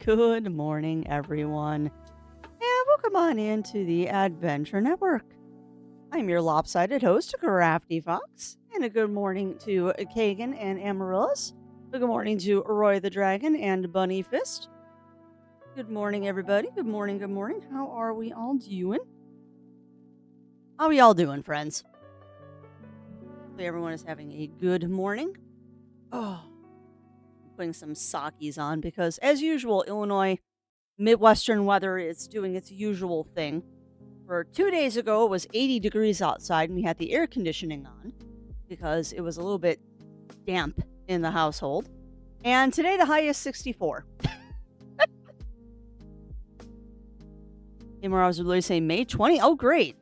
Good morning, everyone, and welcome on into the Adventure Network. I'm your lopsided host, Crafty Fox, and a good morning to Kagan and Amaryllis. A good morning to Roy the Dragon and Bunny Fist. Good morning, everybody. Good morning, good morning. How are we all doing? How are we all doing, friends? Hopefully everyone is having a good morning. Oh, putting some sakis on because, as usual, Illinois Midwestern weather is doing its usual thing. For 2 days ago, it was 80 degrees outside, and we had the air conditioning on because it was a little bit damp in the household. And today, the high is 64. And where I was really saying May 20. Oh, great.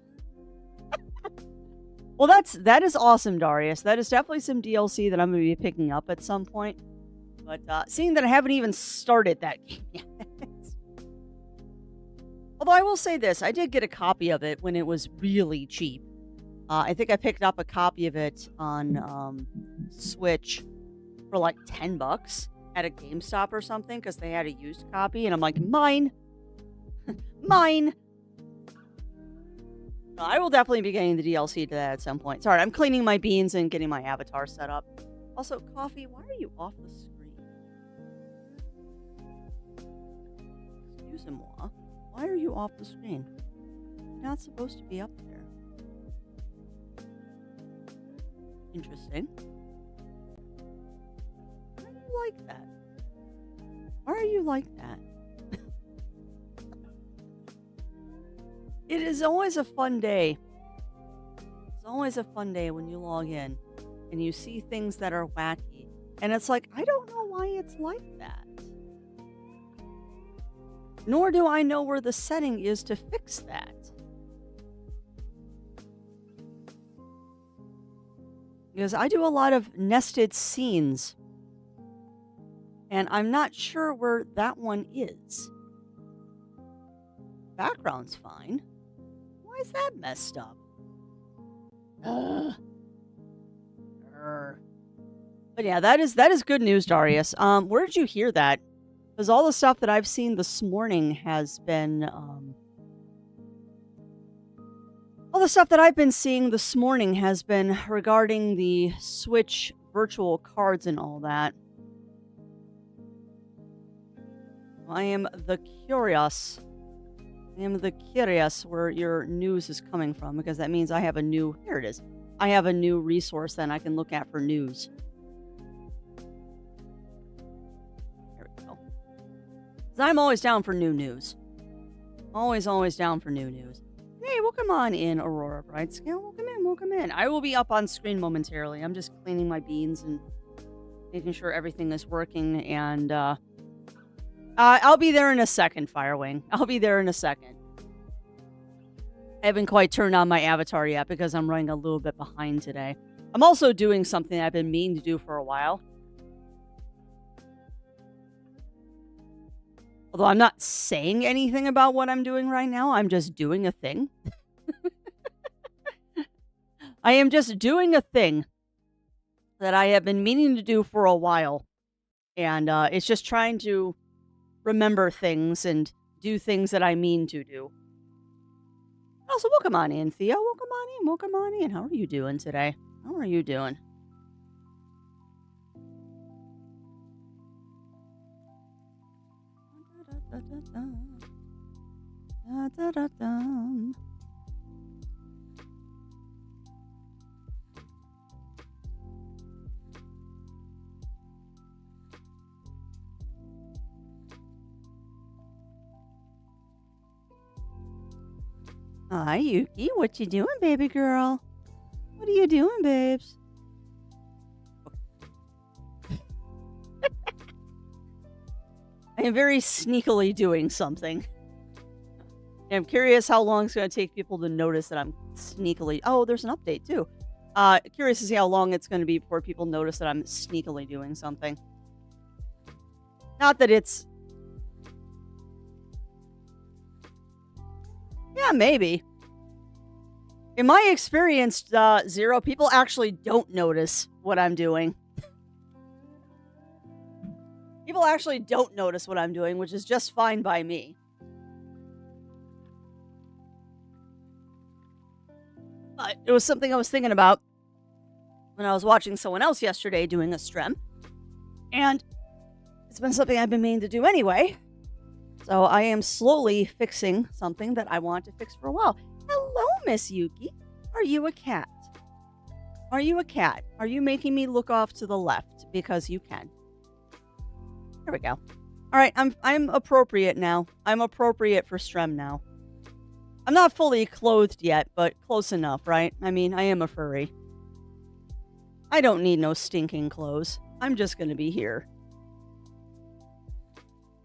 Well, that is awesome, Darius. That is definitely some DLC that I'm going to be picking up at some point. But seeing that I haven't even started that game yet. Although I will say this, I did get a copy of it when it was really cheap. I think I picked up a copy of it on Switch for like $10 at a GameStop or something because they had a used copy. And I'm like, mine. Mine. No, I will definitely be getting the DLC to that at some point. Sorry, I'm cleaning my beans and getting my avatar set up. Also, Coffee, why are you off the screen? Excuse-moi. Why are you off the screen? You're not supposed to be up there. Interesting. Why are you like that? Why are you like that? It is always a fun day. It's always a fun day when you log in and you see things that are wacky. And it's like, I don't know why it's like that. Nor do I know where the setting is to fix that. Because I do a lot of nested scenes. And I'm not sure where that one is. Background's fine. Why is that messed up? Ugh. But yeah, that is good news, Darius. Where did you hear that? Because all the stuff that I've seen this morning has been, all the stuff that I've been seeing this morning has been regarding the Switch virtual cards and all that. I am curious where your news is coming from, because that means I have a new, here it is. I have a new resource that I can look at for news. I'm always down for new news. Always down for new news. Hey, welcome on in, Aurora Brightscale. Welcome in. I will be up on screen momentarily. I'm just cleaning my beans and making sure everything is working. And I'll be there in a second, Firewing. I'll be there in a second. I haven't quite turned on my avatar yet because I'm running a little bit behind today. I'm also doing something I've been meaning to do for a while. Although I'm not saying anything about what I'm doing right now, I'm just doing a thing. I am just doing a thing that I have been meaning to do for a while. And it's just trying to remember things and do things that I mean to do. Also, welcome on in, Theo. Welcome on in. How are you doing today? How are you doing? Hi, Yuki. What you doing, baby girl? What are you doing, babes? I am very sneakily doing something. I'm curious how long it's going to take people to notice that I'm sneakily... Oh, there's an update, too. Curious to see how long it's going to be before people notice that I'm sneakily doing something. Not that it's... Yeah, maybe. In my experience, Zero, people actually don't notice what I'm doing. People actually don't notice what I'm doing, which is just fine by me. But it was something I was thinking about when I was watching someone else yesterday doing a strem. And it's been something I've been meaning to do anyway. So I am slowly fixing something that I want to fix for a while. Hello, Miss Yuki. Are you a cat? Are you a cat? Are you making me look off to the left? Because you can. There we go. All right, I'm appropriate now. I'm appropriate for strem now. I'm not fully clothed yet, but close enough, right? I mean, I am a furry. I don't need no stinking clothes. I'm just going to be here.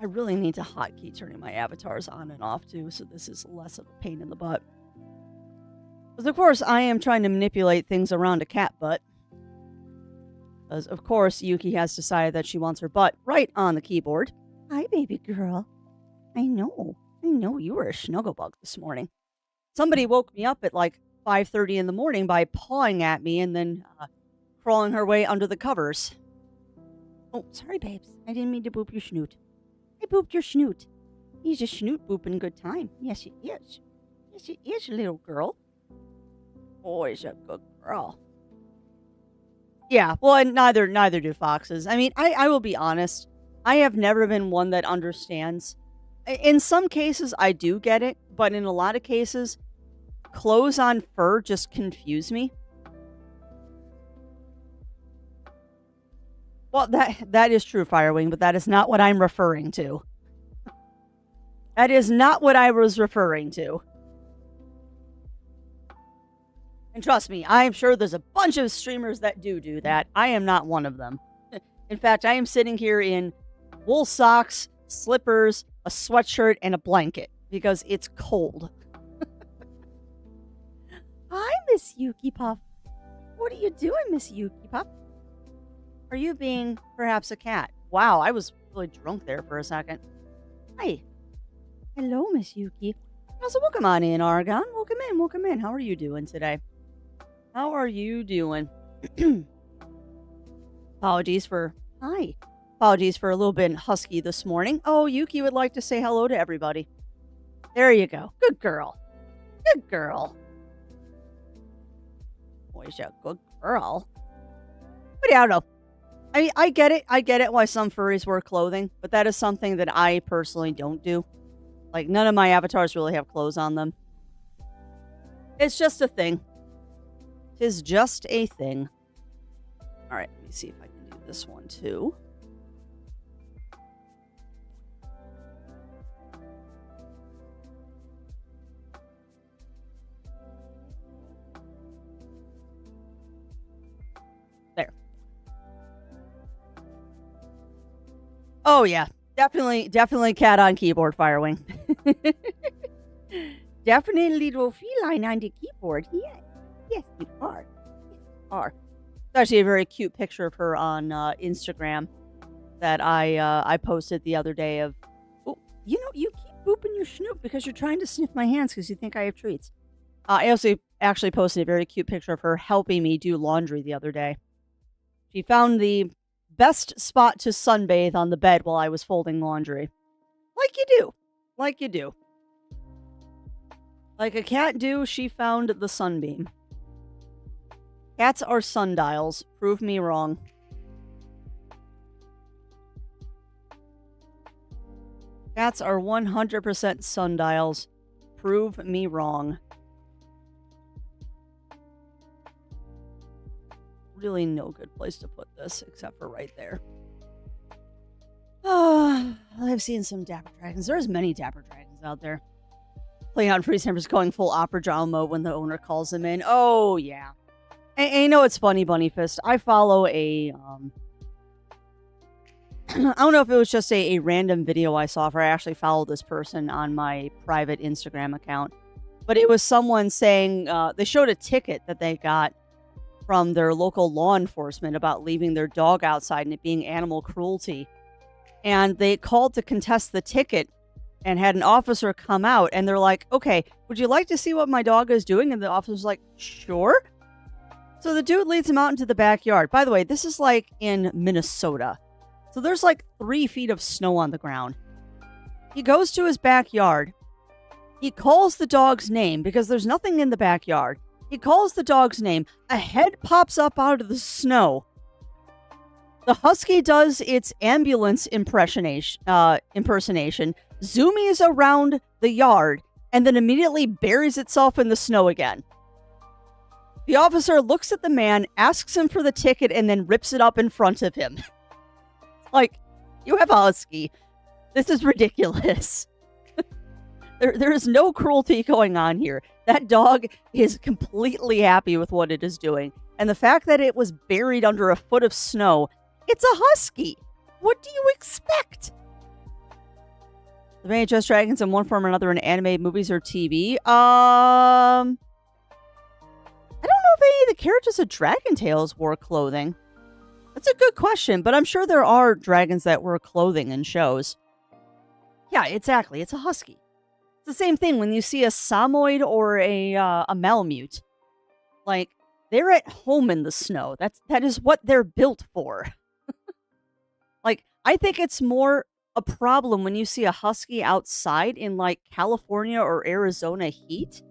I really need to hotkey turning my avatars on and off too, so this is less of a pain in the butt. Because of course I am trying to manipulate things around a cat butt. Because of course Yuki has decided that she wants her butt right on the keyboard. Hi, baby girl. I know you were a snugglebug this morning. Somebody woke me up at like 5:30 in the morning by pawing at me and then crawling her way under the covers. Oh, sorry, babes. I didn't mean to boop your snoot. I booped your snoot. He's a snoot booping good time. Yes, it is. Yes, it is, little girl. Boy's a good girl. Yeah, well, and neither do foxes. I mean, I will be honest. I have never been one that understands. In some cases, I do get it, but in a lot of cases, clothes on fur just confuse me. Well, that is true, Firewing, but that is not what I'm referring to. That is not what I was referring to. And trust me, I am sure there's a bunch of streamers that do that. I am not one of them. In fact, I am sitting here in wool socks, slippers, a sweatshirt, and a blanket because it's cold. Hi, Miss Yuki Puff. What are you doing, Miss Yuki Puff? Are you being perhaps a cat? Wow, I was really drunk there for a second. Hi. Hello, Miss Yuki. So welcome on in, Argon. Welcome in. How are you doing today? How are you doing? Apologies for a little bit husky this morning. Oh, Yuki would like to say hello to everybody. There you go. Good girl. Good girl. Boy's a good girl. But yeah, I don't know. I mean, I get it why some furries wear clothing, but that is something that I personally don't do. Like, none of my avatars really have clothes on them. It's just a thing. Tis just a thing. Alright, let me see if I can do this one too. There. Oh yeah, definitely cat on keyboard, Firewing. Definitely little feline on the keyboard. Yes, you are. It's actually a very cute picture of her on Instagram that I posted the other day. Of, oh, you keep booping your snoot because you're trying to sniff my hands because you think I have treats. I also actually posted a very cute picture of her helping me do laundry the other day. She found the best spot to sunbathe on the bed while I was folding laundry. Like you do. Like a cat do, she found the sunbeam. Cats are sundials. Prove me wrong. Cats are 100% sundials. Prove me wrong. Really no good place to put this except for right there. I've seen some Dapper Dragons. There's many Dapper Dragons out there. Playhound Freezampers going full opera drama mode when the owner calls them in. Oh, yeah. And you know it's funny, Bunny Fist. I follow a, I don't know if it was just a random video I saw, or I actually followed this person on my private Instagram account. But it was someone saying, they showed a ticket that they got from their local law enforcement about leaving their dog outside and it being animal cruelty. And they called to contest the ticket and had an officer come out and they're like, okay, would you like to see what my dog is doing? And the officer's like, sure. So the dude leads him out into the backyard. By the way, this is like in Minnesota. So there's like 3 feet of snow on the ground. He goes to his backyard. He calls the dog's name because there's nothing in the backyard. He calls the dog's name. A head pops up out of the snow. The husky does its ambulance impersonation, zoomies around the yard, and then immediately buries itself in the snow again. The officer looks at the man, asks him for the ticket, and then rips it up in front of him. Like, you have a husky. This is ridiculous. There is no cruelty going on here. That dog is completely happy with what it is doing. And the fact that it was buried under a foot of snow, it's a husky. What do you expect? The VHS dragons in one form or another in animated movies or TV. I don't know if any of the characters of Dragon Tales wore clothing. That's a good question, but I'm sure there are dragons that wear clothing in shows. Yeah, exactly. It's a husky. It's the same thing when you see a Samoyed or a Malamute. Like, they're at home in the snow. That is what they're built for. Like, I think it's more a problem when you see a husky outside in like California or Arizona heat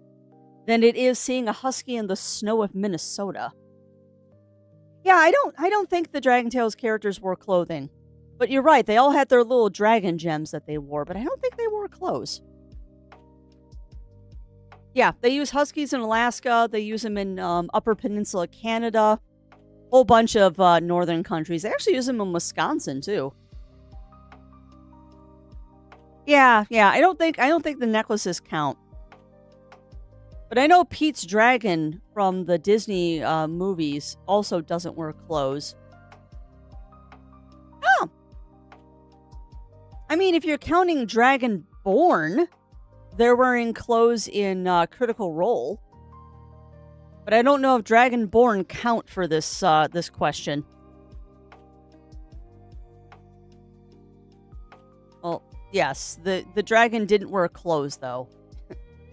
than it is seeing a husky in the snow of Minnesota. Yeah, I don't think the Dragon Tales characters wore clothing. But you're right, they all had their little dragon gems that they wore, but I don't think they wore clothes. Yeah, they use huskies in Alaska, they use them in Upper Peninsula Canada, whole bunch of northern countries. They actually use them in Wisconsin too. Yeah, I don't think the necklaces count. But I know Pete's dragon from the Disney movies also doesn't wear clothes. Oh. I mean, if you're counting Dragonborn, they're wearing clothes in Critical Role. But I don't know if Dragonborn count for this this question. Well, yes, the dragon didn't wear clothes, though.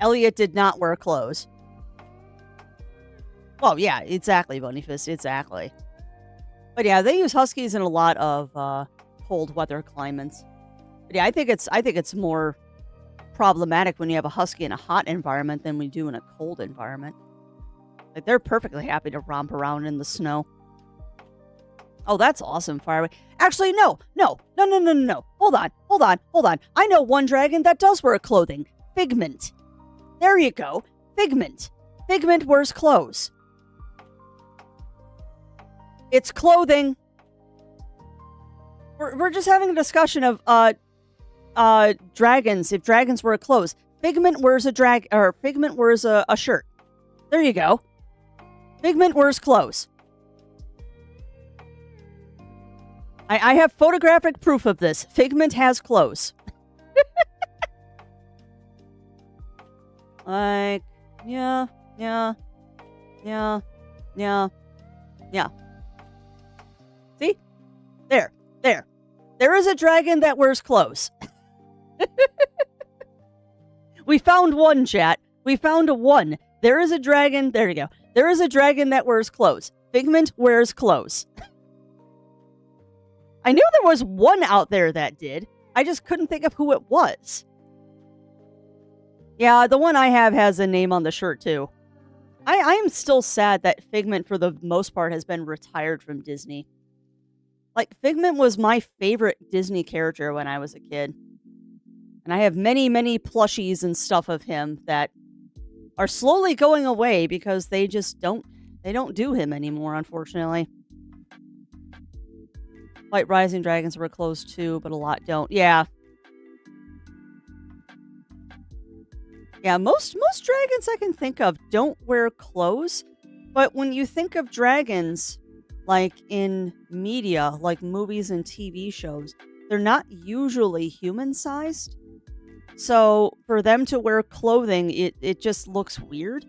Elliot did not wear clothes. Well, yeah, exactly, Boniface, exactly. But yeah, they use huskies in a lot of cold weather climates. But yeah, I think it's more problematic when you have a husky in a hot environment than we do in a cold environment. Like, they're perfectly happy to romp around in the snow. Oh, that's awesome, Fireway. Actually, no. Hold on. I know one dragon that does wear clothing. Figment. There you go. Figment. Figment wears clothes. It's clothing. We're just having a discussion of dragons. If dragons wear clothes, Figment wears Figment wears a shirt. There you go. Figment wears clothes. I have photographic proof of this. Figment has clothes. Like, yeah. See? There. There is a dragon that wears clothes. We found one, chat. We found a one. There is a dragon. There you go. There is a dragon that wears clothes. Figment wears clothes. I knew there was one out there that did. I just couldn't think of who it was. Yeah, the one I have has a name on the shirt, too. I am still sad that Figment, for the most part, has been retired from Disney. Like, Figment was my favorite Disney character when I was a kid. And I have many, many plushies and stuff of him that are slowly going away because they just don't do him anymore, unfortunately. White Rising Dragons were closed too, but a lot don't. Yeah. Yeah, most dragons I can think of don't wear clothes. But when you think of dragons, like in media, like movies and TV shows, they're not usually human-sized. So for them to wear clothing, it just looks weird.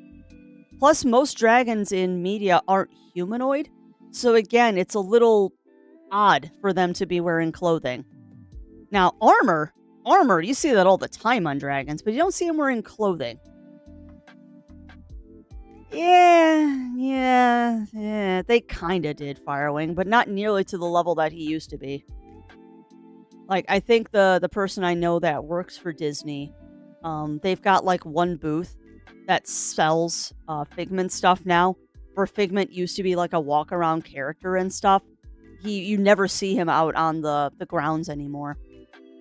Plus, most dragons in media aren't humanoid. So again, it's a little odd for them to be wearing clothing. Now, armor, you see that all the time on dragons, but you don't see them wearing clothing. Yeah, they kind of did, Firewing, but not nearly to the level that he used to be. Like, I think the person I know that works for Disney, they've got, like, one booth that sells, Figment stuff now, where Figment used to be, like, a walk-around character and stuff. You never see him out on the grounds anymore.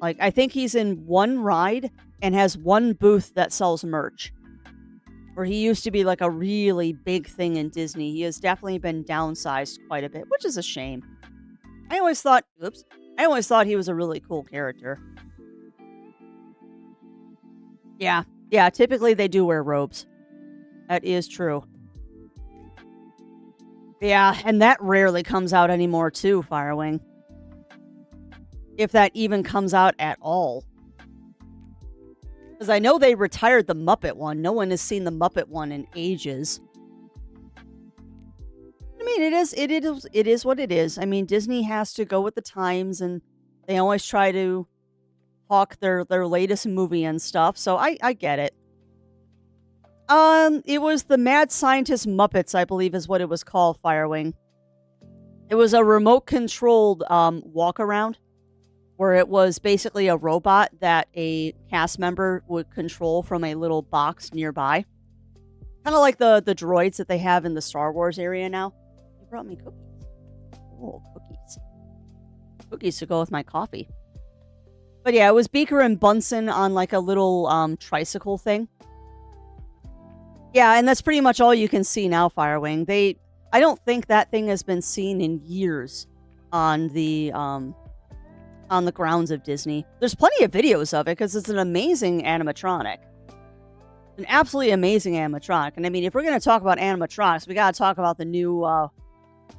Like, I think he's in one ride and has one booth that sells merch, where he used to be, like, a really big thing in Disney. He has definitely been downsized quite a bit, which is a shame. I always thought oops. I always thought he was a really cool character. Yeah. Yeah, typically they do wear robes. That is true. Yeah, and that rarely comes out anymore too, Firewing. If that even comes out at all. Because I know they retired the Muppet one. No one has seen the Muppet one in ages. I mean, it is what it is. I mean, Disney has to go with the times, and they always try to hawk their latest movie and stuff. So I get it. It was the Mad Scientist Muppets, I believe, is what it was called. Firewing. It was a remote controlled walk around, where it was basically a robot that a cast member would control from a little box nearby. Kind of like the droids that they have in the Star Wars area now. They brought me cookies. Oh, cookies. Cookies to go with my coffee. But yeah, it was Beaker and Bunsen on like a little tricycle thing. Yeah, and that's pretty much all you can see now, Firewing. I don't think that thing has been seen in years on the grounds of Disney. There's plenty of videos of it because it's an amazing animatronic. An absolutely amazing animatronic. And I mean, if we're going to talk about animatronics, we got to talk about the new,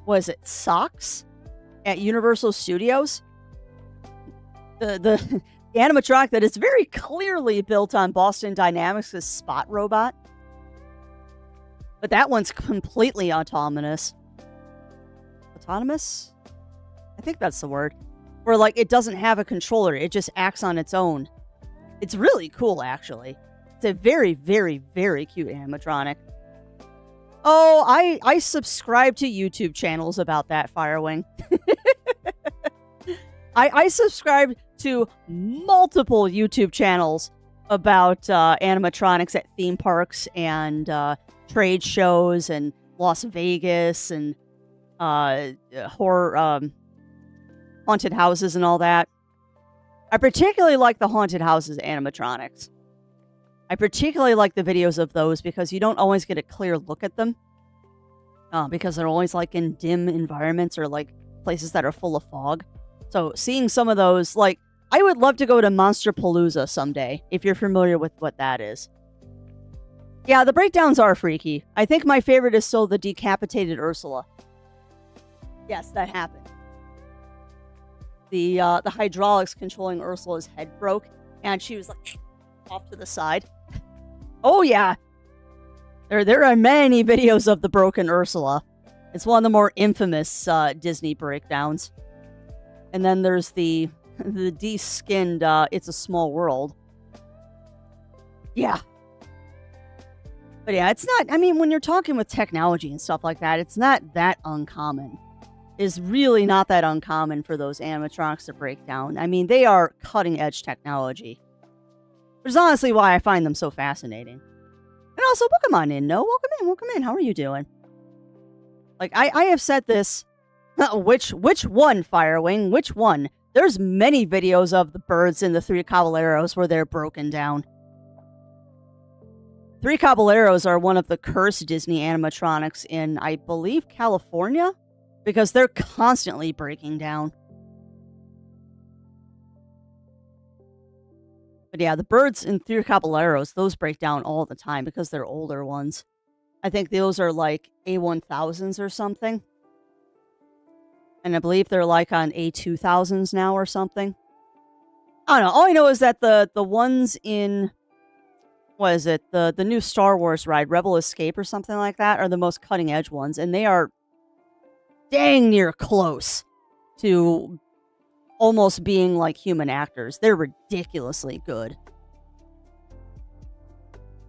what is it, Socks at Universal Studios. The animatronic that is very clearly built on Boston Dynamics' Spot robot. But that one's completely autonomous. Autonomous? I think that's the word. Where, like, it doesn't have a controller. It just acts on its own. It's really cool, actually. It's a very, very, very cute animatronic. Oh, I subscribe to YouTube channels about that, Firewing. I subscribe to multiple YouTube channels about animatronics at theme parks and trade shows and Las Vegas and horror haunted houses and all that. I particularly like the haunted houses animatronics. I particularly like the videos of those because you don't always get a clear look at them. Because they're always like in dim environments or like places that are full of fog. So seeing some of those, like, I would love to go to Monsterpalooza someday, if you're familiar with what that is. Yeah, the breakdowns are freaky. I think my favorite is still the decapitated Ursula. Yes, that happened. The hydraulics controlling Ursula's head broke, and she was like off to the side. Oh yeah, there are many videos of the broken Ursula. It's one of the more infamous Disney breakdowns. And then there's the de-skinned It's a Small World. Yeah. But yeah, it's not, I mean, when you're talking with technology and stuff like that, it's not that uncommon. It's really not that uncommon for those animatronics to break down. I mean, they are cutting-edge technology. Which is honestly why I find them so fascinating. And also, welcome on in, No. Welcome in. How are you doing? Like, I have said this. Which one, Firewing? Which one? There's many videos of the birds in the Three Caballeros where they're broken down. Three Caballeros are one of the cursed Disney animatronics in, I believe, California, because they're constantly breaking down. But yeah, the birds in Three Caballeros, those break down all the time because they're older ones. I think those are like A1000s or something. And I believe they're like on A2000s now or something. I don't know. All I know is that the ones in, what is it? The new Star Wars ride, Rebel Escape or something like that, are the most cutting edge ones. And they are dang near close to almost being like human actors. They're ridiculously good.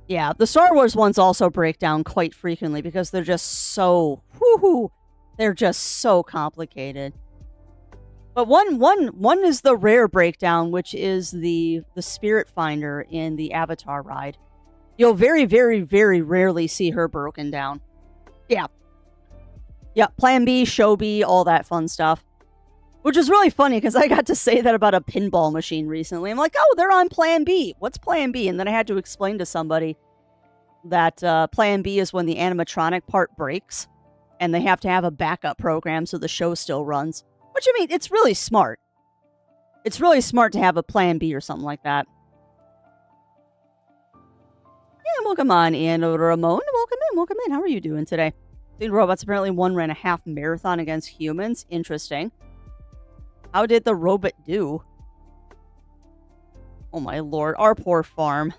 Yeah, the Star Wars ones also break down quite frequently because they're just so, they're just so complicated. But one is the rare breakdown, which is the Spirit Finder in the Avatar ride. You'll very, very, very rarely see her broken down. Yeah. Yeah, Plan B, Show B, all that fun stuff. Which is really funny because I got to say that about a pinball machine recently. I'm like, oh, they're on Plan B. What's Plan B? And then I had to explain to somebody that Plan B is when the animatronic part breaks and they have to have a backup program so the show still runs. Which, I mean, it's really smart. It's really smart to have a Plan B or something like that. Yeah, welcome on in, Ramon. Welcome in. How are you doing today? The robots apparently ran a half marathon against humans. Interesting. How did the robot do? Oh my lord, our poor farm.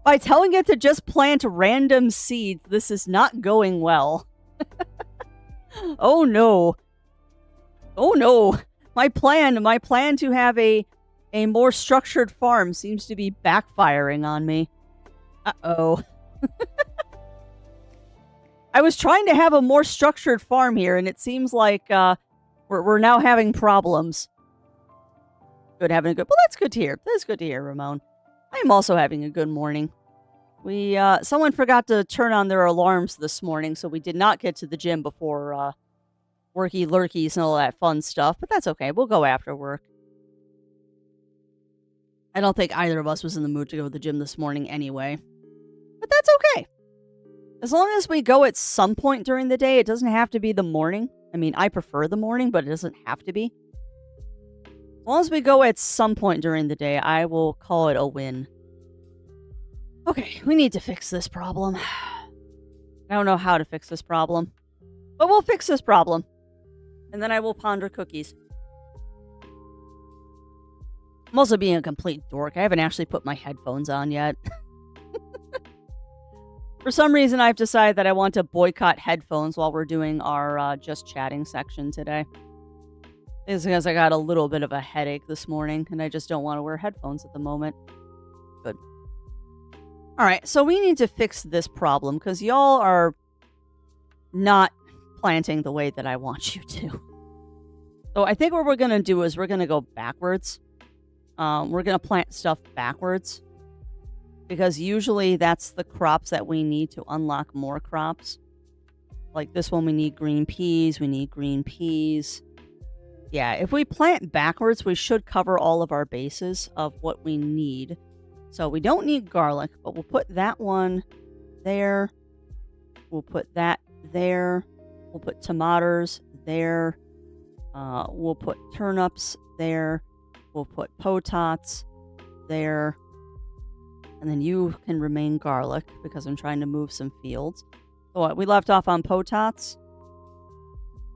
By telling it to just plant random seeds, this is not going well. Oh no. Oh no. My plan to have a more structured farm seems to be backfiring on me. Uh-oh. I was trying to have a more structured farm here, and it seems like we're now having problems. Good, having a good... Well, that's good to hear. That's good to hear, Ramon. I'm also having a good morning. Someone forgot to turn on their alarms this morning, so we did not get to the gym before worky lurkies and all that fun stuff, but that's okay. We'll go after work. I don't think either of us was in the mood to go to the gym this morning anyway. But that's okay. As long as we go at some point during the day, it doesn't have to be the morning. I mean, I prefer the morning, but it doesn't have to be. As long as we go at some point during the day, I will call it a win. Okay, we need to fix this problem. I don't know how to fix this problem, but we'll fix this problem. And then I will ponder cookies. I'm also being a complete dork. I haven't actually put my headphones on yet. For some reason, I've decided that I want to boycott headphones while we're doing our just chatting section today. It's because I got a little bit of a headache this morning, and I just don't want to wear headphones at the moment. Good. Alright, so we need to fix this problem, because y'all are not planting the way that I want you to. So I think what we're going to do is we're going to go backwards. We're going to plant stuff backwards. Because usually that's the crops that we need to unlock more crops. Like this one, we need green peas. We need green peas. Yeah, if we plant backwards, we should cover all of our bases of what we need. So we don't need garlic, but we'll put that one there. We'll put that there. We'll put tomatoes there. We'll put turnips there. We'll put potats there. And then you can remain garlic because I'm trying to move some fields. So what, we left off on potats.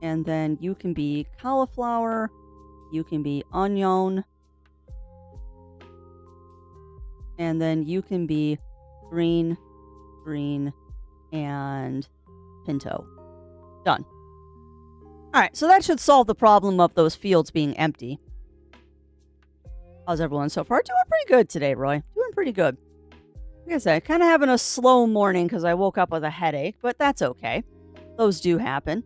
And then you can be cauliflower. You can be onion. And then you can be green, and pinto. Done. Alright, so that should solve the problem of those fields being empty. How's everyone so far? Doing pretty good today, Roy. Doing pretty good. Like I said, kind of having a slow morning because I woke up with a headache, but that's okay. Those do happen.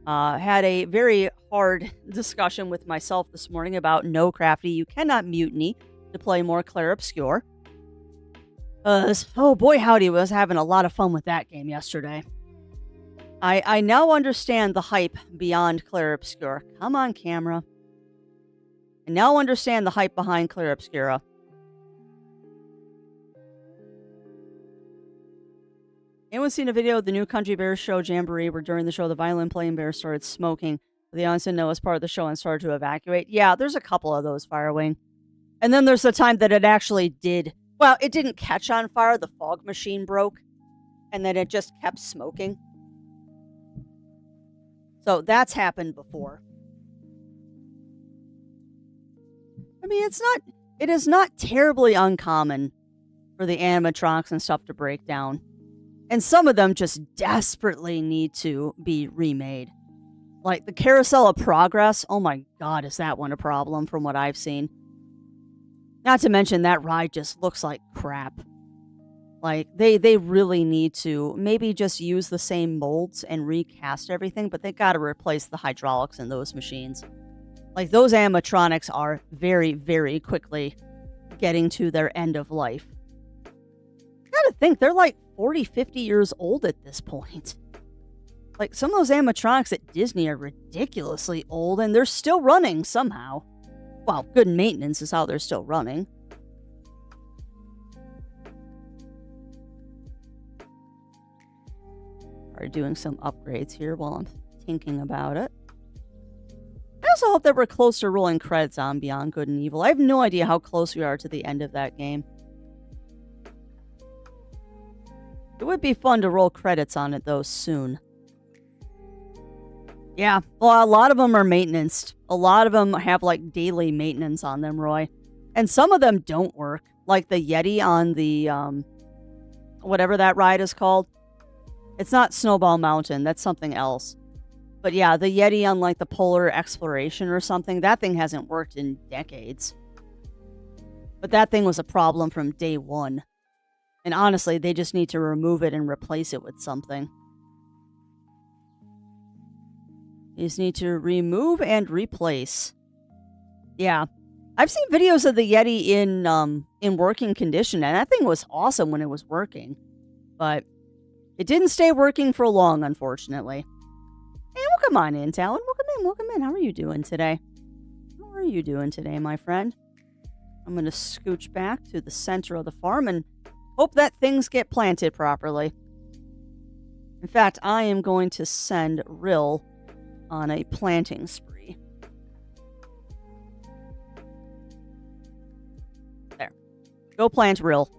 Had a very hard discussion with myself this morning about no, Crafty, you cannot mutiny to play more Clair Obscur. Oh boy howdy, was having a lot of fun with that game yesterday. I now understand the hype beyond Clair Obscur. Come on, camera. I now understand the hype behind Clair Obscura. Anyone seen a video of the new Country Bears show Jamboree where during the show the violin playing bear started smoking? The audience didn't know it was part of the show and started to evacuate? Yeah, there's a couple of those, Firewing. And then there's the time that it actually did. Well, it didn't catch on fire. The fog machine broke. And then it just kept smoking. So that's happened before. I mean, it is not terribly uncommon for the animatronics and stuff to break down. And some of them just desperately need to be remade. Like the Carousel of Progress. Oh my god, is that one a problem from what I've seen? Not to mention that ride just looks like crap. Like, they really need to maybe just use the same molds and recast everything, but they gotta replace the hydraulics in those machines. Like, those animatronics are very, very quickly getting to their end of life. Gotta think, they're like 40, 50 years old at this point. Like, some of those animatronics at Disney are ridiculously old, and they're still running somehow. Well, good maintenance is how they're still running. Are doing some upgrades here while I'm thinking about it. I also hope that we're close to rolling credits on Beyond Good and Evil. I have no idea how close we are to the end of that game. It would be fun to roll credits on it, though, soon. Yeah, well, a lot of them are maintenance. A lot of them have, like, daily maintenance on them, Roy. And some of them don't work. Like the Yeti on the, whatever that ride is called. It's not Snowball Mountain. That's something else. But yeah, the Yeti on, like, the Polar Exploration or something, that thing hasn't worked in decades. But that thing was a problem from day one. And honestly, they just need to remove it and replace it with something. You just need to remove and replace. Yeah. I've seen videos of the Yeti in working condition, and that thing was awesome when it was working. But it didn't stay working for long, unfortunately. Hey, welcome on in, Talon. Welcome in. How are you doing today? How are you doing today, my friend? I'm going to scooch back to the center of the farm and hope that things get planted properly. In fact, I am going to send Rill on a planting spree. There. Go plant Rill.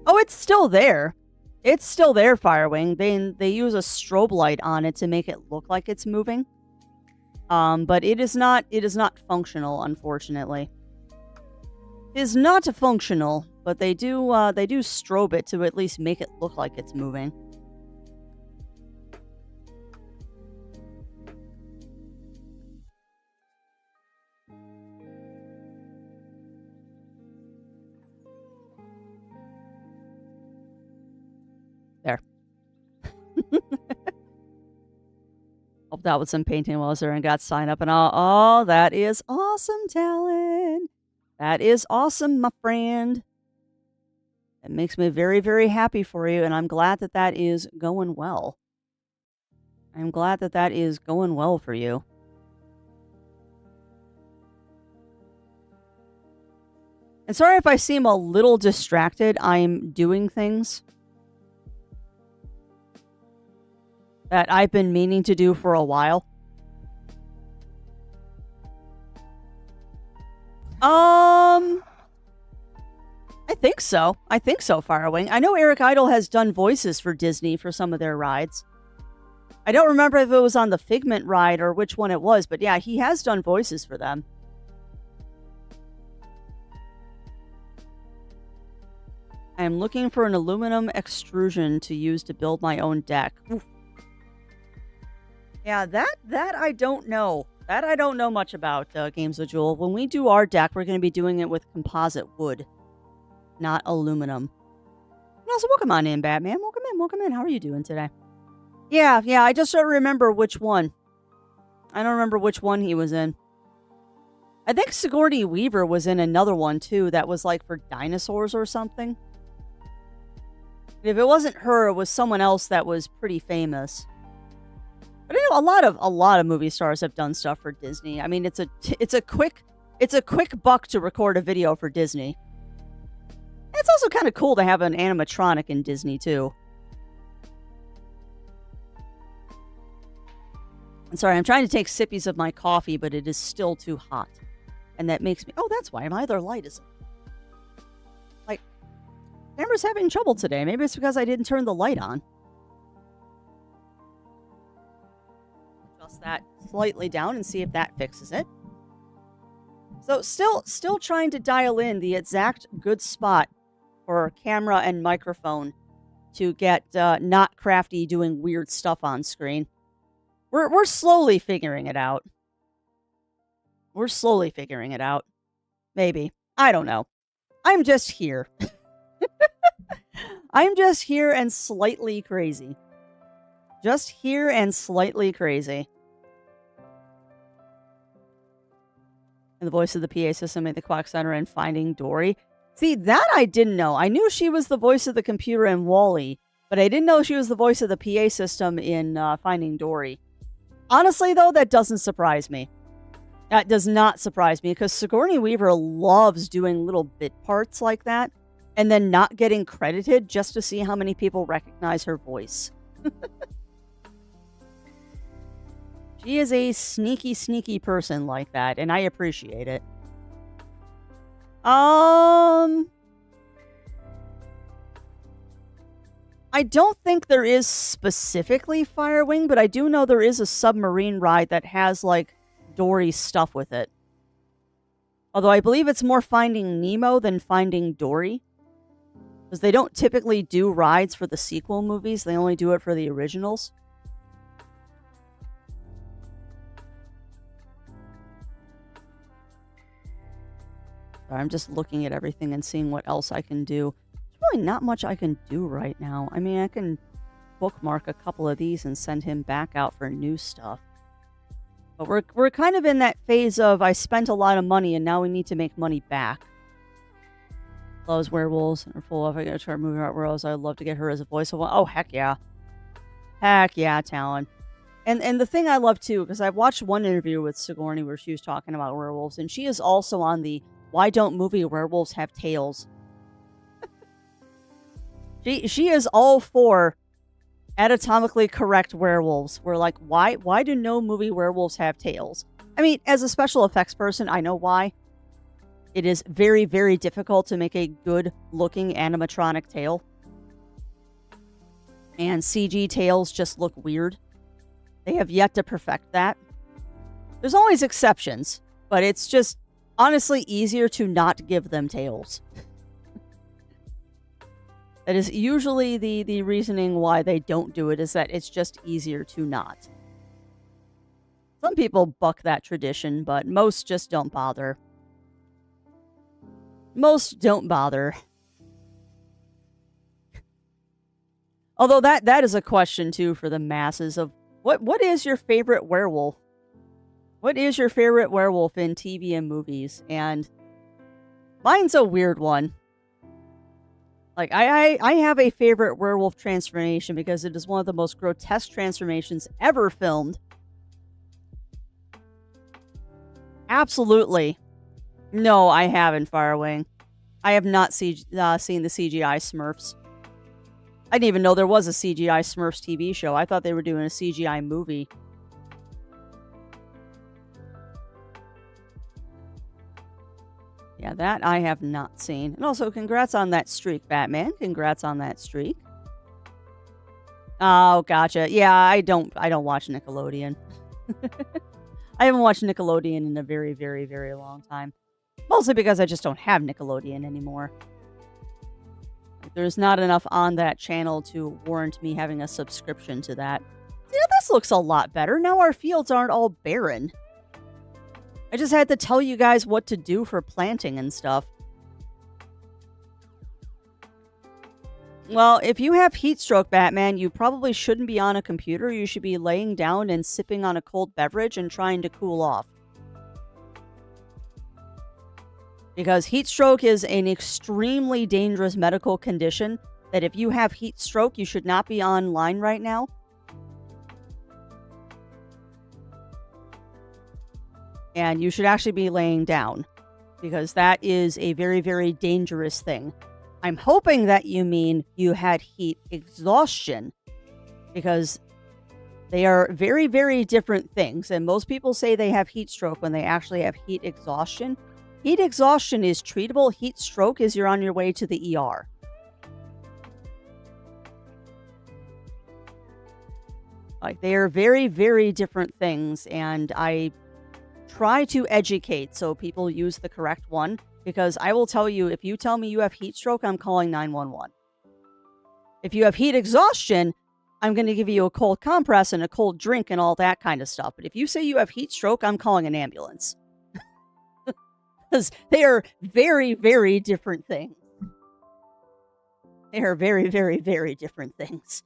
Oh, it's still there. It's still there, Firewing. They use a strobe light on it to make it look like it's moving. But it is not functional, unfortunately. It is not functional, but they do strobe it to at least make it look like it's moving. There. Helped out with some painting while I was there and got signed up and all. Oh, that is awesome, Talon. That is awesome, my friend. It makes me very, very happy for you, and I'm glad that that is going well. I'm glad that that is going well for you. And sorry if I seem a little distracted. I'm doing things that I've been meaning to do for a while. I think so. Firewing. I know Eric Idle has done voices for Disney for some of their rides. I don't remember if it was on the Figment ride or which one it was, but yeah, he has done voices for them. I am looking for an aluminum extrusion to use to build my own deck. Oof. Yeah, that I don't know. That I don't know much about, Games of Jewel. When we do our deck, we're going to be doing it with composite wood, not aluminum. And also, welcome on in, Batman. Welcome in. How are you doing today? Yeah, I just don't remember which one. I don't remember which one he was in. I think Sigourney Weaver was in another one, too, that was, like, for dinosaurs or something. If it wasn't her, it was someone else that was pretty famous. But I know a lot of movie stars have done stuff for Disney. I mean, it's a quick buck to record a video for Disney. It's also kind of cool to have an animatronic in Disney too. I'm sorry, I'm trying to take sippies of my coffee, but it is still too hot, and that makes me. Oh, that's why my other light isn't. Like, camera's having trouble today. Maybe it's because I didn't turn the light on. That slightly down and see if that fixes it. So still trying to dial in the exact good spot for camera and microphone to get not Crafty doing weird stuff on screen. We're slowly figuring it out. Maybe. I don't know. I'm just here. I'm just here and slightly crazy. Just here and slightly crazy. And the voice of the PA system made the Quack Center in Finding Dory. See, that I didn't know. I knew she was the voice of the computer in WALL-E, but I didn't know she was the voice of the PA system in Finding Dory. Honestly, though, that doesn't surprise me. That does not surprise me, because Sigourney Weaver loves doing little bit parts like that, and then not getting credited just to see how many people recognize her voice. She is a sneaky, sneaky person like that, and I appreciate it. I don't think there is specifically Firewing, but I do know there is a submarine ride that has, like, Dory stuff with it. Although I believe it's more Finding Nemo than Finding Dory. Because they don't typically do rides for the sequel movies, they only do it for the originals. I'm just looking at everything and seeing what else I can do. There's really not much I can do right now. I mean, I can bookmark a couple of these and send him back out for new stuff. But we're kind of in that phase of I spent a lot of money and now we need to make money back. Loves werewolves and are full of. I gotta try moving out werewolves. I'd love to get her as a voiceover. Oh, heck yeah. Heck yeah, Talon. And the thing I love too, because I've watched one interview with Sigourney where she was talking about werewolves, and she is also on the Why Don't Movie Werewolves Have Tails? She is all for anatomically correct werewolves. We're like, why do no movie werewolves have tails? I mean, as a special effects person, I know why. It is very, very difficult to make a good looking animatronic tail. And CG tails just look weird. They have yet to perfect that. There's always exceptions, but it's just honestly easier to not give them tails. That is usually the reasoning why they don't do it, is that it's just easier to not. Some people buck that tradition, but most just don't bother. Most don't bother. Although that is a question too for the masses of what is your favorite werewolf? What is your favorite werewolf in TV and movies? And mine's a weird one. Like, I have a favorite werewolf transformation because it is one of the most grotesque transformations ever filmed. Absolutely. No, I haven't, Firewing. I have not seen the CGI Smurfs. I didn't even know there was a CGI Smurfs TV show. I thought they were doing a CGI movie. Yeah, that I have not seen. And also, congrats on that streak, Batman. Congrats on that streak. Oh, gotcha. Yeah, I don't watch Nickelodeon. I haven't watched Nickelodeon in a very, very, very long time. Mostly because I just don't have Nickelodeon anymore. Like, there's not enough on that channel to warrant me having a subscription to that. Yeah, this looks a lot better. Now our fields aren't all barren. I just had to tell you guys what to do for planting and stuff. Well, if you have heat stroke, Batman, you probably shouldn't be on a computer. You should be laying down and sipping on a cold beverage and trying to cool off. Because heat stroke is an extremely dangerous medical condition that if you have heat stroke, you should not be online right now. And you should actually be laying down, because that is a very, very dangerous thing. I'm hoping that you mean you had heat exhaustion, because they are very, very different things. And most people say they have heat stroke when they actually have heat exhaustion. Heat exhaustion is treatable. Heat stroke is you're on your way to the ER. Like, they are very, very different things, and I try to educate so people use the correct one, because I will tell you, if you tell me you have heat stroke, I'm calling 911. If you have heat exhaustion, I'm going to give you a cold compress and a cold drink and all that kind of stuff. But if you say you have heat stroke, I'm calling an ambulance. Because they are very, very different things. They are very, very, very different things.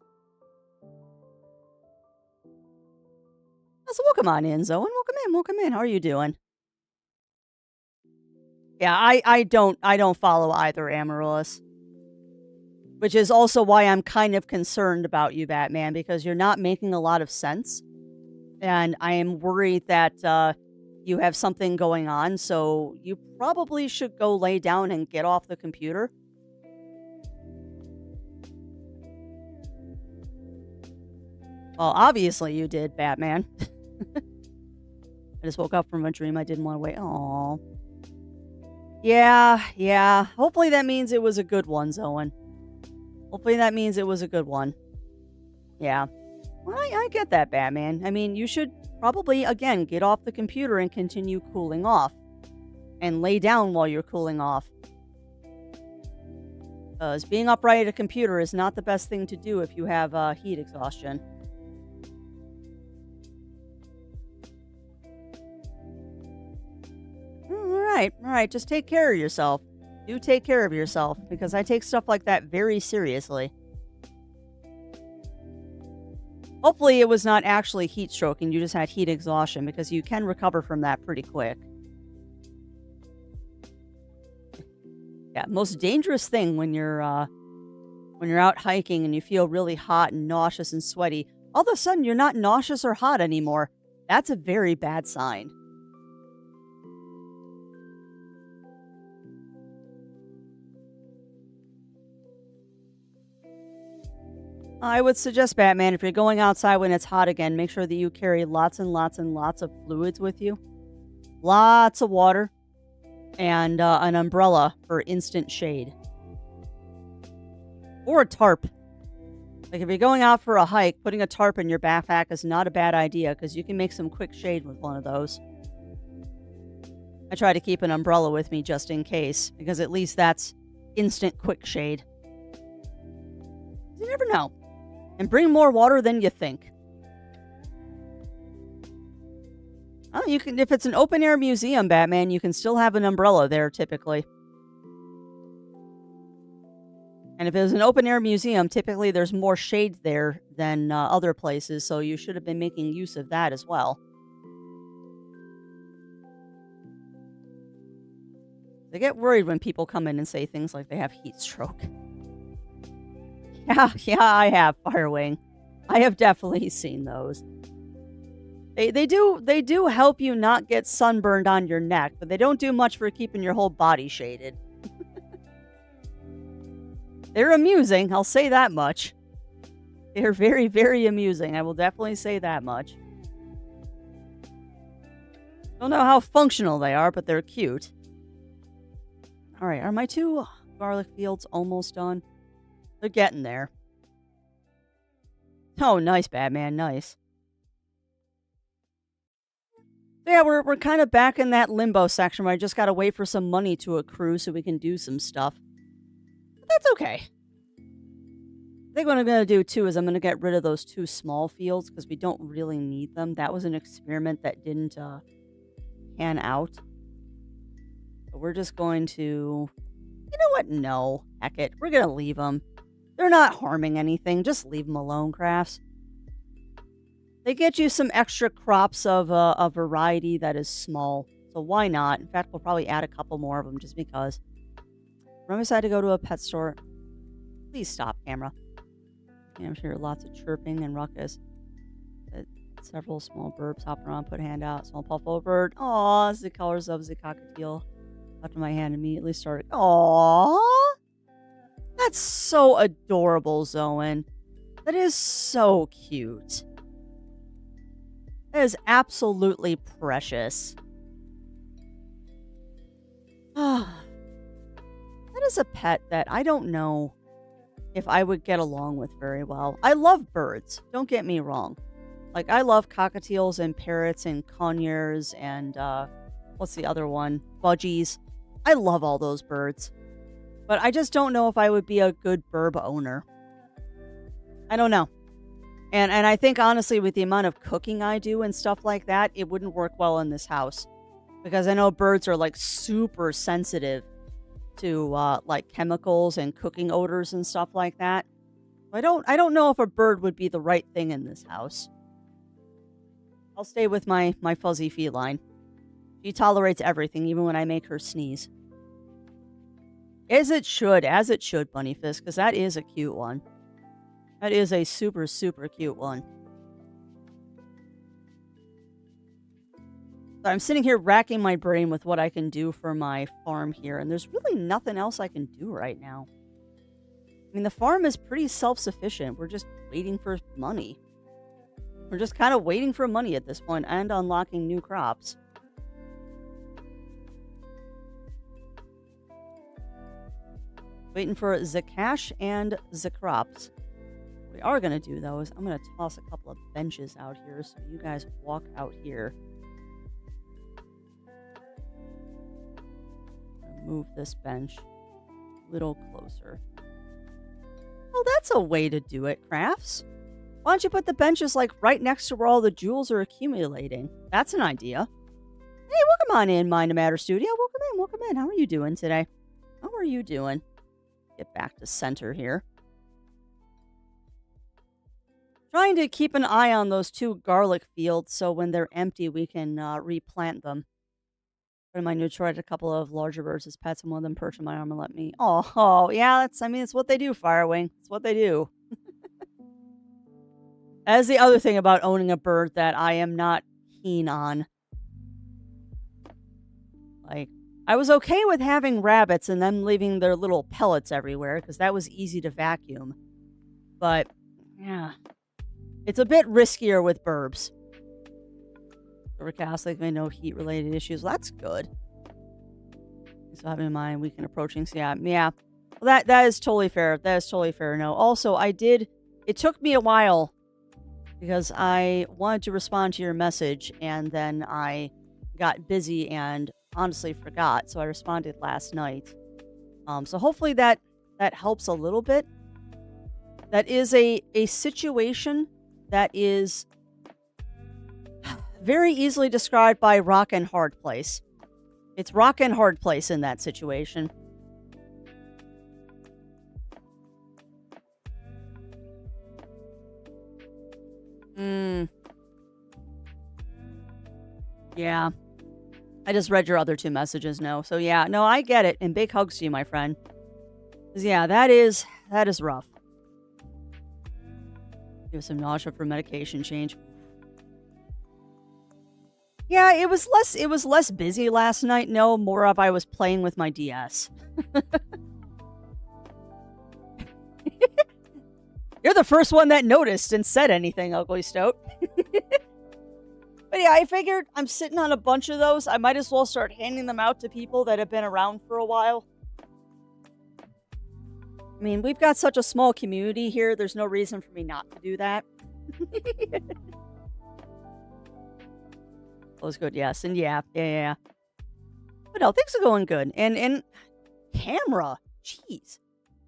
So welcome on in, Zoe. Welcome in. Welcome in. How are you doing? Yeah, I don't follow either Amaryllis, which is also why I'm kind of concerned about you, Batman, because you're not making a lot of sense, and I am worried that you have something going on. So you probably should go lay down and get off the computer. Well, obviously you did, Batman. I just woke up from a dream I didn't want to wait. Oh, yeah, yeah. Hopefully that means it was a good one, Zoan. Hopefully that means it was a good one. Yeah. Well, I get that, Batman. I mean, you should probably, again, get off the computer and continue cooling off. And lay down while you're cooling off. Because being upright at a computer is not the best thing to do if you have heat exhaustion. All right. Just take care of yourself. Do take care of yourself because I take stuff like that very seriously. Hopefully, it was not actually heat stroking. You just had heat exhaustion because you can recover from that pretty quick. Yeah, most dangerous thing when you're out hiking and you feel really hot and nauseous and sweaty. All of a sudden, you're not nauseous or hot anymore. That's a very bad sign. I would suggest, Batman, if you're going outside when it's hot again, make sure that you carry lots and lots and lots of fluids with you. Lots of water and an umbrella for instant shade. Or a tarp. Like if you're going out for a hike, putting a tarp in your backpack is not a bad idea because you can make some quick shade with one of those. I try to keep an umbrella with me just in case because at least that's instant quick shade. You never know. And bring more water than you think. Oh, you can if it's an open air museum, Batman, you can still have an umbrella there typically. And if it was an open air museum, typically there's more shade there than other places, so you should have been making use of that as well. They get worried when people come in and say things like they have heat stroke. Yeah, I have, Firewing. I have definitely seen those. They do help you not get sunburned on your neck, but they don't do much for keeping your whole body shaded. They're amusing, I'll say that much. They're very, very amusing. I will definitely say that much. Don't know how functional they are, but they're cute. All right, are my 2 garlic fields almost done? They're getting there. Oh, nice, Batman, nice. So yeah, we're kind of back in that limbo section where I just gotta wait for some money to accrue so we can do some stuff. But that's okay. I think what I'm gonna do too is I'm gonna get rid of those 2 small fields because we don't really need them. That was an experiment that didn't pan out. So we're just going to, you know what? No, heck it. We're gonna leave them. They're not harming anything. Just leave them alone, crafts. They get you some extra crops of a variety that is small. So why not? In fact, we'll probably add a couple more of them just because. When I decide to go to a pet store, please stop, camera. Yeah, I'm sure lots of chirping and ruckus. Several small burps hop around, put a hand out. Small puffball bird. Aw, it's the colors of the cockatiel. After my hand immediately started. Aw. That's so adorable, Zoan. That is so cute. That is absolutely precious. That is a pet that I don't know if I would get along with very well. I love birds. Don't get me wrong. Like, I love cockatiels and parrots and conures and, what's the other one? Budgies. I love all those birds. But I just don't know if I would be a good burb owner. I don't know. And I think, honestly, with the amount of cooking I do and stuff like that, it wouldn't work well in this house. Because I know birds are, like, super sensitive to like chemicals and cooking odors and stuff like that. I don't know if a bird would be the right thing in this house. I'll stay with my fuzzy feline. She tolerates everything, even when I make her sneeze. As it should, Bunnyfist, because that is a cute one. That is a super, super cute one. So I'm sitting here racking my brain with what I can do for my farm here, and there's really nothing else I can do right now. I mean, the farm is pretty self-sufficient. We're just waiting for money. We're just kind of waiting for money at this point and unlocking new crops. Waiting for the cash and the crops. What we are going to do, though, is I'm going to toss a couple of benches out here so you guys walk out here. Move this bench a little closer. Well, that's a way to do it, Crafts. Why don't you put the benches like right next to where all the jewels are accumulating? That's an idea. Hey, welcome on in, Mind Matter Studio. Welcome in. How are you doing today? How are you doing? Get back to center here. Trying to keep an eye on those 2 garlic fields so when they're empty we can replant them. Put in my Neutroid a couple of larger birds as pets and one of them perch on my arm and let me. Oh, yeah, it's what they do, Firewing. It's what they do. That is the other thing about owning a bird that I am not keen on. Like, I was okay with having rabbits and them leaving their little pellets everywhere because that was easy to vacuum. But, yeah, it's a bit riskier with burbs. Catholic may no heat-related issues. Well, that's good. So having in mind weekend approaching. So yeah. Well, that is totally fair. That is totally fair. No. Also, it took me a while because I wanted to respond to your message and then I got busy and honestly forgot. So I responded last night. So hopefully that helps a little bit. That is a situation that is very easily described by rock and hard place. It's rock and hard place in that situation. Yeah. I just read your other 2 messages, no. So yeah, no, I get it. And big hugs to you, my friend. 'Cause yeah, that is rough. Give some nausea for medication change. Yeah, it was less busy last night. No, more of I was playing with my DS. You're the first one that noticed and said anything, Ugly Stoat. But yeah, I figured I'm sitting on a bunch of those. I might as well start handing them out to people that have been around for a while. I mean, we've got such a small community here. There's no reason for me not to do that. Was good, yes. And yeah. But no, things are going good. And camera, jeez.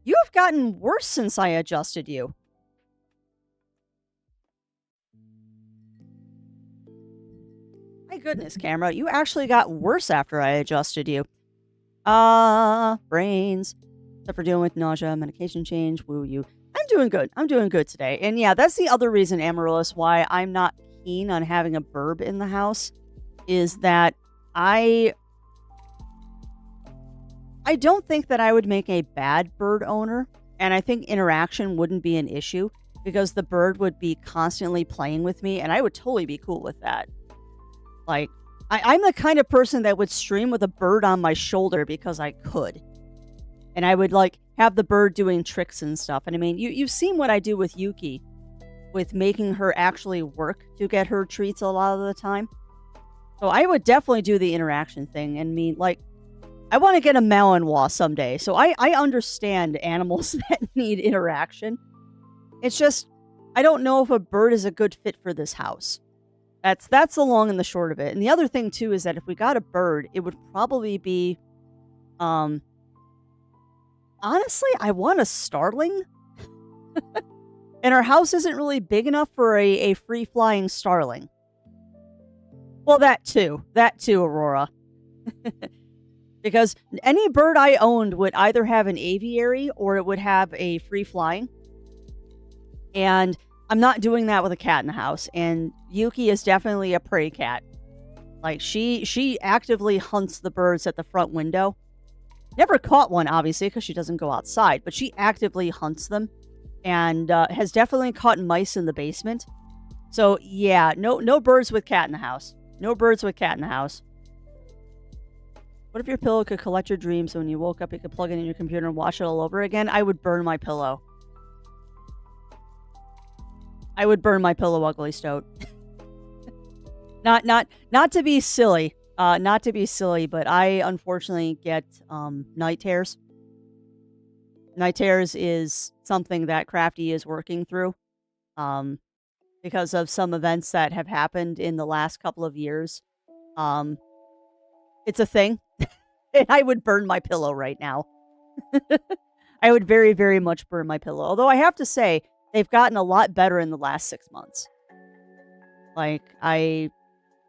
You have gotten worse since I adjusted you. My goodness, camera. You actually got worse after I adjusted you. Brains. Except for dealing with nausea, medication change, woo you. I'm doing good. I'm doing good today. And yeah, that's the other reason, Amaryllis, why I'm not keen on having a burb in the house. Is that I don't think that I would make a bad bird owner, and I think interaction wouldn't be an issue because the bird would be constantly playing with me, and I would totally be cool with that. Like, I'm the kind of person that would stream with a bird on my shoulder because I could. And I would, like, have the bird doing tricks and stuff. And I mean, you've seen what I do with Yuki, with making her actually work to get her treats a lot of the time. So I would definitely do the interaction thing. And mean, like, I want to get a Malinois someday. So I understand animals that need interaction. It's just, I don't know if a bird is a good fit for this house. That's the long and the short of it. And the other thing, too, is that if we got a bird, it would probably be, honestly, I want a starling. And our house isn't really big enough for a free-flying starling. Well, that too, Aurora. Because any bird I owned would either have an aviary or it would have a free flying. And I'm not doing that with a cat in the house. And Yuki is definitely a prey cat. Like she actively hunts the birds at the front window. Never caught one, obviously, because she doesn't go outside, but she actively hunts them and has definitely caught mice in the basement. So yeah, no birds with cat in the house. No birds with cat in the house. What if your pillow could collect your dreams, so when you woke up you could plug it in your computer and watch it all over again? I would burn my pillow. I would burn my pillow, Ugly Stoat. Not to be silly. Not to be silly, but I unfortunately get night terrors. Night terrors is something that Crafty is working through. Because of some events that have happened in the last couple of years. It's a thing. And I would burn my pillow right now. I would very, very much burn my pillow. Although I have to say, they've gotten a lot better in the last 6 months. Like, I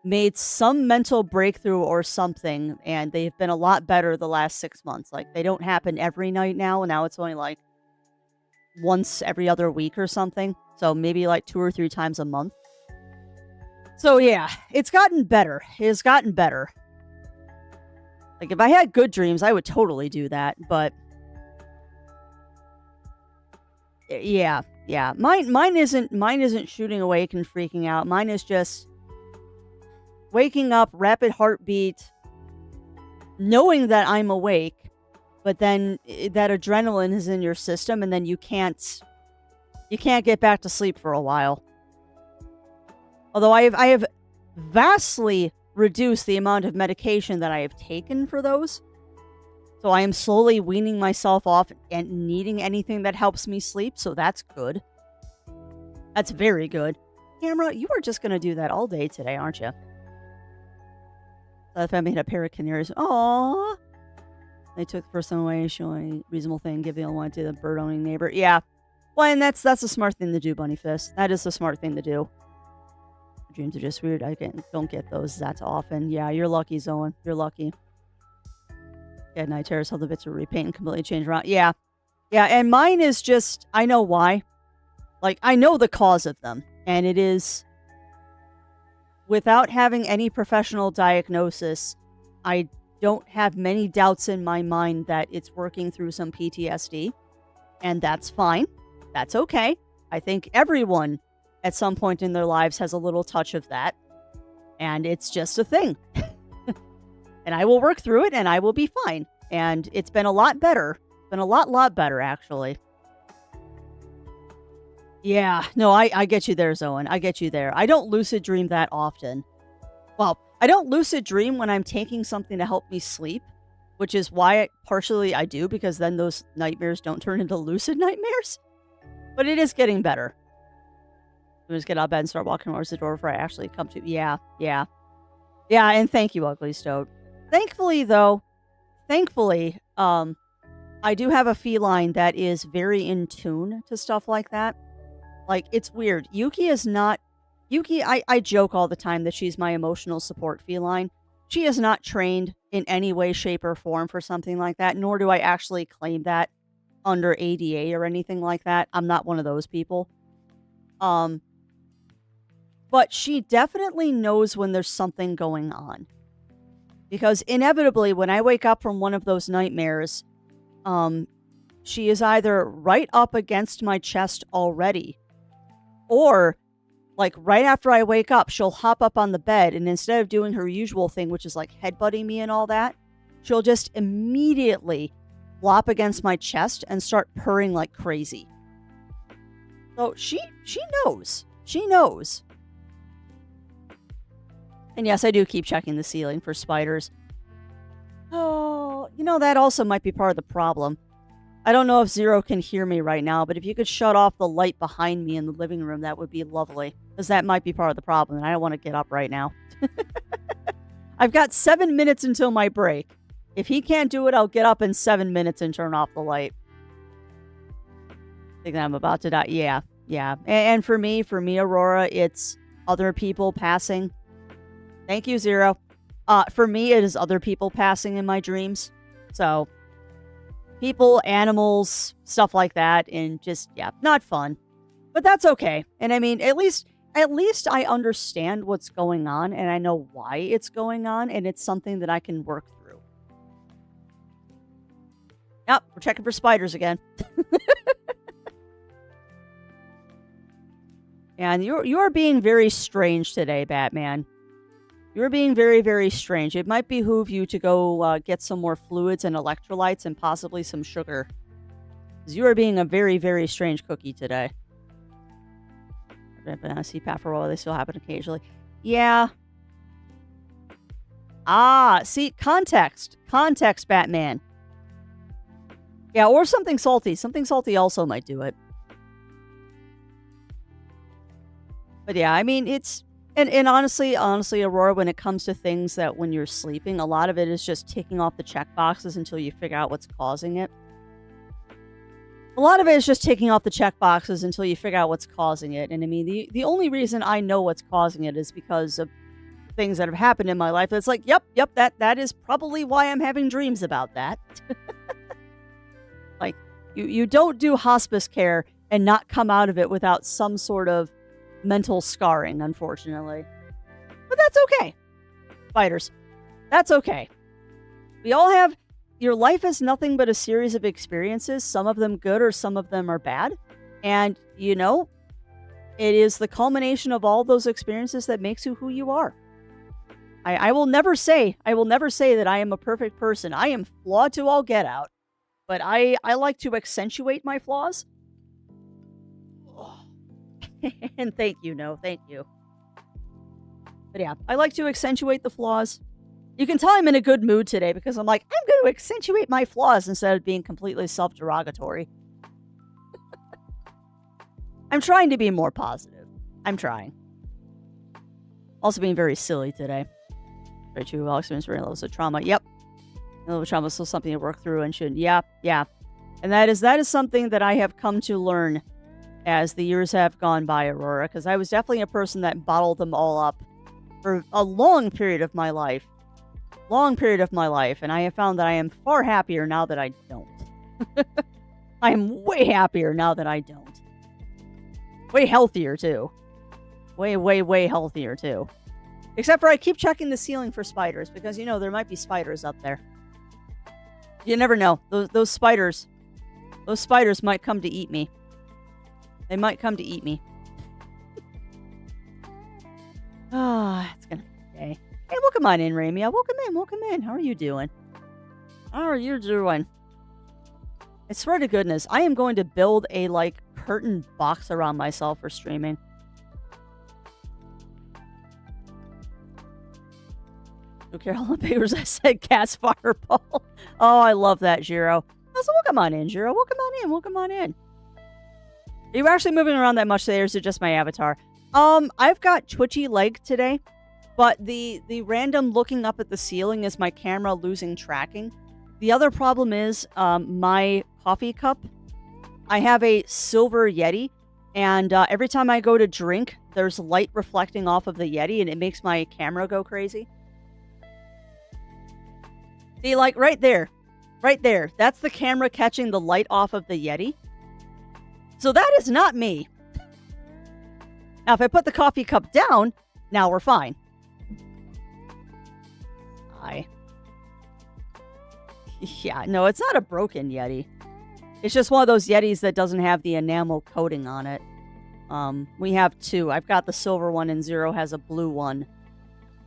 made some mental breakthrough or something, and they've been a lot better the last 6 months. Like, they don't happen every night now, and now it's only like once every other week or something. So maybe like 2 or 3 times a month. So yeah, it's gotten better. It has gotten better. Like, if I had good dreams, I would totally do that, but yeah. Mine isn't shooting awake and freaking out. Mine is just waking up, rapid heartbeat, knowing that I'm awake, but then that adrenaline is in your system and then you can't get back to sleep for a while. Although I have vastly reduce the amount of medication that I have taken for those. So I am slowly weaning myself off and needing anything that helps me sleep, so that's good. That's very good. Camera, you are just going to do that all day today, aren't you? So if I made a pair of canaries. Aww. They took the first one away, showing a reasonable thing, give the other one to the bird-owning neighbor. Yeah. Well, and that's a smart thing to do, Bunny Fist. That is a smart thing to do. Dreams are just weird. I don't get those that often. Yeah, you're lucky, Zoan. You're lucky. Yeah, night terrors, how the bits are repaint and completely change around. Yeah. Yeah, and mine is just, I know why. Like, I know the cause of them. And it is, without having any professional diagnosis, I don't have many doubts in my mind that it's working through some PTSD. And that's fine. That's okay. I think everyone at some point in their lives has a little touch of that. And it's just a thing. And I will work through it and I will be fine. And it's been a lot better. It's been a lot better, actually. Yeah, no, I get you there, Zoan. I get you there. I don't lucid dream that often. Well, I don't lucid dream when I'm taking something to help me sleep, which is why partially I do, because then those nightmares don't turn into lucid nightmares. But it is getting better. Just get out of bed and start walking towards the door before I actually come to. Yeah, and thank you, Ugly Stoat. Thankfully, though, I do have a feline that is very in tune to stuff like that. Like, it's weird. Yuki is not... Yuki, I joke all the time that she's my emotional support feline. She is not trained in any way, shape, or form for something like that, nor do I actually claim that under ADA or anything like that. I'm not one of those people. But she definitely knows when there's something going on. Because inevitably, when I wake up from one of those nightmares, she is either right up against my chest already, or, like, right after I wake up, she'll hop up on the bed, and instead of doing her usual thing, which is, like, headbutting me and all that, she'll just immediately flop against my chest and start purring like crazy. So she knows. She knows. And yes, I do keep checking the ceiling for spiders. Oh, that also might be part of the problem. I don't know if Zero can hear me right now, but if you could shut off the light behind me in the living room, that would be lovely. Because that might be part of the problem, and I don't want to get up right now. I've got 7 minutes until my break. If he can't do it, I'll get up in 7 minutes and turn off the light. I think that I'm about to die. Yeah. And for me, Aurora, it's other people passing. Thank you, Zero. For me, it is other people passing in my dreams. So, people, animals, stuff like that, and just, yeah, not fun. But that's okay. And I mean, at least I understand what's going on and I know why it's going on and it's something that I can work through. Yep, we're checking for spiders again. And you are being very strange today, Batman. You're being very, very strange. It might behoove you to go get some more fluids and electrolytes and possibly some sugar. 'Cause you are being a very, very strange cookie today. Banana CPAP for a while, they still happen occasionally. Yeah. Ah, see, context. Context, Batman. Yeah, or something salty. Something salty also might do it. But yeah, I mean, it's and honestly, Aurora, when it comes to things that when you're sleeping, a lot of it is just ticking off the check boxes until you figure out what's causing it. A lot of it is just ticking off the check boxes until you figure out what's causing it. And I mean, the only reason I know what's causing it is because of things that have happened in my life. It's like, yep, that is probably why I'm having dreams about that. Like, you don't do hospice care and not come out of it without some sort of mental scarring, unfortunately. But that's okay. Fighters. That's okay. We all have. Your life is nothing but a series of experiences, some of them good or some of them are bad. And, it is the culmination of all those experiences that makes you who you are. I will never say that I am a perfect person. I am flawed to all get out. But I like to accentuate my flaws. And thank you, thank you. But yeah, I like to accentuate the flaws. You can tell I'm in a good mood today because I'm like, I'm going to accentuate my flaws instead of being completely self-derogatory. I'm trying to be more positive. I'm trying. Also being very silly today. Very true. I'll experience varying levels of trauma. Yep. A little trauma is still something to work through and shouldn't. Yeah. And that is something that I have come to learn as the years have gone by, Aurora, because I was definitely a person that bottled them all up for a long period of my life. And I have found that I am far happier now that I don't. I am way happier now that I don't. Way healthier, too. Way healthier, too. Except for I keep checking the ceiling for spiders, because, there might be spiders up there. You never know. Those spiders might come to eat me. They might come to eat me. It's gonna be a day. Hey, welcome on in, Ramia. Welcome in. How are you doing? I swear to goodness, I am going to build a, curtain box around myself for streaming. Who care all the papers I said cast fireball. Oh, I love that, Jiro. So welcome on in, Jiro. Welcome on in. Are you actually moving around that much today, or is it just my avatar? I've got twitchy leg today. But the random looking up at the ceiling is my camera losing tracking. The other problem is my coffee cup. I have a silver Yeti, and every time I go to drink, there's light reflecting off of the Yeti, and it makes my camera go crazy. See, right there. That's the camera catching the light off of the Yeti. So that is not me. Now, if I put the coffee cup down, now we're fine. Yeah, no, it's not a broken Yeti. It's just one of those Yetis that doesn't have the enamel coating on it. We have two. I've got the silver one and Zero has a blue one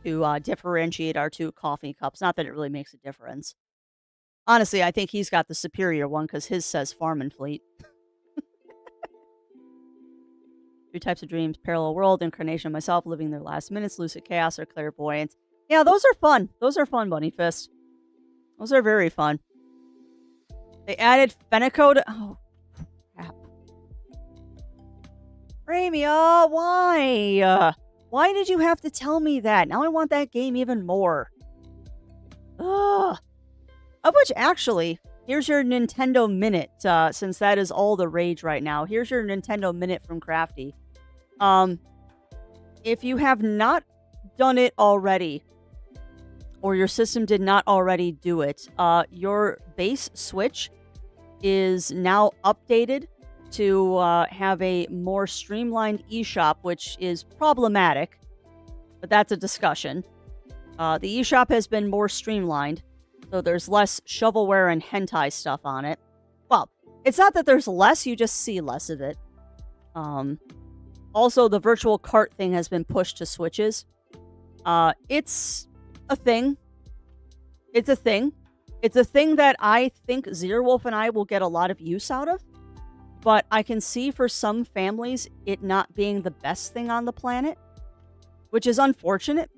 to differentiate our two coffee cups. Not that it really makes a difference. Honestly, I think he's got the superior one because his says Farm and Fleet. 3 types of dreams: parallel world, incarnation of myself, living their last minutes, lucid chaos, or clairvoyance. Yeah, those are fun. Those are fun, Bunny Fist. Those are very fun. They added Fenico to... Oh, crap. Ramia, why? Why did you have to tell me that? Now I want that game even more. Ugh. Of which, actually, here's your Nintendo Minute, since that is all the rage right now. Here's your Nintendo Minute from Crafty. If you have not done it already, or your system did not already do it, your base Switch is now updated to have a more streamlined eShop, which is problematic, but that's a discussion. The eShop has been more streamlined, so there's less shovelware and hentai stuff on it. Well, it's not that there's less, you just see less of it. Also, the virtual cart thing has been pushed to Switches. It's a thing. It's a thing. It's a thing that I think Zearwolf and I will get a lot of use out of. But I can see for some families it not being the best thing on the planet, which is unfortunate.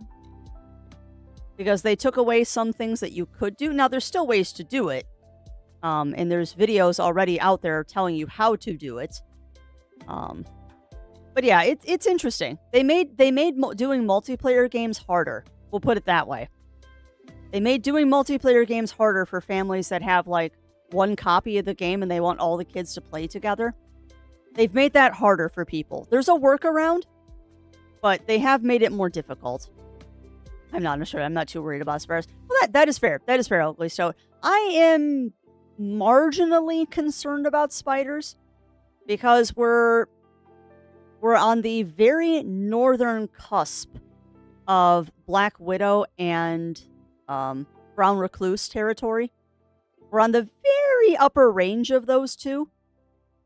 Because they took away some things that you could do. Now, there's still ways to do it. And there's videos already out there telling you how to do it. But yeah, it's interesting. They made doing multiplayer games harder. We'll put it that way. They made doing multiplayer games harder for families that have like one copy of the game and they want all the kids to play together. They've made that harder for people. There's a workaround, but they have made it more difficult. I'm not sure. I'm not too worried about spiders. Well, that is fair. That is fair, Ugly. So I am marginally concerned about spiders because we're on the very northern cusp of Black Widow and Brown Recluse territory. We're on the very upper range of those two.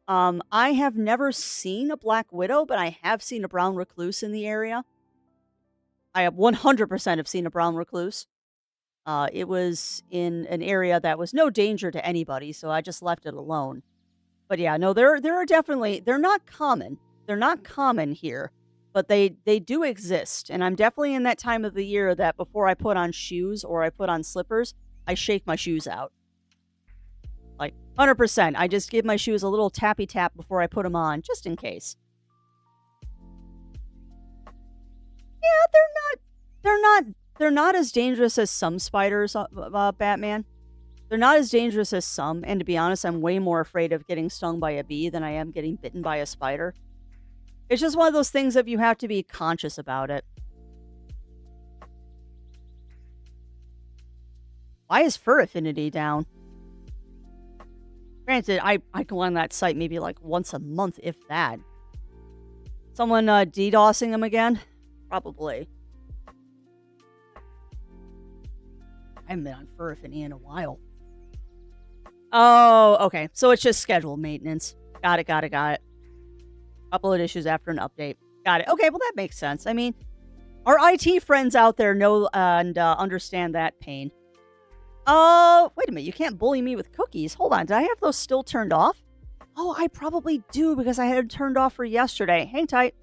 I have never seen a Black Widow, but I have seen a Brown Recluse in the area. I have 100% have seen a Brown Recluse. It was in an area that was no danger to anybody, so I just left it alone. But yeah, no, there are definitely, they're not common. They're not common here, but they do exist. And I'm definitely in that time of the year that before I put on shoes or I put on slippers, I shake my shoes out. Like 100%. I just give my shoes a little tappy tap before I put them on, just in case. Yeah, they're not as dangerous as some spiders, Batman. They're not as dangerous as some, and to be honest, I'm way more afraid of getting stung by a bee than I am getting bitten by a spider. It's just one of those things that you have to be conscious about it. Why is Fur Affinity down? Granted, I go on that site maybe like once a month, if that. Someone DDoSing them again? Probably. I haven't been on Fur Affinity in a while. Oh, okay. So it's just scheduled maintenance. Got it. Upload issues after an update. Got it. Okay, well, that makes sense. I mean, our IT friends out there know and understand that pain. Oh, wait a minute. You can't bully me with cookies. Hold on. Did I have those still turned off? Oh, I probably do because I had it turned off for yesterday. Hang tight.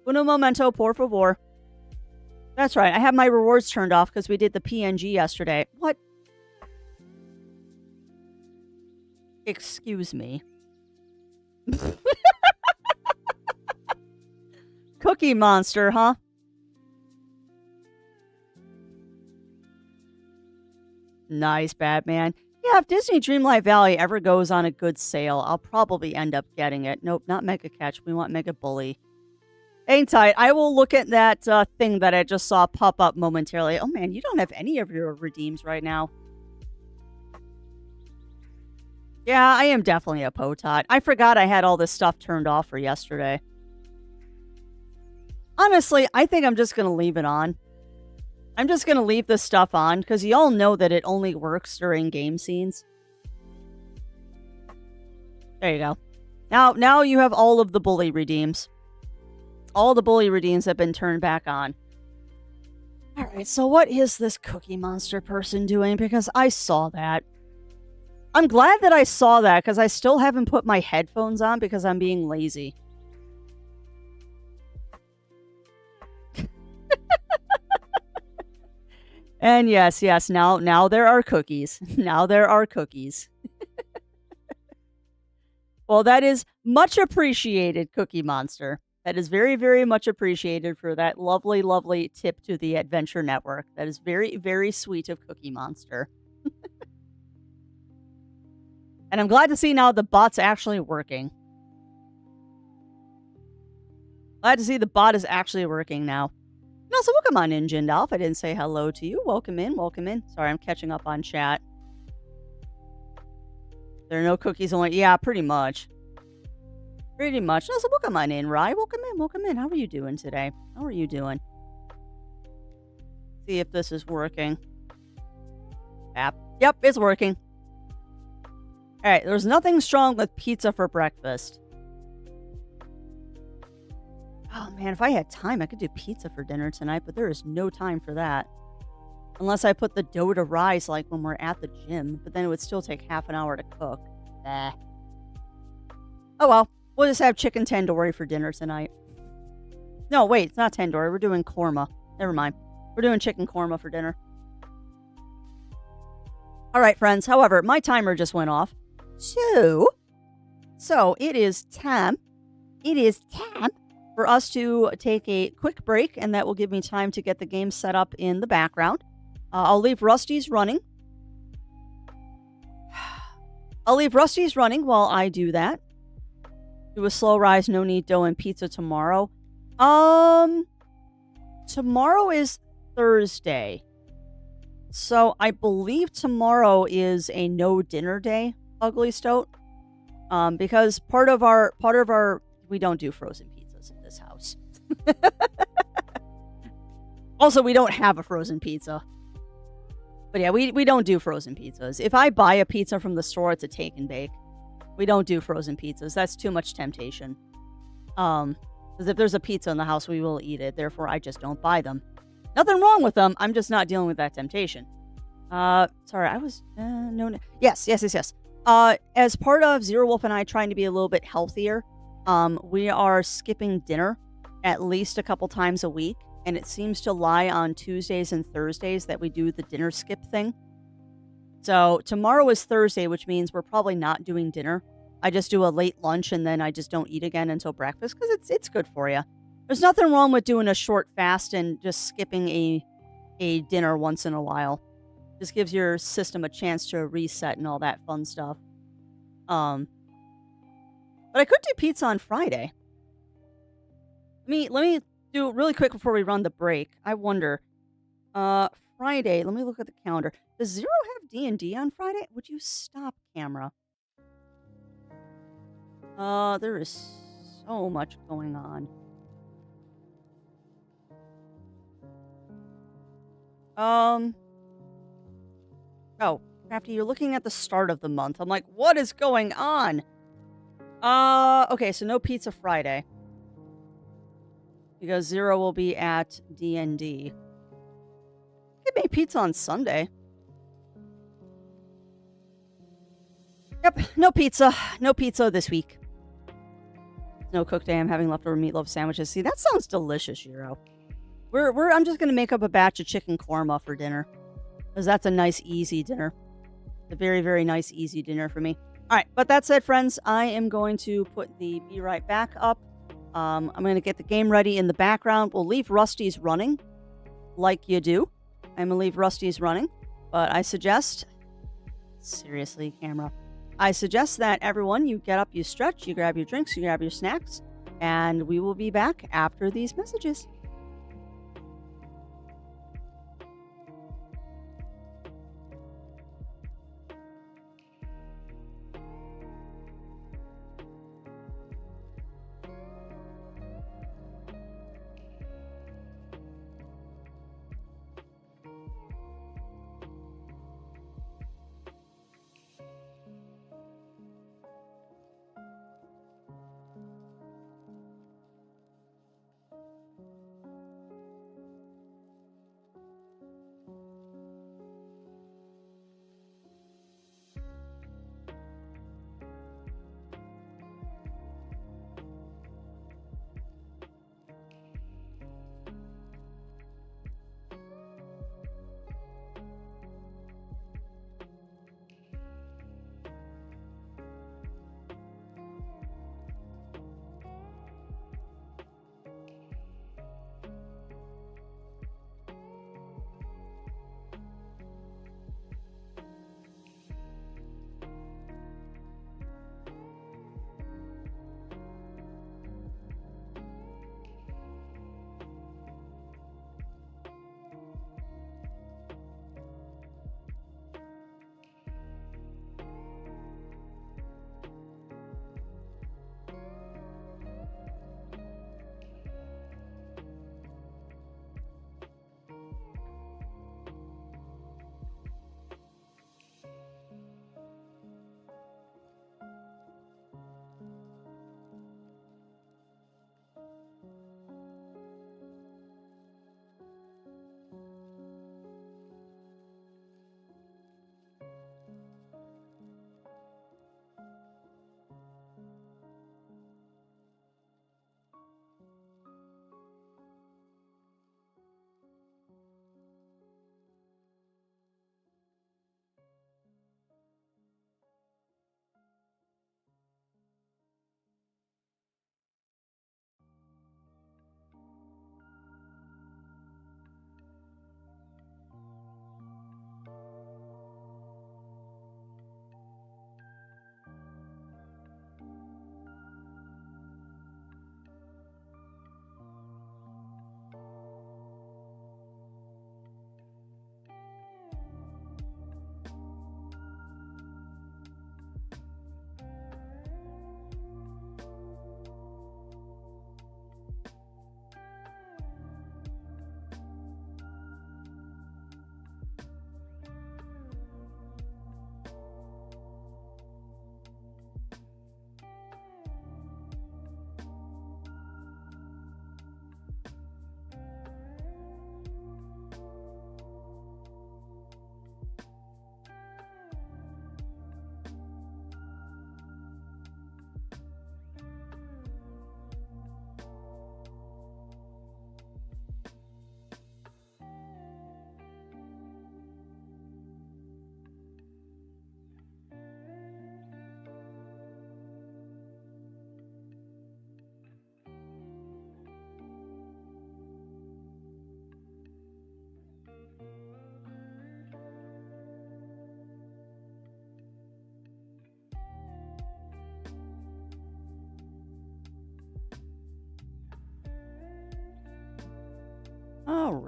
Uno momento, por favor. That's right. I have my rewards turned off because we did the PNG yesterday. What? Excuse me. Cookie Monster, huh? Nice, Batman. Yeah, if Disney Dreamlight Valley ever goes on a good sale, I'll probably end up getting it. Nope, not Mega Catch. We want Mega Bully. Hang tight. I will look at that thing that I just saw pop up momentarily. Oh, man, you don't have any of your redeems right now. Yeah, I am definitely a Potot. I forgot I had all this stuff turned off for yesterday. Honestly, I think I'm just going to leave it on. I'm just going to leave this stuff on because you all know that it only works during game scenes. There you go. Now you have all of the bully redeems. All the bully redeems have been turned back on. Alright, so what is this Cookie Monster person doing? Because I saw that. I'm glad that I saw that because I still haven't put my headphones on because I'm being lazy. And yes, now there are cookies. Now there are cookies. Well, that is much appreciated, Cookie Monster. That is very, very much appreciated for that lovely, lovely tip to the Adventure Network. That is very, very sweet of Cookie Monster. And I'm glad to see now the bot's actually working. Glad to see the bot is actually working now. Also, welcome on in, Jindalf. I didn't say hello to you. Welcome in, welcome in. Sorry, I'm catching up on chat. There are no cookies only. Yeah, pretty much. Pretty much. Also, welcome on in, Rye. Welcome in, welcome in. How are you doing today? How are you doing? See if this is working. App. Yep, it's working. All right, there's nothing strong with pizza for breakfast. Oh man, if I had time, I could do pizza for dinner tonight, but there is no time for that. Unless I put the dough to rise like when we're at the gym, but then it would still take half an hour to cook. Oh well, we'll just have chicken tandoori for dinner tonight. No, wait, it's not tandoori. We're doing korma. Never mind. We're doing chicken korma for dinner. All right, friends. However, my timer just went off. So it is time. It is time for us to take a quick break, and that will give me time to get the game set up in the background. I'll leave Rusty's running. I'll leave Rusty's running while I do that. Do a slow rise, no need dough and pizza tomorrow. Tomorrow is Thursday. So I believe tomorrow is a no dinner day, Ugly Stoat. Because part of our we don't do frozen pizzas in this house. Also, we don't have a frozen pizza. But yeah, we don't do frozen pizzas. If I buy a pizza from the store, it's a take and bake. We don't do frozen pizzas. That's too much temptation. Because if there's a pizza in the house, we will eat it. Therefore, I just don't buy them. Nothing wrong with them. I'm just not dealing with that temptation. Sorry, I was no. Yes. As part of Zero Wolf and I trying to be a little bit healthier, we are skipping dinner at least a couple times a week. And it seems to lie on Tuesdays and Thursdays that we do the dinner skip thing. So tomorrow is Thursday, which means we're probably not doing dinner. I just do a late lunch and then I just don't eat again until breakfast because it's good for you. There's nothing wrong with doing a short fast and just skipping a dinner once in a while. Just gives your system a chance to reset and all that fun stuff. But I could do pizza on Friday. Let me do really quick before we run the break. I wonder, Friday. Let me look at the calendar. Does Zero have D&D on Friday? Would you stop, camera? There is so much going on. Oh, Crafty, you're looking at the start of the month. I'm like, what is going on? Okay, so no pizza Friday. Because Zero will be at D&D. Could make pizza on Sunday. Yep, no pizza. No pizza this week. No cook day. I'm having leftover meatloaf sandwiches. See, that sounds delicious, Zero. I'm just gonna make up a batch of chicken korma for dinner. Because that's a nice, easy dinner. A very, very nice, easy dinner for me. Alright, but that said, friends, I am going to put the Be Right Back up. I'm going to get the game ready in the background. We'll leave Rusty's running, like you do. I'm going to leave Rusty's running, but I suggest... Seriously, camera. I suggest that everyone, you get up, you stretch, you grab your drinks, you grab your snacks, and we will be back after these messages.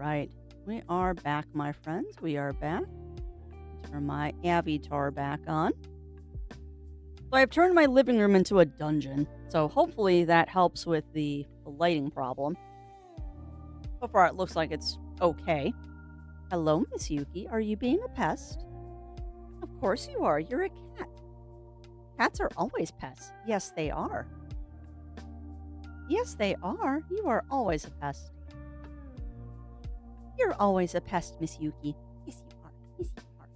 right. We are back, my friends. We are back. Turn my avatar back on. So I've turned my living room into a dungeon. So hopefully that helps with the lighting problem. So far, it looks like it's okay. Hello, Miss Yuki. Are you being a pest? Of course you are. You're a cat. Cats are always pests. Yes, they are. Yes, they are. You are always a pest. You're always a pest, Miss Yuki. Yes, you are. Yes, you are.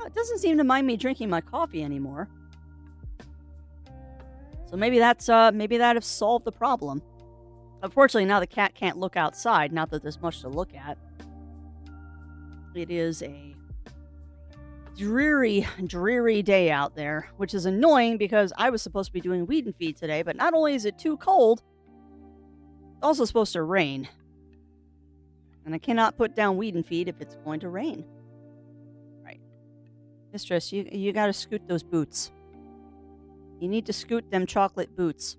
Oh, it doesn't seem to mind me drinking my coffee anymore. So maybe that has solved the problem. Unfortunately, now the cat can't look outside. Not that there's much to look at. It is a dreary, dreary day out there, which is annoying because I was supposed to be doing weed and feed today, but not only is it too cold, it's also supposed to rain. And I cannot put down weed and feed if it's going to rain. Right. Mistress, you gotta scoot those boots. You need to scoot them chocolate boots.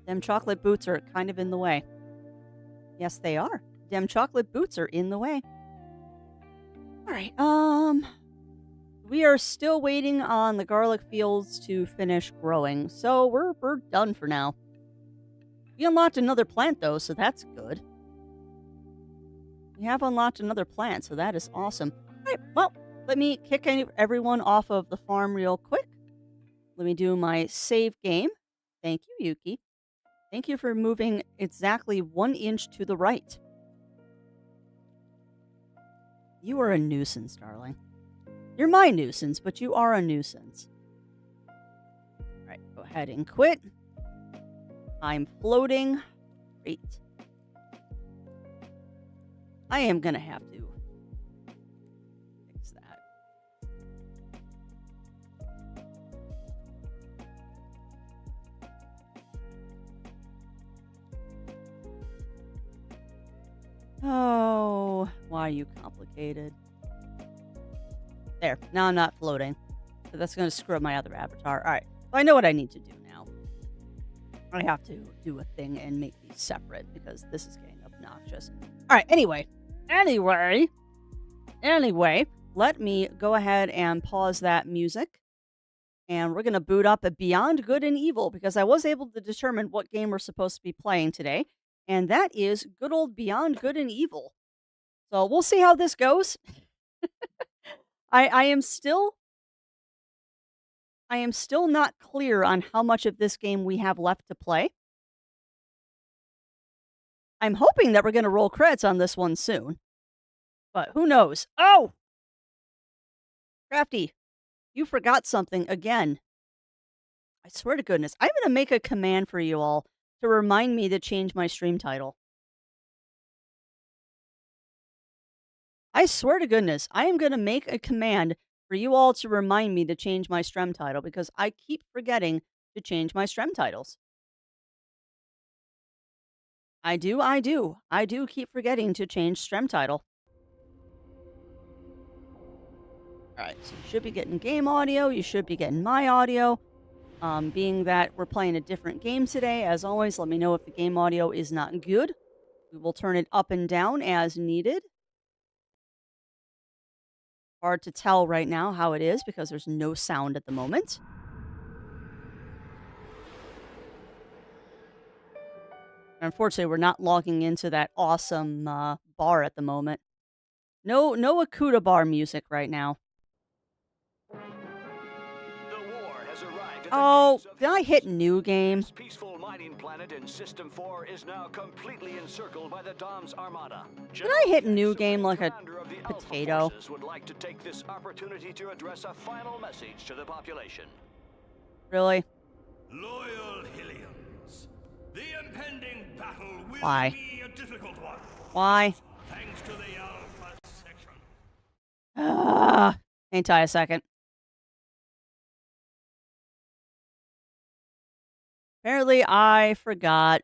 Them chocolate boots are kind of in the way. Yes, they are. Them chocolate boots are in the way. Alright, we are still waiting on the garlic fields to finish growing, so we're done for now. We unlocked another plant, though, so that's good. We have unlocked another plant, so that is awesome. Alright, well, let me kick everyone off of the farm real quick. Let me do my save game. Thank you, Yuki. Thank you for moving exactly 1 inch to the right. You are a nuisance, darling. You're my nuisance, but you are a nuisance. Alright, go ahead and quit. I'm floating. Great. I am gonna have to fix that. Oh, why are you complicated? There, now I'm not floating. So that's going to screw up my other avatar. Alright, so I know what I need to do now. I have to do a thing and make these separate because this is getting obnoxious. Alright, anyway, let me go ahead and pause that music. And we're going to boot up a Beyond Good and Evil because I was able to determine what game we're supposed to be playing today. And that is good old Beyond Good and Evil. So we'll see how this goes. I am still not clear on how much of this game we have left to play. I'm hoping that we're going to roll credits on this one soon. But who knows? Oh! Crafty, you forgot something again. I swear to goodness, I'm going to make a command for you all to remind me to change my stream title. I swear to goodness, I am going to make a command for you all to remind me to change my stream title because I keep forgetting to change my stream titles. I do keep forgetting to change stream title. Alright, so you should be getting game audio, you should be getting my audio. Being that we're playing a different game today, as always, let me know if the game audio is not good. We will turn it up and down as needed. Hard to tell right now how it is because there's no sound at the moment. Unfortunately, we're not logging into that awesome bar at the moment. No Akuta bar music right now. Oh, did I hit new game? This peaceful mining planet in System 4 is now completely encircled by the Dom's armada. Did I hit new game like a potato? Would like to take this opportunity to address a final message to the population. Really? Loyal Hylians, the impending battle will Why? be a difficult one. Why? Thanks to the Alpha section. Hang tight a second. Apparently, I forgot,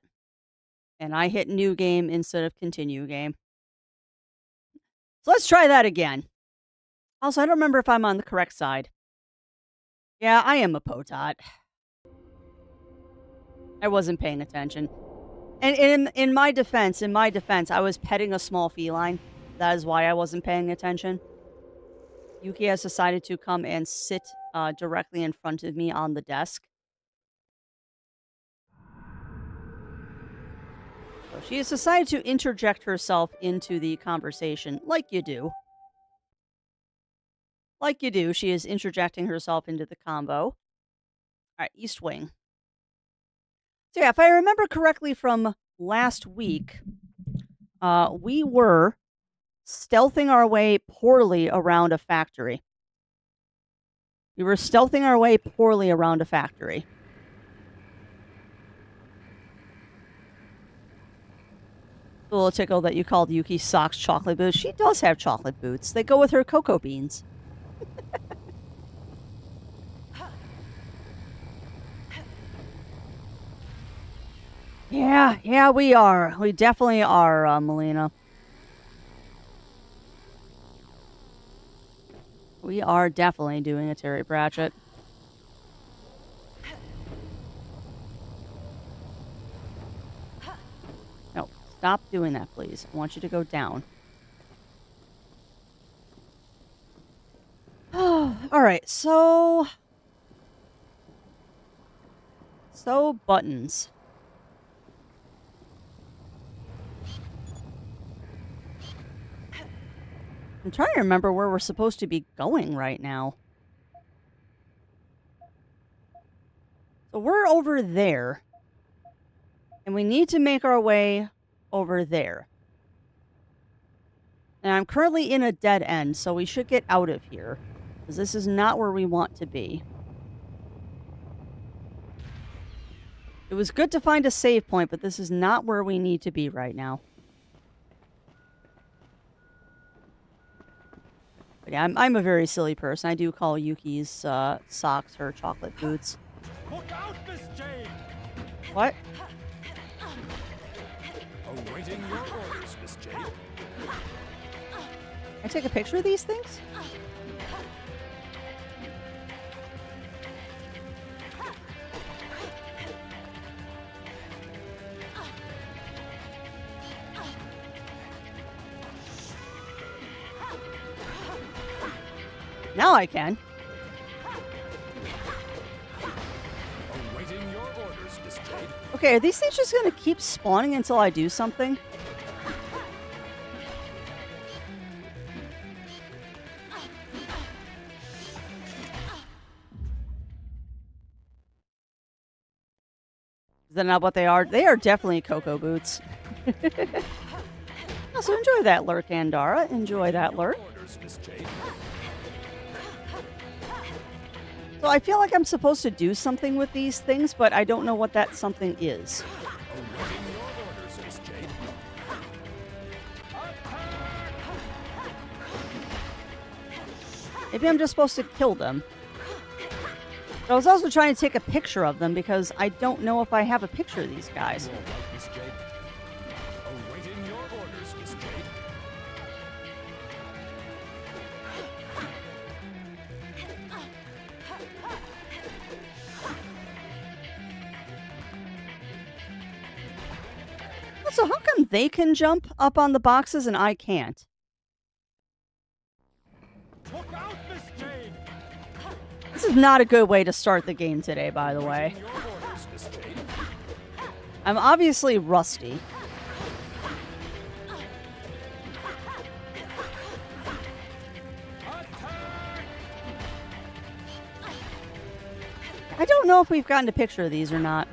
and I hit new game instead of continue game. So let's try that again. Also, I don't remember if I'm on the correct side. Yeah, I am a potot. I wasn't paying attention. And in my defense, I was petting a small feline. That is why I wasn't paying attention. Yuki has decided to come and sit directly in front of me on the desk. So she has decided to interject herself into the conversation, like you do. Like you do, she is interjecting herself into the combo. All right, East Wing. So yeah, if I remember correctly from last week, we were stealthing our way poorly around a factory. We were stealthing our way poorly around a factory. A little tickle that you called Yuki's socks chocolate boots. She does have chocolate boots. They go with her cocoa beans. Yeah, we are. We definitely are, Melina. We are definitely doing a Terry Pratchett. No, stop doing that, please. I want you to go down. Alright, so buttons. I'm trying to remember where we're supposed to be going right now. So we're over there. And we need to make our way over there. And I'm currently in a dead end, so we should get out of here. Because this is not where we want to be. It was good to find a save point, but this is not where we need to be right now. But yeah, I'm a very silly person. I do call Yuki's socks her chocolate boots. Look out, Miss Jade! What? Awaiting your orders, Miss Jade. Can I take a picture of these things? Now I can. Awaiting your orders, Miss Jade. Okay, are these things just gonna keep spawning until I do something? Is that not what they are? They are definitely cocoa boots. Also, enjoy that lurk, Andara. Enjoy that lurk. Orders, Miss Jade. So I feel like I'm supposed to do something with these things, but I don't know what that something is. Awaiting your orders, Miss Jade. Maybe I'm just supposed to kill them. But I was also trying to take a picture of them because I don't know if I have a picture of these guys. All right, Miss Jade. Awaiting your orders, Miss Jade. So how come they can jump up on the boxes and I can't? Look out, Miss Jade! This is not a good way to start the game today, by the way. Awaiting your orders, Miss Jade. I'm obviously rusty. I don't know if we've gotten a picture of these or not.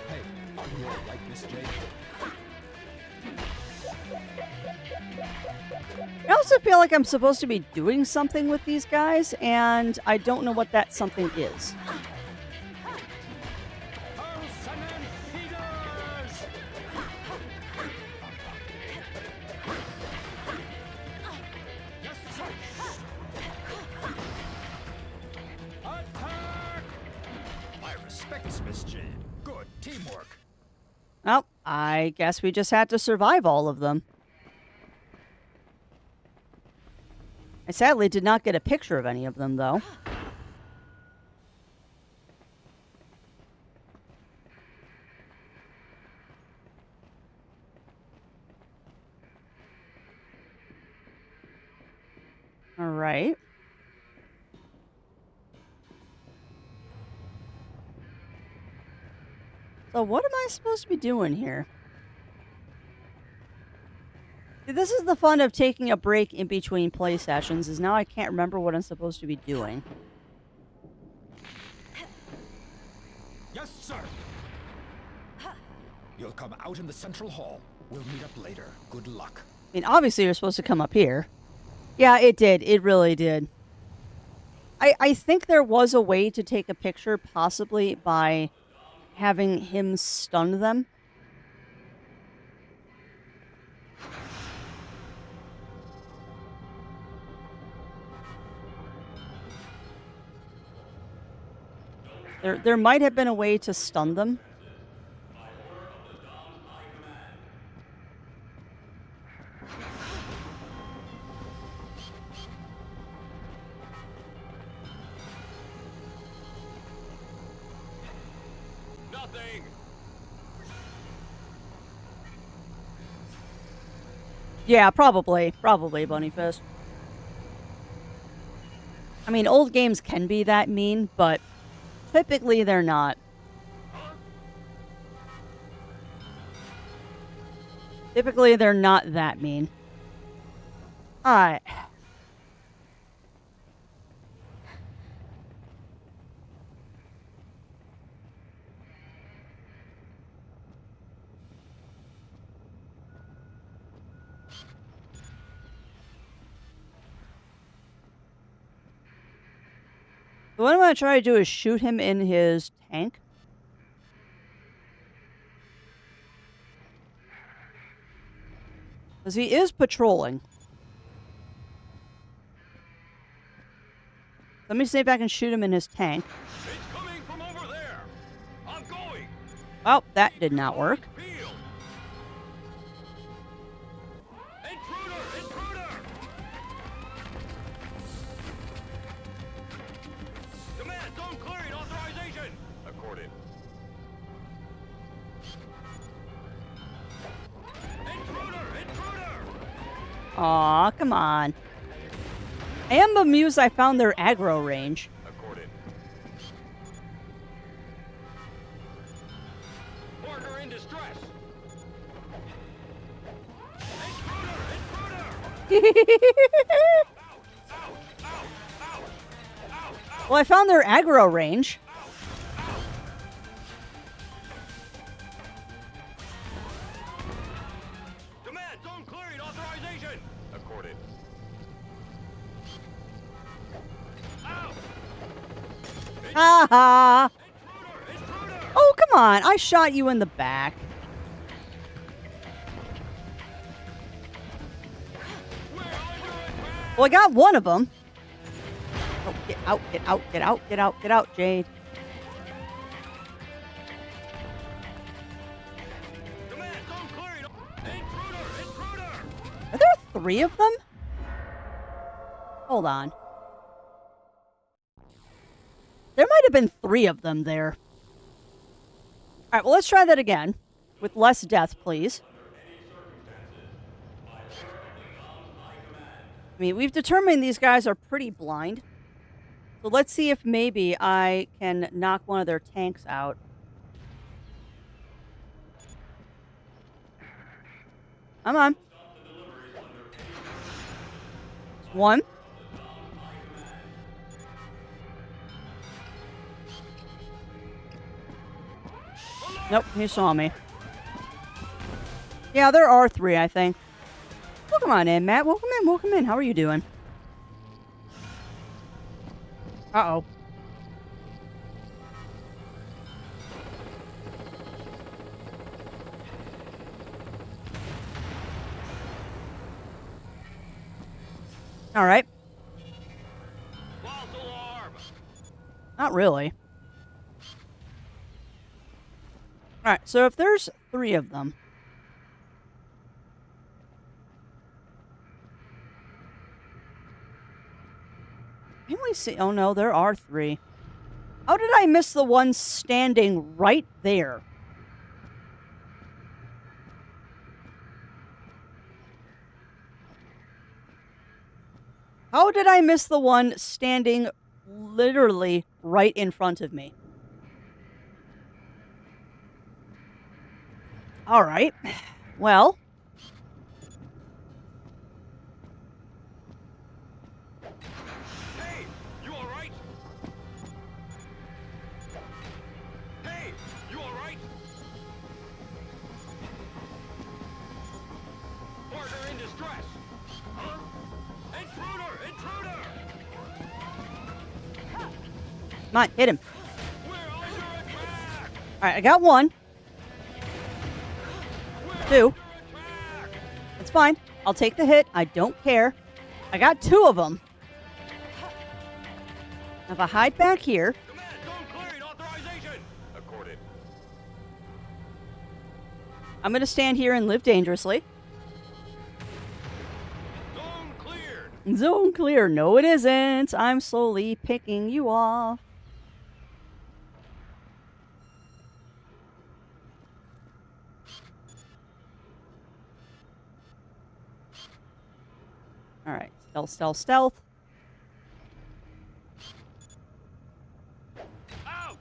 Hey, are you all right, Miss Jade? I also feel like I'm supposed to be doing something with these guys, and I don't know what that something is. My respects, Miss Jade. Good teamwork. I guess we just had to survive all of them. I sadly did not get a picture of any of them, though. All right. So what am I supposed to be doing here? See, this is the fun of taking a break in between play sessions, is now I can't remember what I'm supposed to be doing. Yes, sir. You'll come out in the central hall. We'll meet up later. Good luck. I mean, obviously you're supposed to come up here. Yeah, it did. It really did. I think there was a way to take a picture, possibly by having him stun them. There might have been a way to stun them. Nothing. Yeah, probably. Probably, Bunnyfist. I mean, old games can be that mean, but typically they're not. Typically they're not that mean. Alright. So what I'm going to try to do is shoot him in his tank. Because he is patrolling. Let me see if I can shoot him in his tank. It's coming from over there. I'm going. Oh, that did not work. Field. Intruder! Intruder! Command, zone clearing authorization. Accorded. Intruder! Intruder! Aw, come on. I am amused I found their aggro range. Accorded. Partner in distress. Intruder! Well, I found their aggro range. Command, zone clearing authorization. Accorded. Ha ha! Intruder! Intruder! Oh, come on. I shot you in the back. We're under attack! Well, I got one of them. Oh, get out, get out, get out, get out, get out, Jade. Command, zone clearing. Intruder! Intruder! Are there 3 of them? Hold on. There might have been 3 of them there. Alright, well, let's try that again. With less death, please. I mean, we've determined these guys are pretty blind. So let's see if maybe I can knock one of their tanks out. Come on. One. Nope, he saw me. Yeah, there are 3, I think. Welcome on in, Matt. Welcome in, welcome in. How are you doing? Uh-oh. All right. False alarm! Not really. All right, so if there's 3 of them. Can we see? Oh no, there are 3. How did I miss the one standing right there? How did I miss the one standing literally right in front of me? All right. Well. Hey, you all right? Hey, you all right? Partner in distress. Huh? Intruder! Intruder! Come on, hit him. We're under attack! All right, I got 1. We're 2. under attack! It's fine. I'll take the hit. I don't care. I got 2 of them. If I hide back here, Command, zone cleared. Authorization. Accorded. I'm going to stand here and live dangerously. Zone cleared. Zone clear. No, it isn't. I'm slowly picking you off. All right. Stealth, stealth, stealth. Out!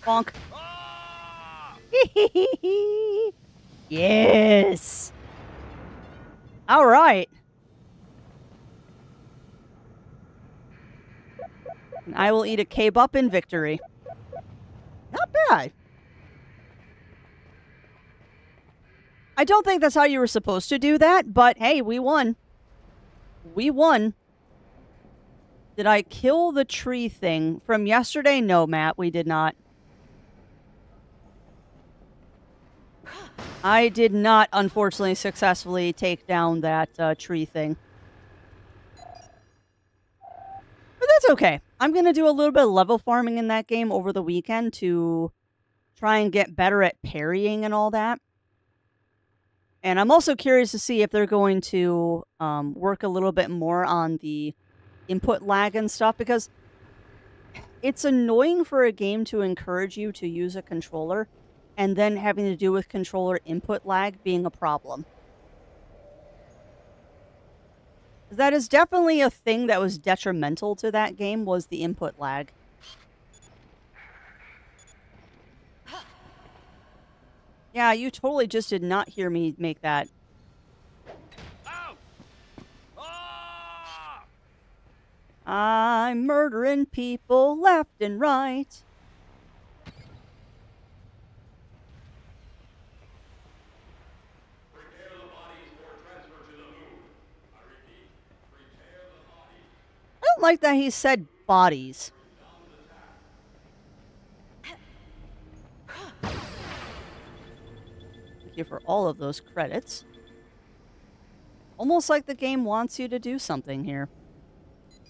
Bonk. Ah! Yes. All right. And I will eat a kebab in victory. Not bad. I don't think that's how you were supposed to do that, but hey, we won. We won. Did I kill the tree thing from yesterday? No, Matt, we did not. I did not, unfortunately, successfully take down that tree thing. But that's okay. I'm going to do a little bit of level farming in that game over the weekend to try and get better at parrying and all that. And I'm also curious to see if they're going to work a little bit more on the input lag and stuff, because it's annoying for a game to encourage you to use a controller and then having to do with controller input lag being a problem. That is definitely a thing that was detrimental to that game, was the input lag. Yeah, you totally just did not hear me make that. Out! Ah! I'm murdering people left and right. Prepare the bodies for transfer to the moon. I repeat, prepare the bodies. I don't like that he said bodies. Thank you for all of those credits. Almost like the game wants you to do something here.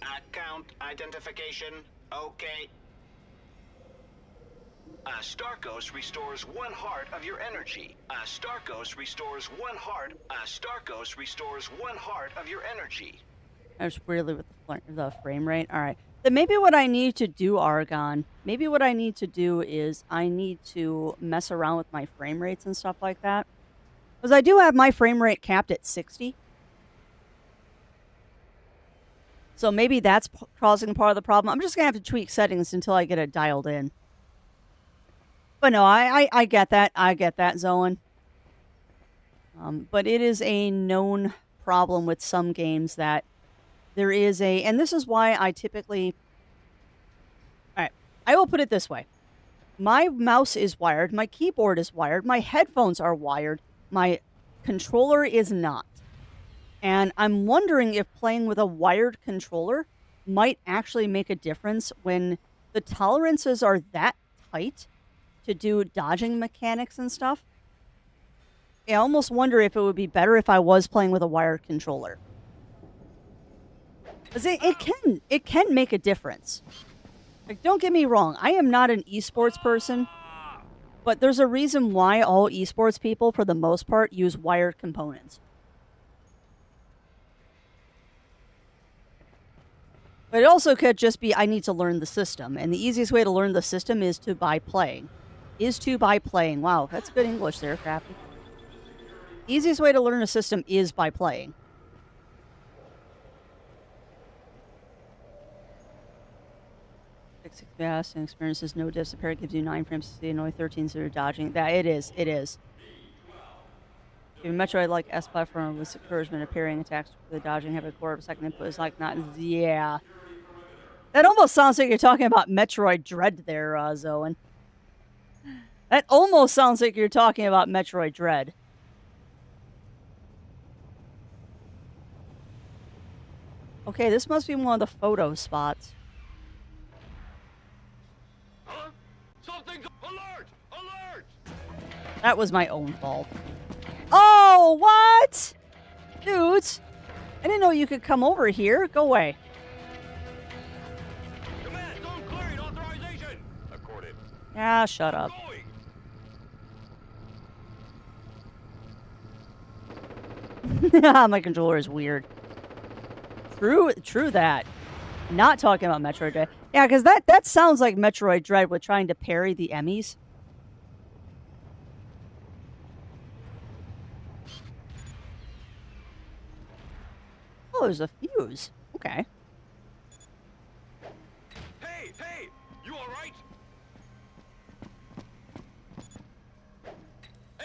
Account identification. Okay. Starkos restores 1 heart of your energy. Starkos restores 1 heart. Starkos restores 1 heart of your energy. I was weirdly with the frame rate. All right. Then maybe what I need to do, Argon, maybe what I need to do is I need to mess around with my frame rates and stuff like that. Because I do have my frame rate capped at 60. So maybe that's causing part of the problem. I'm just going to have to tweak settings until I get it dialed in. But no, I get that. I get that, Zoan. But it is a known problem with some games that there is a... And this is why I typically... Alright, I will put it this way. My mouse is wired. My keyboard is wired. My headphones are wired. My controller is not. And I'm wondering if playing with a wired controller might actually make a difference when the tolerances are that tight to do dodging mechanics and stuff. I almost wonder if it would be better if I was playing with a wired controller. Because it can make a difference. Like, don't get me wrong, I am not an esports person. But there's a reason why all esports people, for the most part, use wired components. But it also could just be, I need to learn the system. And the easiest way to learn the system is by playing. Wow, that's good English there, Crafty. Easiest way to learn a system is by playing. Six fast and experiences no disappear, gives you 9 frames to see and only 13 so you're dodging. That it is. Even Metroid like S platform with encouragement appearing attacks with the dodging have a core of a second input is like not yeah. That almost sounds like you're talking about Metroid Dread there, Zoan. That almost sounds like you're talking about Metroid Dread. Okay, this must be one of the photo spots. Huh? Something's alert! Alert! That was my own fault. Oh, what? Dudes, I didn't know you could come over here. Go away. Command, zone clearing authorization! Accorded. Ah, shut up. Going! My controller is weird. True that. Not talking about Metroid Dread. Yeah, because that sounds like Metroid Dread with trying to parry the Emmys. Oh, there's a fuse. Okay. Hey! You alright?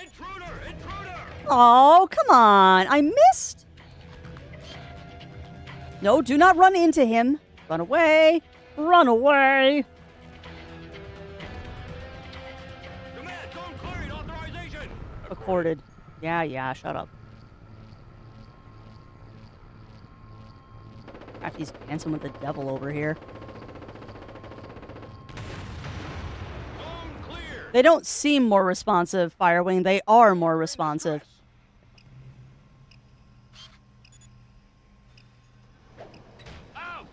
Intruder! Oh, come on. I missed. No, do not run into him. Run away. Run away. Command, zone clearing authorization! Accorded. Yeah, shut up. He's dancing with the devil over here. Zone clear! They don't seem more responsive, Firewing. They are more responsive. Out!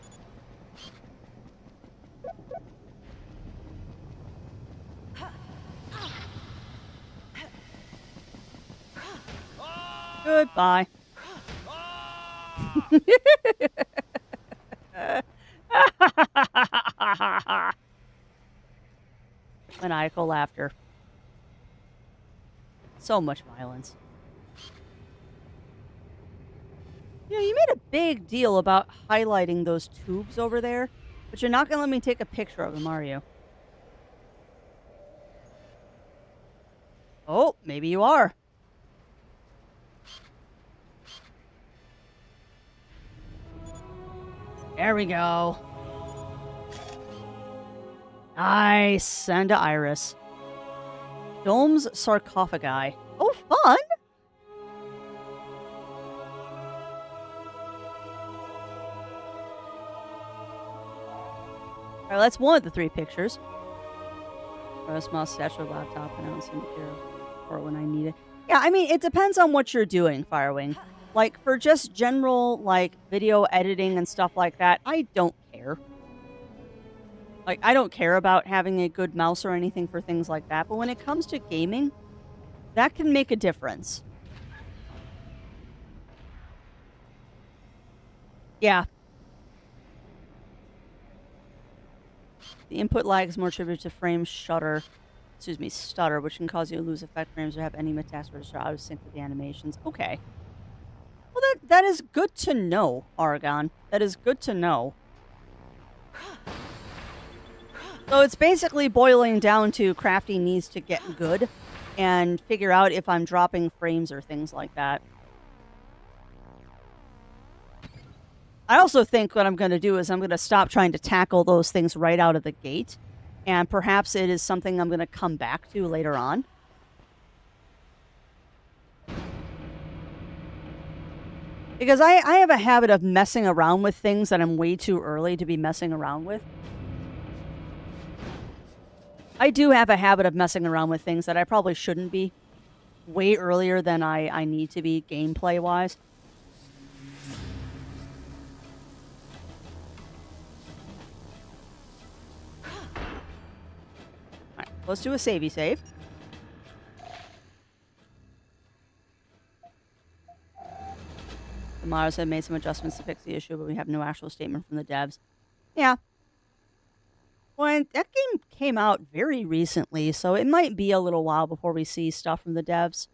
Goodbye. Maniacal laughter. So much violence. You know, you made a big deal about highlighting those tubes over there, but you're not going to let me take a picture of them, are you? Oh, maybe you are. There we go. Nice. Send to Iris. Dome's sarcophagi. Oh, fun! Alright, that's one of the 3 pictures. A small statue laptop and I don't seem to care for it when I need it. Yeah, I mean, it depends on what you're doing, Firewing. Like, for just general, like, video editing and stuff like that, I don't care. Like, I don't care about having a good mouse or anything for things like that, but when it comes to gaming, that can make a difference. Yeah. The input lag is more attributed to frame stutter, which can cause you to lose effect frames or have any metastasis out of sync with the animations. Okay. Well, that is good to know, Argon. That is good to know. So it's basically boiling down to Crafty needs to get good and figure out if I'm dropping frames or things like that. I also think what I'm going to do is I'm going to stop trying to tackle those things right out of the gate. And perhaps it is something I'm going to come back to later on. Because I have a habit of messing around with things that I'm way too early to be messing around with. I do have a habit of messing around with things that I probably shouldn't be way earlier than I need to be gameplay-wise. Alright, let's do a savey save. The modders have made some adjustments to fix the issue, but we have no actual statement from the devs. Yeah. Well, that game came out very recently, so it might be a little while before we see stuff from the devs.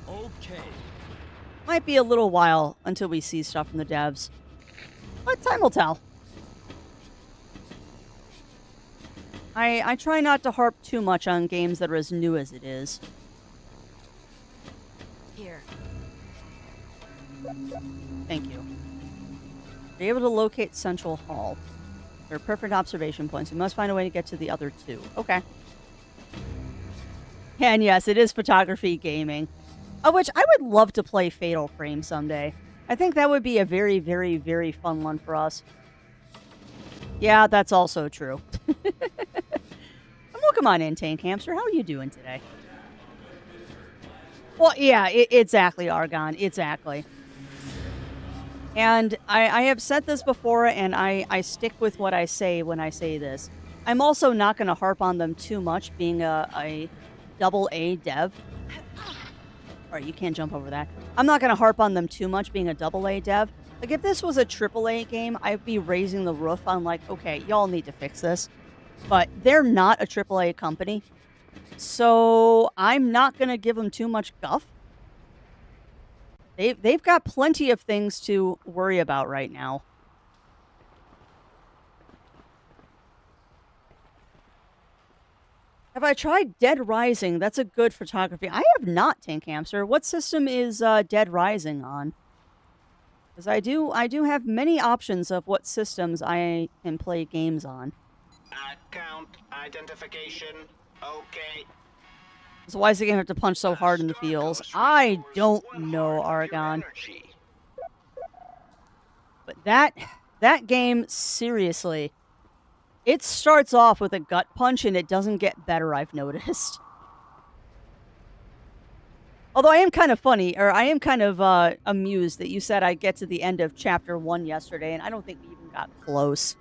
Okay. Might be a little while until we see stuff from the devs. But time will tell. I try not to harp too much on games that are as new as it is. Here. Thank you. Be able to locate Central Hall. There are perfect observation points. We must find a way to get to the other two. Okay. And yes, it is photography gaming. Of which I would love to play Fatal Frame someday. I think that would be a very, very, very fun one for us. Yeah, that's also true. Welcome on in, Tank Hamster. How are you doing today? Well, yeah, exactly, Argon. Exactly. And I have said this before, and I stick with what I say when I say this. I'm also not going to harp on them too much, being a AA dev. Alright, you can't jump over that. I'm not going to harp on them too much, being a AA dev. Like, if this was a AAA game, I'd be raising the roof on, like, okay, y'all need to fix this. But they're not a AAA company, so I'm not going to give them too much guff. They've got plenty of things to worry about right now. Have I tried Dead Rising? That's a good photography. I have not, Tank Hamster. What system is Dead Rising on? Because I do have many options of what systems I can play games on. Account identification. Okay. So why is the game have to punch so hard in the feels? I don't know, Aragon. But that game, seriously, it starts off with a gut punch and it doesn't get better, I've noticed. Although I am kind of funny, or I am kind of amused that you said I'd get to the end of Chapter 1 yesterday, and I don't think we even got close.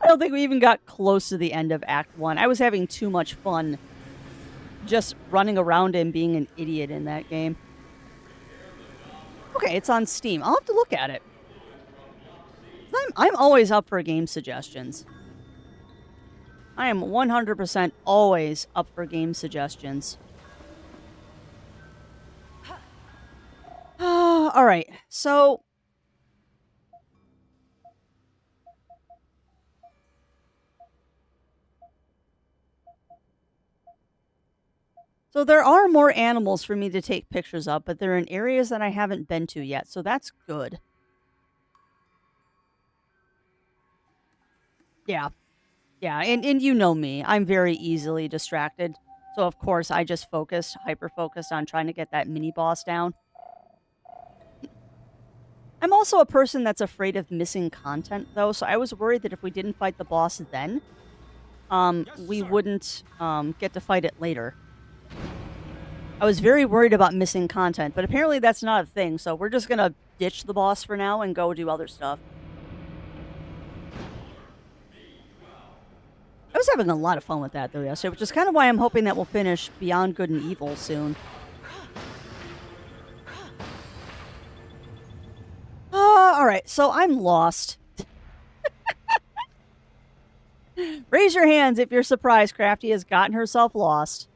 I don't think we even got close to the end of Act 1. I was having too much fun just running around and being an idiot in that game. Okay, it's on Steam. I'll have to look at it. I'm always up for game suggestions. I am 100% always up for game suggestions. Alright, so... So there are more animals for me to take pictures of, but they're in areas that I haven't been to yet, so that's good. Yeah. Yeah, and you know me. I'm very easily distracted. So, of course, I just hyper-focused on trying to get that mini-boss down. I'm also a person that's afraid of missing content, though, so I was worried that if we didn't fight the boss then, we wouldn't get to fight it later. I was very worried about missing content, but apparently that's not a thing, so we're just gonna ditch the boss for now and go do other stuff. I was having a lot of fun with that, though, yesterday, which is kind of why I'm hoping that we'll finish Beyond Good and Evil soon. Alright, so I'm lost. Raise your hands if you're surprised Crafty has gotten herself lost.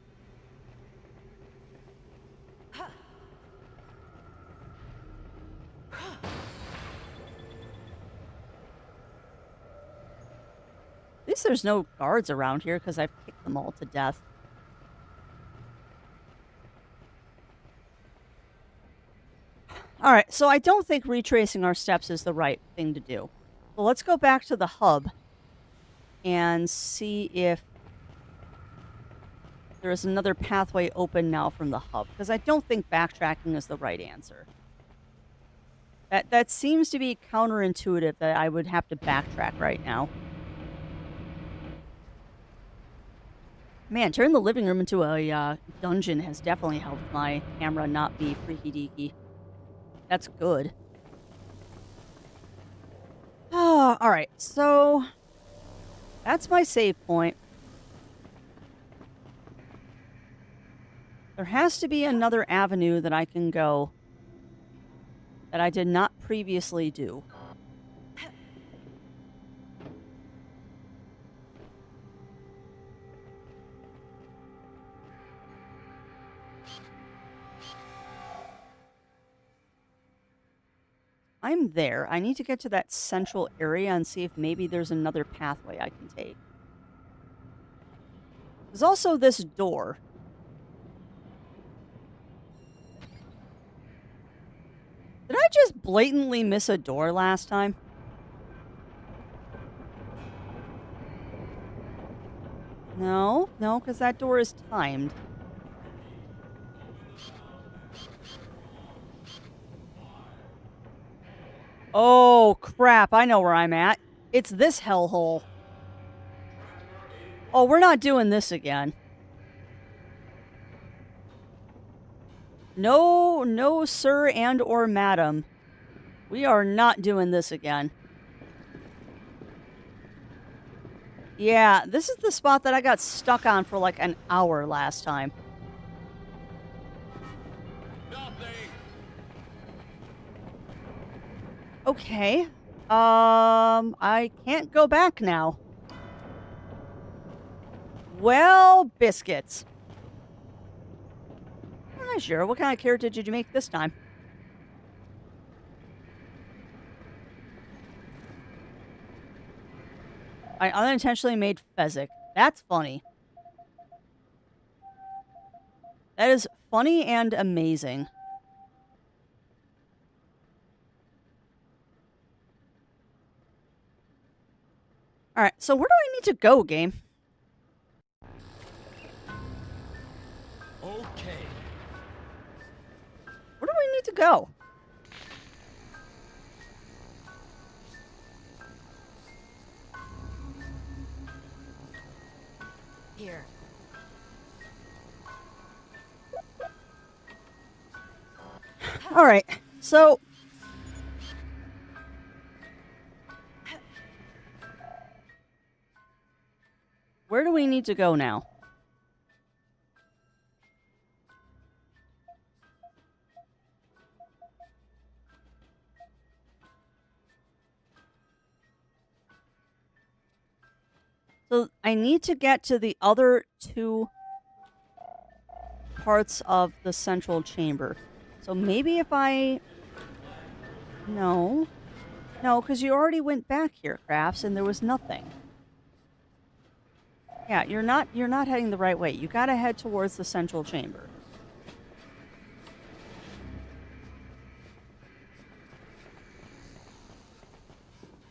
At least there's no guards around here because I've kicked them all to death. Alright, so I don't think retracing our steps is the right thing to do. So let's go back to the hub and see if there's another pathway open now from the hub, because I don't think backtracking is the right answer. That seems to be counterintuitive that I would have to backtrack right now. Man, turning the living room into a dungeon has definitely helped my camera not be freaky-deaky. That's good. Alright, so... that's my save point. There has to be another avenue that I can go that I did not previously do. I'm there. I need to get to that central area and see if maybe there's another pathway I can take. There's also this door. Did I just blatantly miss a door last time? No, because that door is timed. Oh, crap. I know where I'm at. It's this hellhole. Oh, we're not doing this again. No, sir and or madam. We are not doing this again. Yeah, this is the spot that I got stuck on for like an hour last time. Okay. I can't go back now. Well, biscuits. I'm not sure. What kind of carrot did you make this time? I unintentionally made Fezzik. That's funny. That is funny and amazing. Alright, so where do I need to go, game? Okay. Where do we need to go? Here. Alright, so... where do we need to go now? So I need to get to the other two parts of the central chamber. So maybe if I... No, because you already went back here, Crafts, and there was nothing. Yeah, you're not heading the right way. You gotta head towards the central chamber.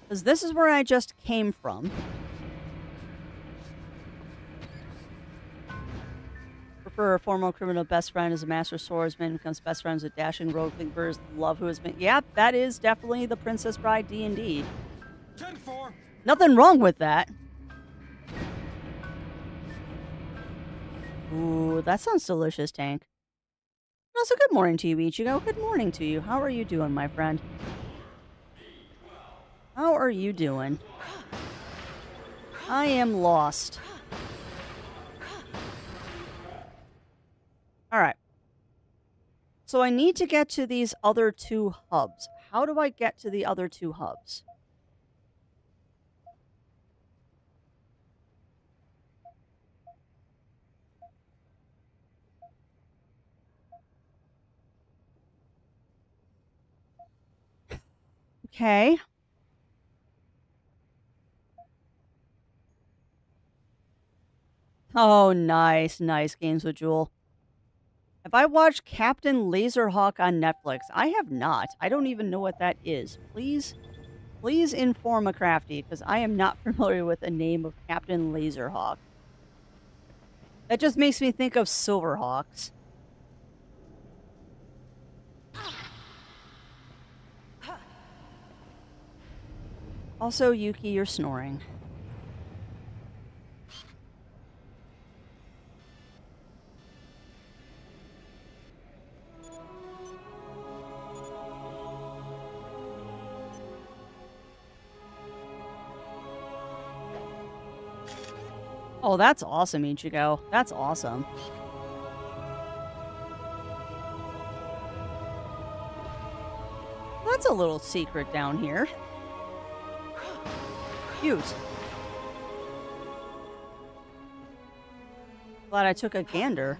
Because this is where I just came from. Prefer a former criminal best friend as a master swordsman, becomes best friends with dashing rogue thinkers, love who has been... Yep, that is definitely the Princess Bride D&D. 10-4. Nothing wrong with that. Ooh, that sounds delicious, Tank. Also, good morning to you, Ichigo. Good morning to you. How are you doing, my friend? How are you doing? I am lost. Alright. So I need to get to these other two hubs. How do I get to the other two hubs? Okay. Oh, nice. Nice games with Jewel. Have I watched Captain Laserhawk on Netflix? I have not. I don't even know what that is. Please inform a Crafty, because I am not familiar with the name of Captain Laserhawk. That just makes me think of Silverhawks. Also, Yuki, you're snoring. Oh, that's awesome, Ichigo. That's awesome. that's a little secret down here. Cute. Glad I took a gander.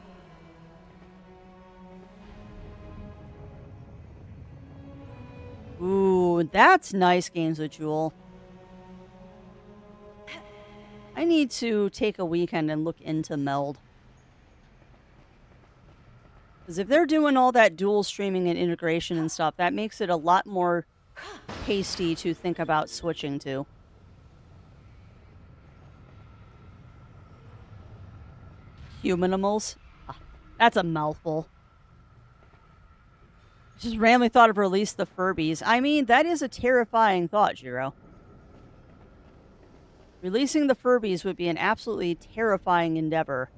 Ooh, that's nice, Games with Jewel. I need to take a weekend and look into Meld. Because if they're doing all that dual streaming and integration and stuff, that makes it a lot more tasty to think about switching to. Humanimals? Ah, that's a mouthful. Just randomly thought of release the Furbies. I mean, that is a terrifying thought, Jiro. Releasing the Furbies would be an absolutely terrifying endeavor.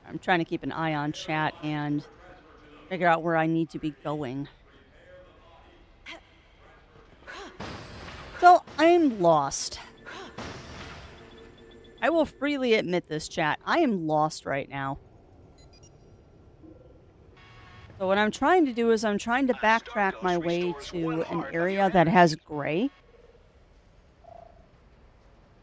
I'm trying to keep an eye on chat and figure out where I need to be going. So, I'm lost. I will freely admit this, chat. I am lost right now. So what I'm trying to do is I'm trying to backtrack my way to an area that has gray.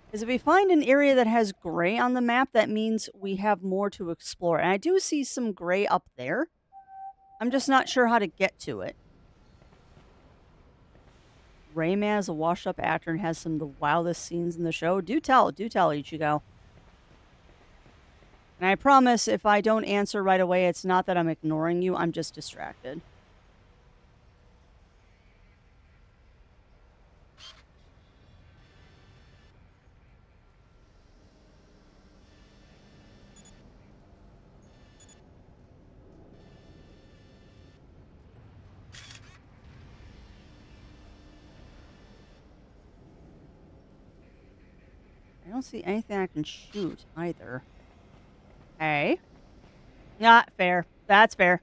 Because if we find an area that has gray on the map, that means we have more to explore. And I do see some gray up there. I'm just not sure how to get to it. Rayman is a washed-up actor and has some of the wildest scenes in the show. Do tell, Ichigo. And I promise if I don't answer right away, it's not that I'm ignoring you, I'm just distracted. I don't see anything I can shoot either. Hey. Not fair. That's fair.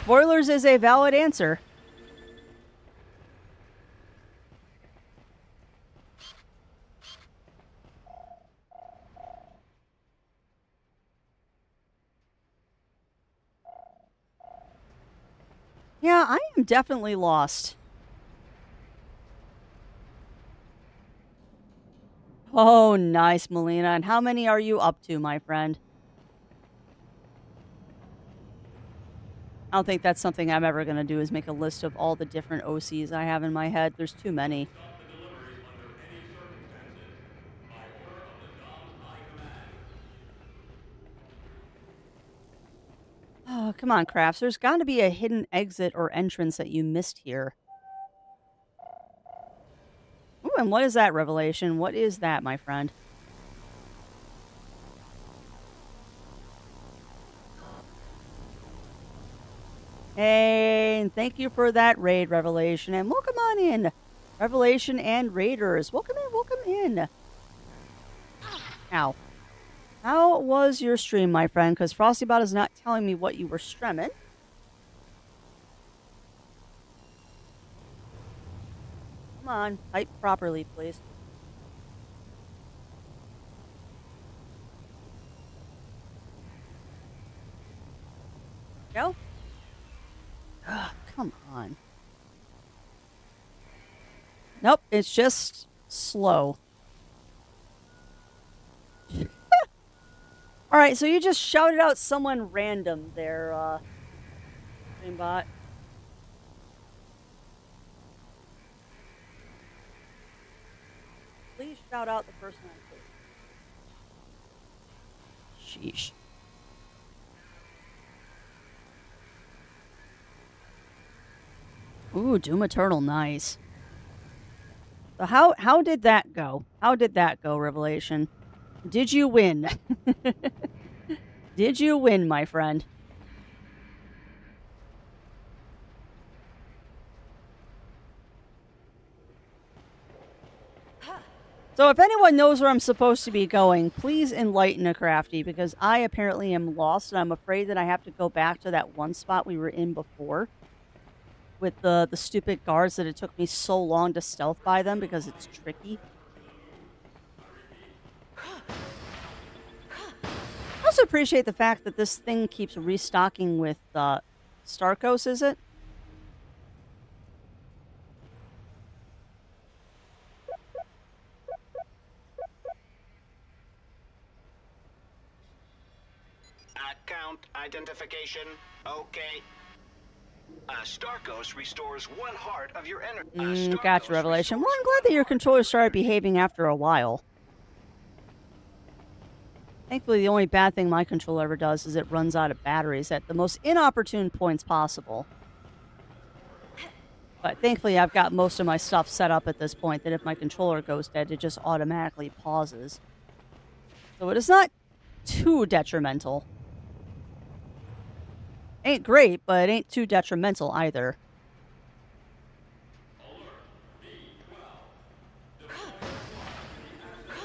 Spoilers is a valid answer. Yeah, I am definitely lost. Oh, nice, Melina. And how many are you up to, my friend? I don't think that's something I'm ever going to do is make a list of all the different OCs I have in my head. There's too many. Oh, come on, Crafts. There's got to be a hidden exit or entrance that you missed here. Ooh, and what is that, Revelation? What is that, my friend? Hey, and thank you for that raid, Revelation. And welcome on in, Revelation and Raiders. Welcome in, welcome in. Ow. How was your stream, my friend? Because FrostyBot is not telling me what you were streaming. Come on, type properly, please. Go. Ugh, come on. Nope, it's just slow. Alright, so you just shouted out someone random there, Streambot. Please shout out the person I picked. Sheesh. Ooh, Doom Eternal, nice. So how did that go? How did that go, Revelation? Did you win? Did you win, my friend? So if anyone knows where I'm supposed to be going, please enlighten a Crafty, because I apparently am lost, and I'm afraid that I have to go back to that one spot we were in before with the stupid guards that it took me so long to stealth by them because it's tricky. also appreciate the fact that this thing keeps restocking with Starkos, is it? Account identification. Okay. Starkos restores 1 heart of your energy. Gotcha, Revelation. Well, I'm glad that your controller started behaving after a while. Thankfully, the only bad thing my controller ever does is it runs out of batteries at the most inopportune points possible. But thankfully, I've got most of my stuff set up at this point that if my controller goes dead, it just automatically pauses. So it is not too detrimental. Ain't great, but it ain't too detrimental either.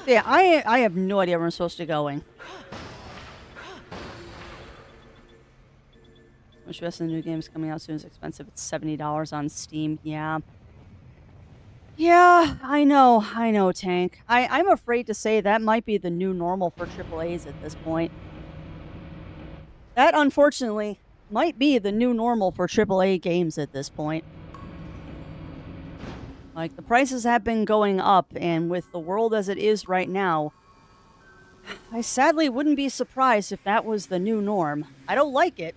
Yeah, I have no idea where I'm supposed to be going. Which best of the new games coming out soon is expensive. It's $70 on Steam. Yeah. Yeah, I know, Tank. I'm afraid to say that might be the new normal for AAAs at this point. That, unfortunately, might be the new normal for AAA games at this point. Like, the prices have been going up, and with the world as it is right now, I sadly wouldn't be surprised if that was the new norm. I don't like it.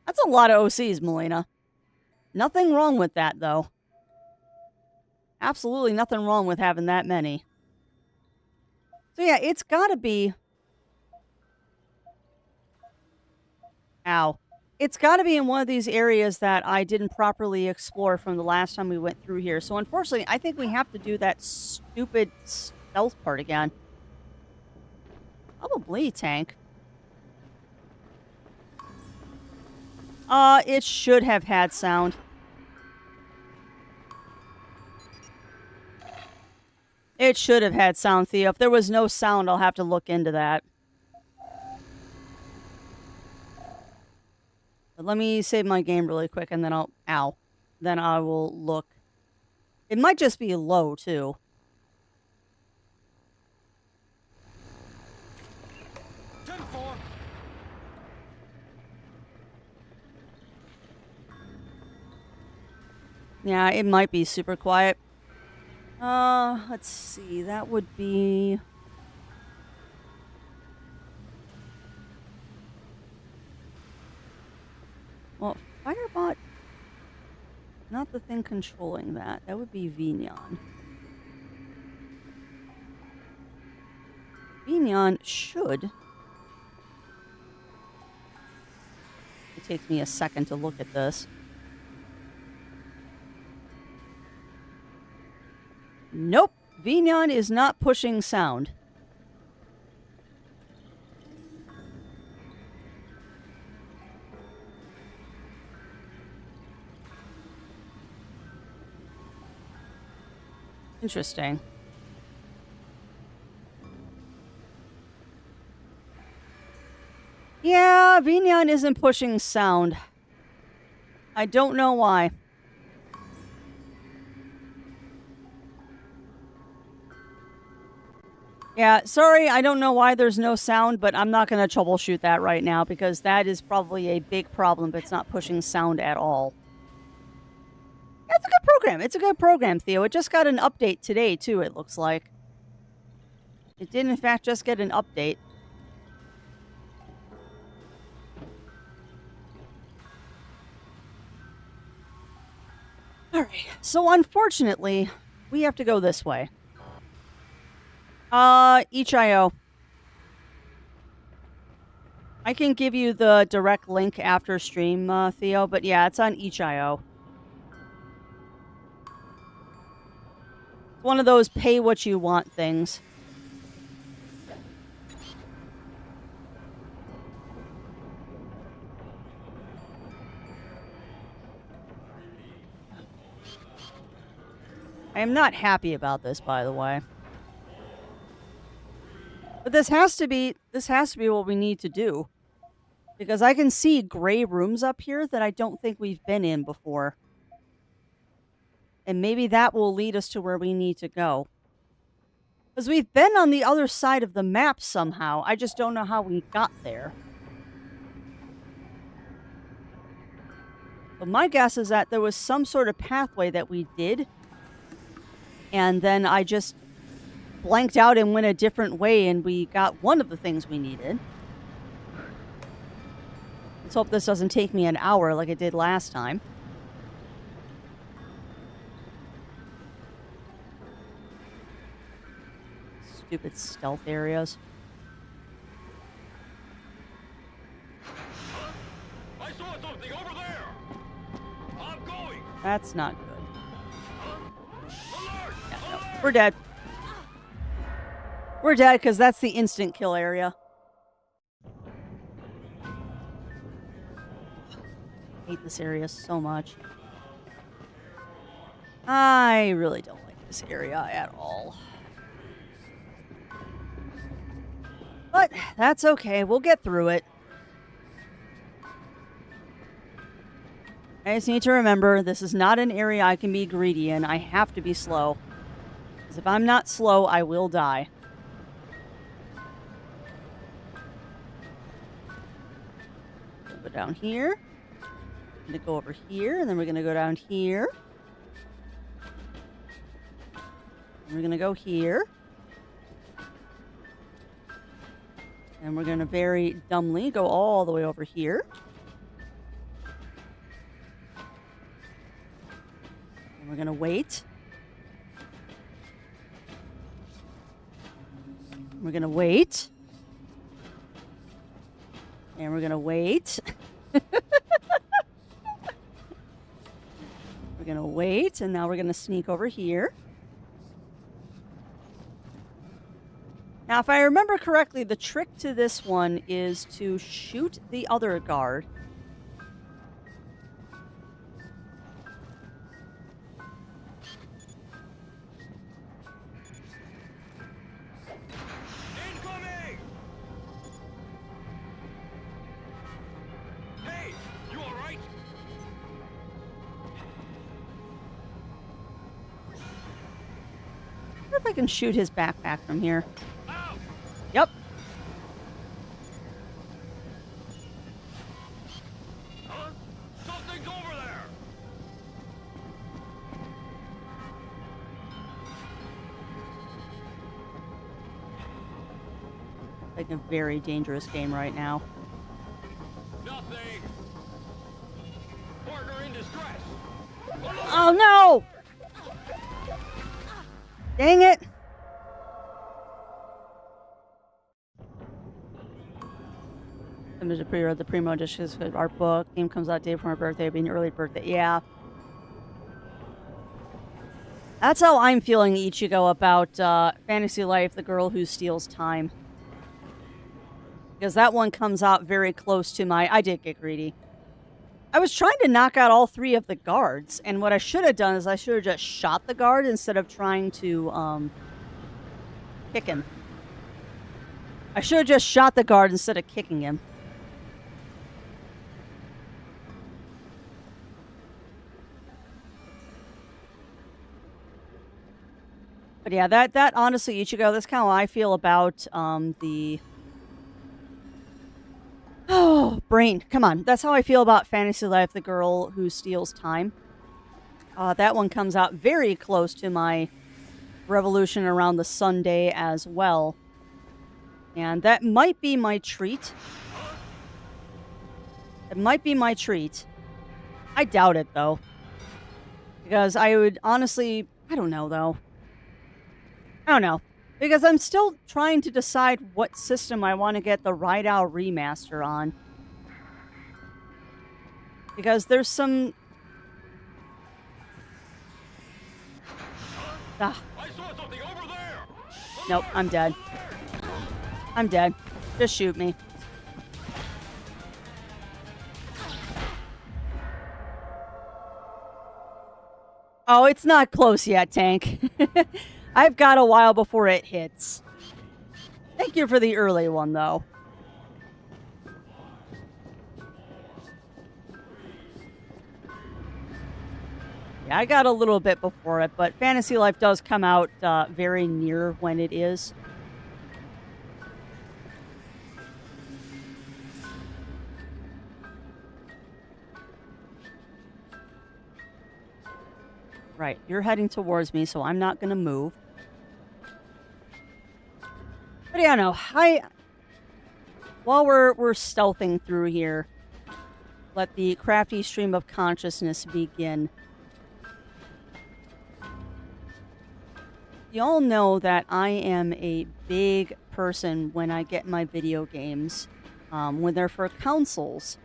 That's a lot of OCs, Melina. Nothing wrong with that, though. Absolutely nothing wrong with having that many. So yeah, it's gotta be... Ow. It's gotta be in one of these areas that I didn't properly explore from the last time we went through here. So unfortunately, I think we have to do that stupid stealth part again. Probably, Tank. It should have had sound. It should have had sound, Theo. If there was no sound, I'll have to look into that. But let me save my game really quick, and then then I will look. It might just be low, too. Yeah, it might be super quiet. Let's see. That would be... Well, Firebot... Not the thing controlling that. That would be Vignon. Vignon should... It takes me a second to look at this. Nope. Vignon is not pushing sound. Interesting. Yeah, Vignon isn't pushing sound. I don't know why. Yeah, sorry, I don't know why there's no sound, but I'm not going to troubleshoot that right now because that is probably a big problem, but it's not pushing sound at all. Yeah, it's a good program. It's a good program, Theo. It just got an update today, too, it looks like. It did, in fact, just get an update. Alright, so unfortunately, we have to go this way. Itch.io. I can give you the direct link after stream, Theo, but yeah, it's on Itch.io. It's one of those pay what you want things. I am not happy about this, by the way. But this has to be what we need to do. Because I can see gray rooms up here that I don't think we've been in before. And maybe that will lead us to where we need to go. Because we've been on the other side of the map somehow. I just don't know how we got there. But my guess is that there was some sort of pathway that we did. And then I just blanked out and went a different way, and we got one of the things we needed. Let's hope this doesn't take me an hour like it did last time. Stupid stealth areas. I saw something over there. I'm going. That's not good. Alert! Yeah, no. Alert! We're dead. We're dead because that's the instant kill area. I hate this area so much. I really don't like this area at all. But that's okay. We'll get through it. I just need to remember this is not an area I can be greedy in. I have to be slow. Because if I'm not slow, I will die. Go down here. I'm going to go over here, and then we're going to go down here. And we're going to go here. And we're going to very dumbly go all the way over here. And we're going to wait. We're going to wait. And we're going to wait. We're going to wait, and now we're going to sneak over here. Now, if I remember correctly, the trick to this one is to shoot the other guard. Incoming! Hey, you all right? I wonder if I can shoot his backpack from here. Ow! Yep. Huh? Something's over there. Like a very dangerous game right now. Nothing. Partner in distress. Oh no! Dang it! I'm just pre-read the Primo Dishes art book. Game comes out day before my birthday. It'll be an early birthday. Yeah. That's how I'm feeling, Ichigo, about Fantasy Life, The Girl Who Steals Time. Because that one comes out very close to my... I did get greedy. I was trying to knock out all 3 of the guards, and what I should have done is I should have just shot the guard instead of trying to kick him. I should have just shot the guard instead of kicking him. But yeah, that honestly, Ichigo, that's kind of how I feel about the... Oh, brain. Come on. That's how I feel about Fantasy Life, The Girl Who Steals Time. That one comes out very close to my Revolution Around the Sunday as well. And that might be my treat. It might be my treat. I doubt it, though. Because I would honestly... I don't know, though. I don't know. Because I'm still trying to decide what system I want to get the Ride Out remaster on. Because there's some... Ah. I saw something over there. Nope, I'm dead. I'm dead. Just shoot me. Oh, it's not close yet, Tank. I've got a while before it hits. Thank you for the early one, though. Yeah, I got a little bit before it, but Fantasy Life does come out very near when it is. Right, you're heading towards me, so I'm not going to move. But yeah, no, while we're stealthing through here, let the crafty stream of consciousness begin. You all know that I am a big person when I get my video games, when they're for consoles.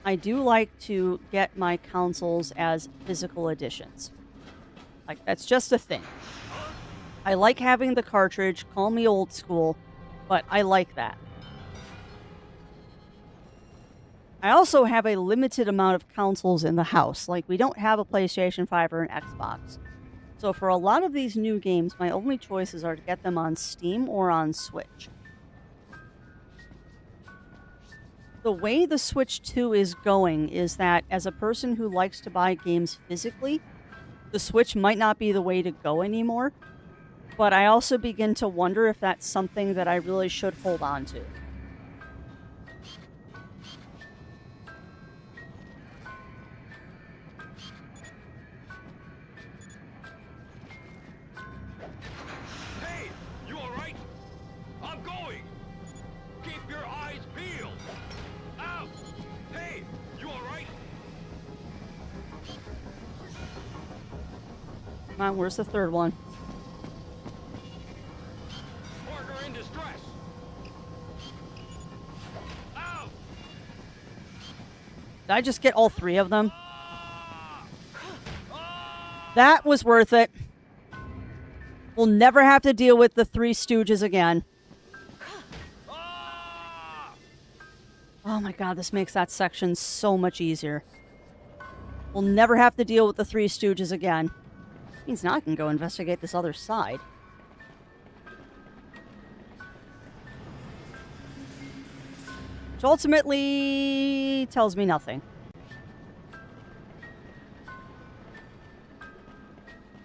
I do like to get my consoles as physical editions. Like, that's just a thing. I like having the cartridge, call me old school, but I like that. I also have a limited amount of consoles in the house. Like, we don't have a PlayStation 5 or an Xbox. So for a lot of these new games, my only choices are to get them on Steam or on Switch. The way the Switch 2 is going is that as a person who likes to buy games physically, the Switch might not be the way to go anymore. But I also begin to wonder if that's something that I really should hold on to. Hey, you all right? I'm going. Keep your eyes peeled. Out. Hey, you all right? Come on, where's the third one? Partner in distress. Out. Did I just get all three of them? That was worth it. We'll never have to deal with the Three Stooges again. Oh my god, this makes that section so much easier. We'll never have to deal with the Three Stooges again. Means now I can go investigate this other side. Which ultimately tells me nothing.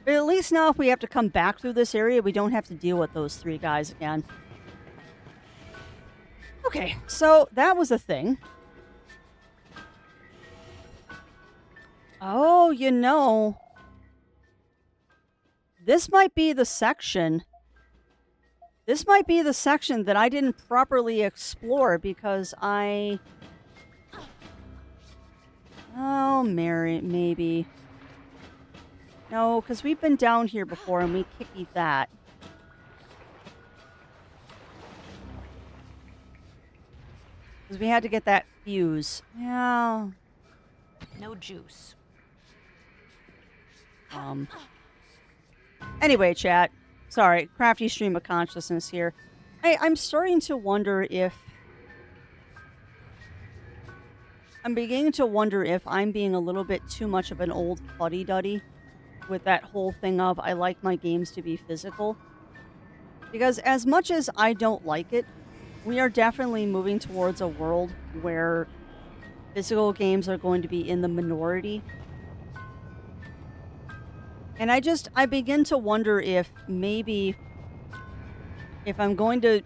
But at least now if we have to come back through this area, we don't have to deal with those three guys again. Okay, so that was a thing. Oh, you know, this might be the section. This might be the section that I didn't properly explore because I... Oh, Mary, maybe. No, because we've been down here before and we kickied that. Because we had to get that fuse. Yeah. No juice. Anyway, chat. Sorry, crafty stream of consciousness here. I'm starting to wonder if... I'm beginning to wonder if I'm being a little bit too much of an old fuddy-duddy with that whole thing of I like my games to be physical. Because as much as I don't like it, we are definitely moving towards a world where physical games are going to be in the minority. And I begin to wonder if maybe if I'm going to...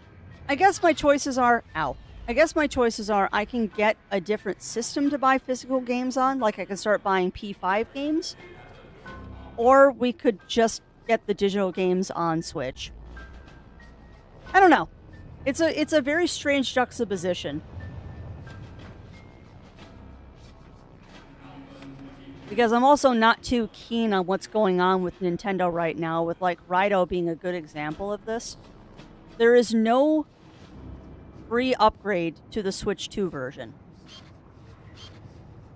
I guess my choices are... Ow. I guess my choices are I can get a different system to buy physical games on, like I can start buying P5 games. Or we could just get the digital games on Switch. I don't know. It's a very strange juxtaposition. Because I'm also not too keen on what's going on with Nintendo right now, with like Raito being a good example of this. There is no free upgrade to the Switch 2 version.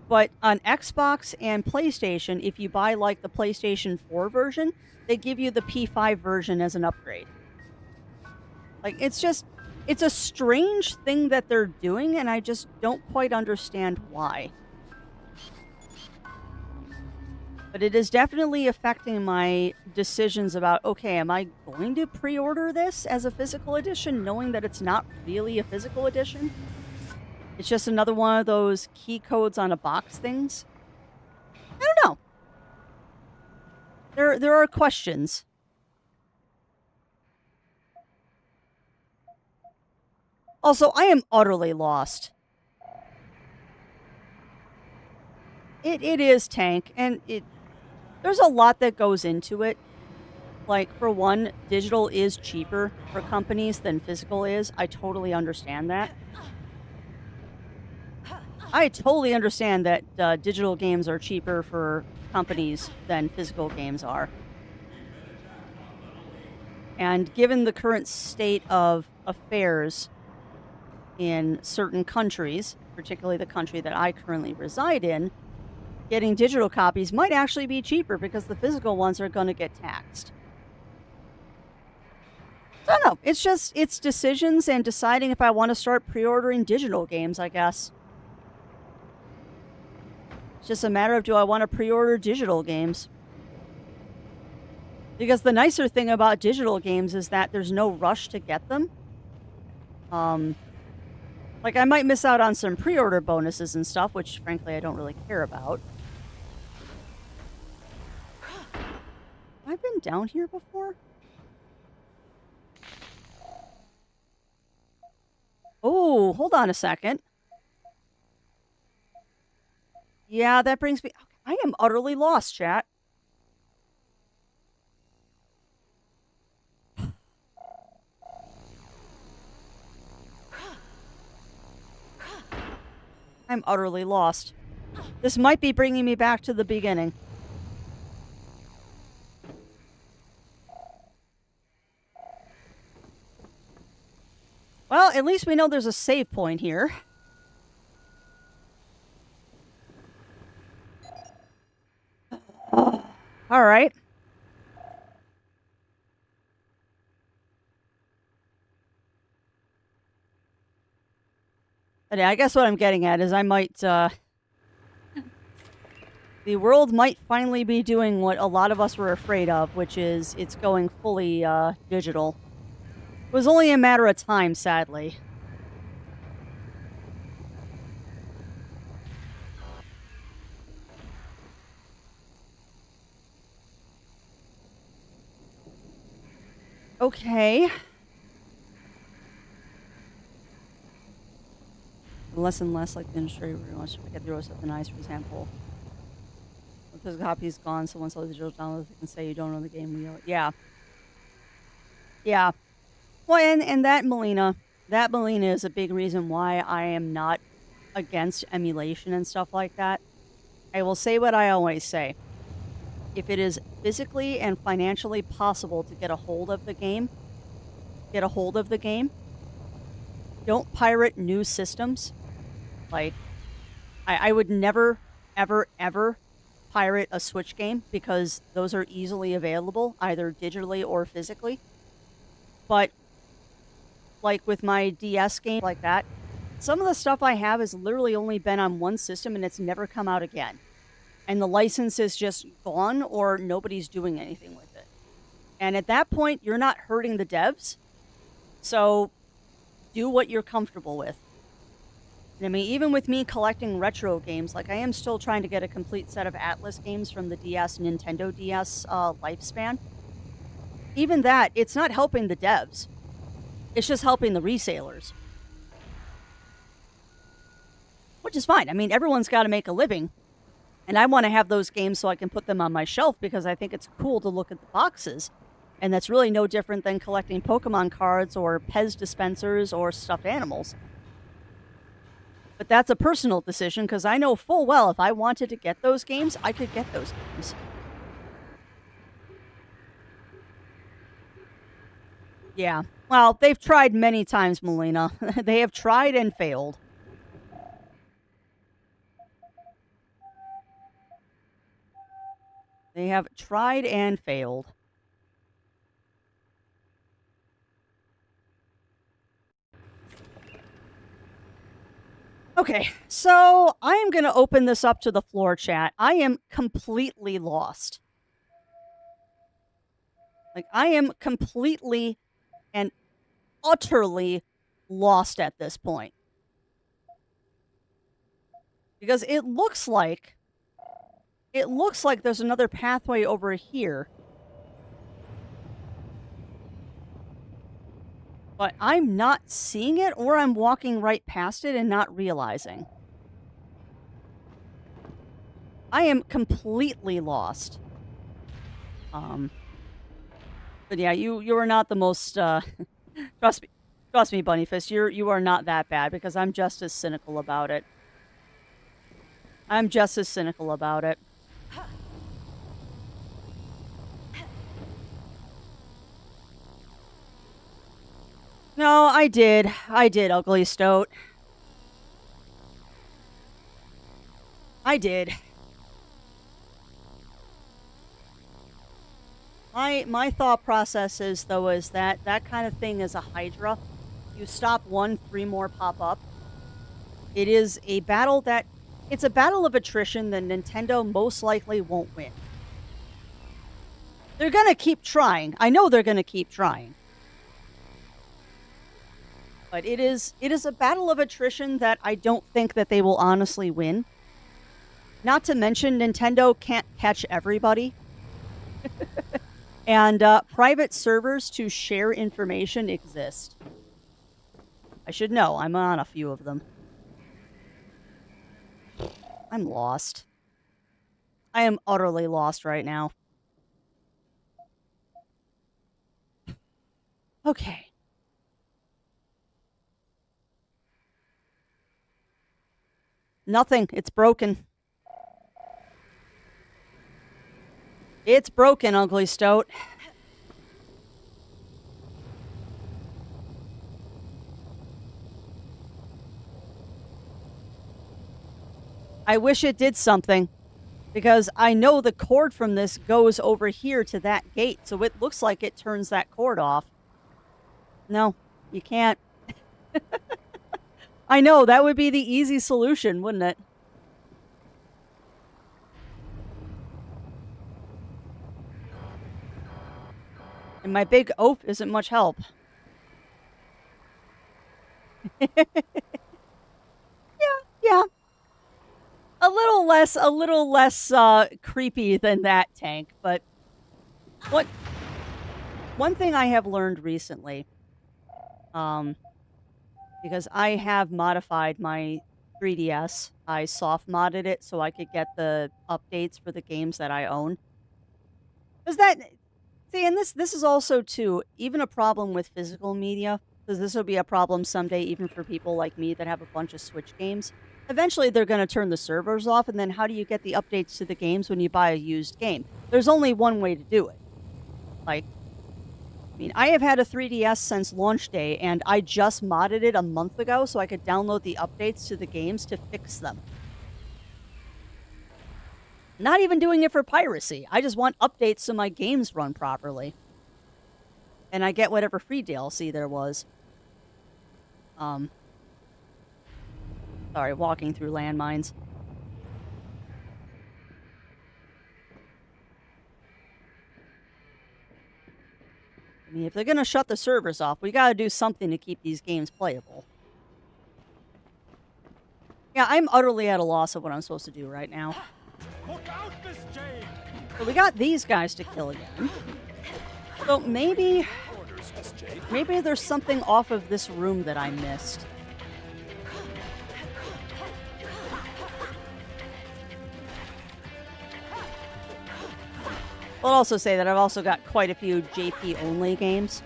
But on Xbox and PlayStation, if you buy like the PlayStation 4 version, they give you the P5 version as an upgrade. Like, it's a strange thing that they're doing, and I just don't quite understand why. But it is definitely affecting my decisions about, okay, am I going to pre-order this as a physical edition, knowing that it's not really a physical edition? It's just another one of those key codes on a box things? I don't know. there are questions. Also, I am utterly lost. It is Tank, and there's a lot that goes into it. Like, for one, digital is cheaper for companies than physical is. I totally understand that. I totally understand that digital games are cheaper for companies than physical games are. And given the current state of affairs in certain countries, particularly the country that I currently reside in, getting digital copies might actually be cheaper because the physical ones are going to get taxed. So I don't know. It's decisions and deciding if I want to start pre-ordering digital games, I guess. It's just a matter of, do I want to pre-order digital games? Because the nicer thing about digital games is that there's no rush to get them. Like, I might miss out on some pre-order bonuses and stuff, which, frankly, I don't really care about. I've been down here before? Oh, hold on a second. Yeah, that brings me... I am utterly lost, chat. I'm utterly lost. This might be bringing me back to the beginning. Well, at least we know there's a save point here. All right. But yeah, I guess what I'm getting at is I might, the world might finally be doing what a lot of us were afraid of, which is it's going fully, digital. It was only a matter of time, sadly. Okay. Less and less like the industry where you want to get the rest of the nice, for example. The physical copy is gone, so once all the digital downloads, they can say you don't own the game. Yeah. Yeah. Well, and that Melina is a big reason why I am not against emulation and stuff like that. I will say what I always say. If it is physically and financially possible to get a hold of the game, don't pirate new systems. Like, I would never, ever, ever pirate a Switch game because those are easily available, either digitally or physically. But, like with my DS game like that, some of the stuff I have has literally only been on one system and it's never come out again. And the license is just gone or nobody's doing anything with it. And at that point, you're not hurting the devs. So, do what you're comfortable with. And I mean, even with me collecting retro games, like I am still trying to get a complete set of Atlas games from the DS, Nintendo DS lifespan. Even that, it's not helping the devs. It's just helping the resellers. Which is fine. I mean, everyone's got to make a living. And I want to have those games so I can put them on my shelf because I think it's cool to look at the boxes. And that's really no different than collecting Pokemon cards or Pez dispensers or stuffed animals. But that's a personal decision because I know full well if I wanted to get those games, I could get those games. Yeah. Well, they've tried many times, Melina. They have tried and failed. They have tried and failed. Okay, so I am going to open this up to the floor chat. I am completely lost. Like, I am completely and utterly lost at this point. Because it looks like It looks like there's another pathway over here. But I'm not seeing it, or I'm walking right past it and not realizing. I am completely lost. But yeah, you are not the most, trust me, Bunnyfist, you are not that bad, because I'm just as cynical about it. I'm just as cynical about it. No, I did, Ugly Stoat. I did. My thought process is, though, is that that kind of thing is a Hydra. You stop one, 3 more pop up. It is a battle that... It's a battle of attrition that Nintendo most likely won't win. They're gonna keep trying. I know they're gonna keep trying. But it is a battle of attrition that I don't think that they will honestly win. Not to mention, Nintendo can't catch everybody. And private servers to share information exist. I should know. I'm on a few of them. I'm lost. I am utterly lost right now. Okay. Nothing. It's broken. It's broken, Ugly Stoat. I wish it did something, because I know the cord from this goes over here to that gate, so it looks like it turns that cord off. No, you can't. I know, that would be the easy solution, wouldn't it? And my big oaf isn't much help. Yeah. A little less creepy than that, Tank, but one thing I have learned recently, because I have modified my 3DS, I soft modded it so I could get the updates for the games that I own. See, and this is also, too, even a problem with physical media, because this will be a problem someday even for people like me that have a bunch of Switch games. Eventually, they're going to turn the servers off, and then how do you get the updates to the games when you buy a used game? There's only one way to do it. Like, I mean, I have had a 3DS since launch day, and I just modded it a month ago so I could download the updates to the games to fix them. Not even doing it for piracy. I just want updates so my games run properly. And I get whatever free DLC there was. Sorry, walking through landmines. I mean, if they're gonna shut the servers off, we gotta do something to keep these games playable. Yeah, I'm utterly at a loss of what I'm supposed to do right now. Look out, Miss Jane! So we got these guys to kill again. So maybe there's something off of this room that I missed. I'll also say that I've also got quite a few JP-only games.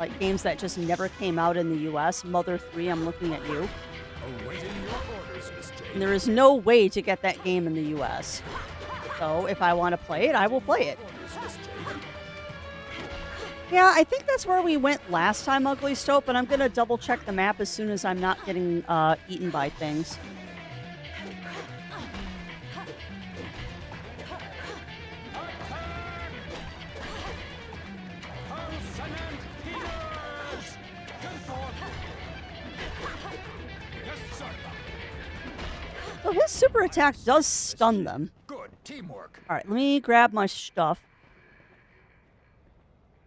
Like games that just never came out in the US. Mother 3, I'm looking at you. And there is no way to get that game in the US. So if I want to play it, I will play it. Yeah, I think that's where we went last time, Ugly Stoat, but I'm going to double check the map as soon as I'm not getting eaten by things. So his super attack does stun them. Good teamwork. Alright, let me grab my stuff.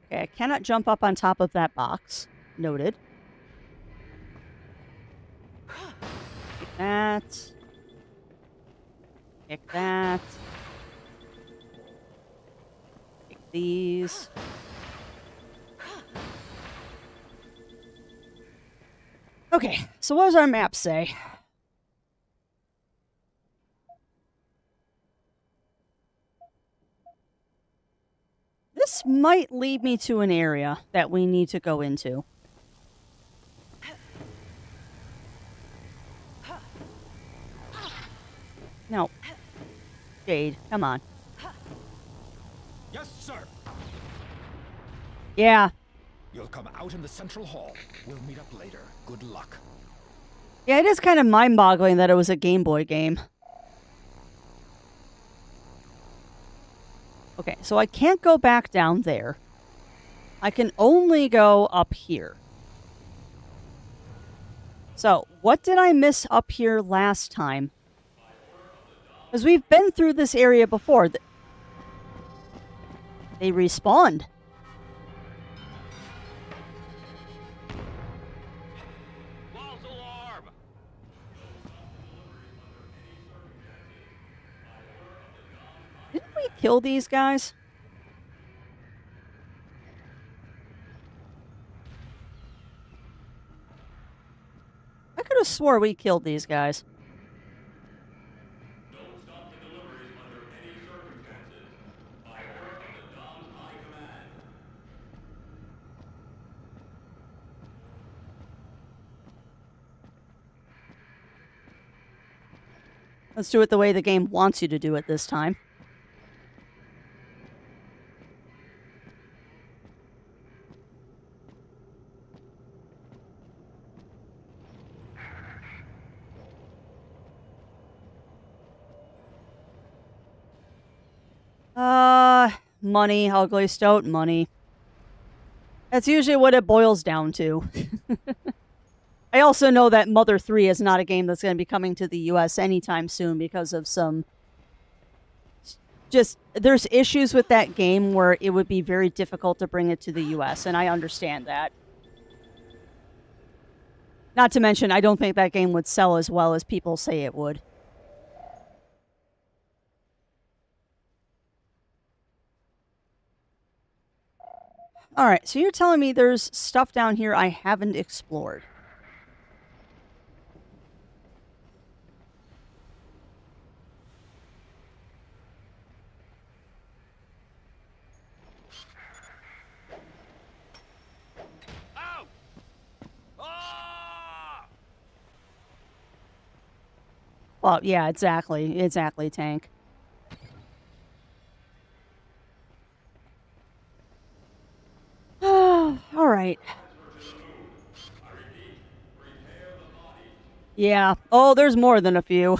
Okay, I cannot jump up on top of that box. Noted. Pick that. Pick that. these. Okay, so what does our map say? This might lead me to an area that we need to go into. No. Jade, come on. Yes, sir. Yeah. You'll come out in the central hall. We'll meet up later. Good luck. Yeah, it is kind of mind-boggling that it was a Game Boy game. Okay, so I can't go back down there. I can only go up here. So, what did I miss up here last time? Because we've been through this area before. They respawned. False alarm! Didn't we kill these guys? I could have swore we killed these guys. Let's do it the way the game wants you to do it this time. Money, ugly stoat, money. That's usually what it boils down to. I also know that Mother 3 is not a game that's going to be coming to the US anytime soon because of some... there's issues with that game where it would be very difficult to bring it to the US, and I understand that. Not to mention, I don't think that game would sell as well as people say it would. Alright, so you're telling me there's stuff down here I haven't explored. Out! Ah! Well, yeah, exactly. Exactly, Tank. All right. Yeah. Oh, there's more than a few.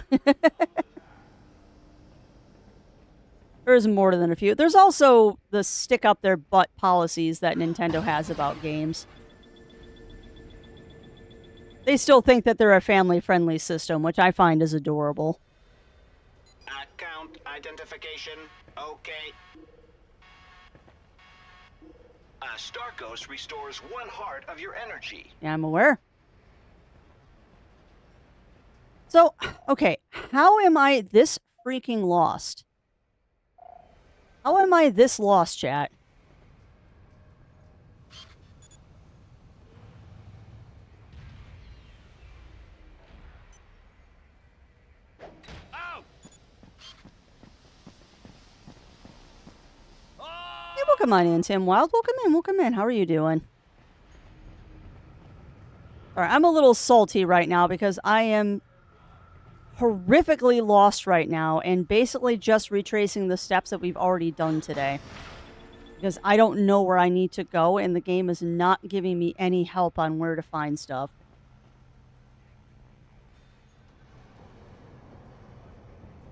There's more than a few. There's also the stick up their butt policies that Nintendo has about games. They still think that they're a family-friendly system, which I find is adorable. Account identification. Okay. Starkos restores 1 heart of your energy. Yeah, I'm aware. So, okay, how am I this freaking lost? How am I this lost, chat? Out! Ah! Hey, welcome on in, Tim Wild. Welcome in, welcome in. How are you doing? Alright, I'm a little salty right now because I am horrifically lost right now and basically just retracing the steps that we've already done today. Because I don't know where I need to go and the game is not giving me any help on where to find stuff.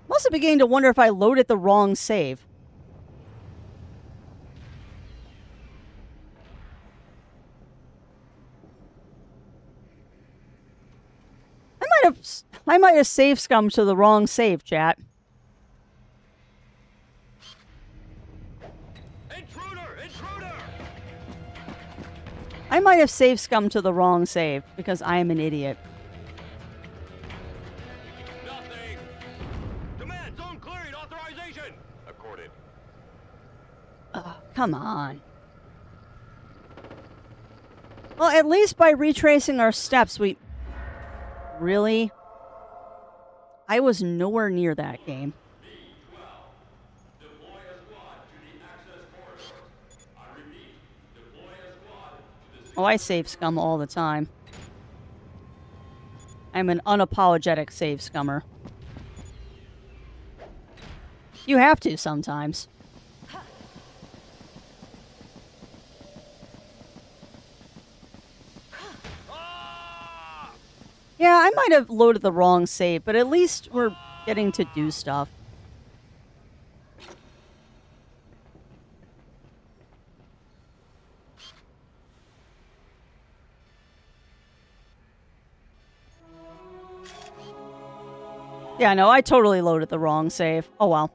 I'm also beginning to wonder if I loaded the wrong save. I might have save scummed to the wrong save, chat. Intruder! Intruder! I might have save scummed to the wrong save because I am an idiot. Nothing! Demand zone clearing authorization! Accorded. come on. Well, at least by retracing our steps, we... Really? I was nowhere near that game. Oh, I save scum all the time. I'm an unapologetic save scummer. You have to sometimes. Yeah, I might have loaded the wrong save, but at least we're getting to do stuff. Yeah, no, I totally loaded the wrong save. Oh well.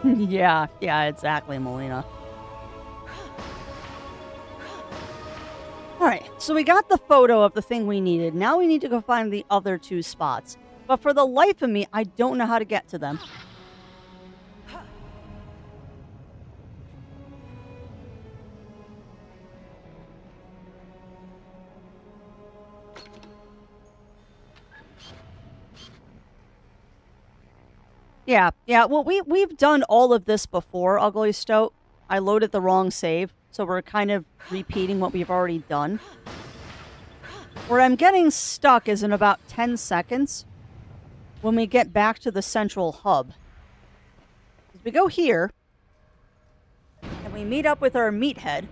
yeah, exactly, Melina. Alright, so we got the photo of the thing we needed. Now we need to go find the other two spots. But for the life of me, I don't know how to get to them. Yeah, well, we've done all of this before, Ugly Stoat. I loaded the wrong save, so we're kind of repeating what we've already done. Where I'm getting stuck is in about 10 seconds when we get back to the central hub. We go here, and we meet up with our meathead.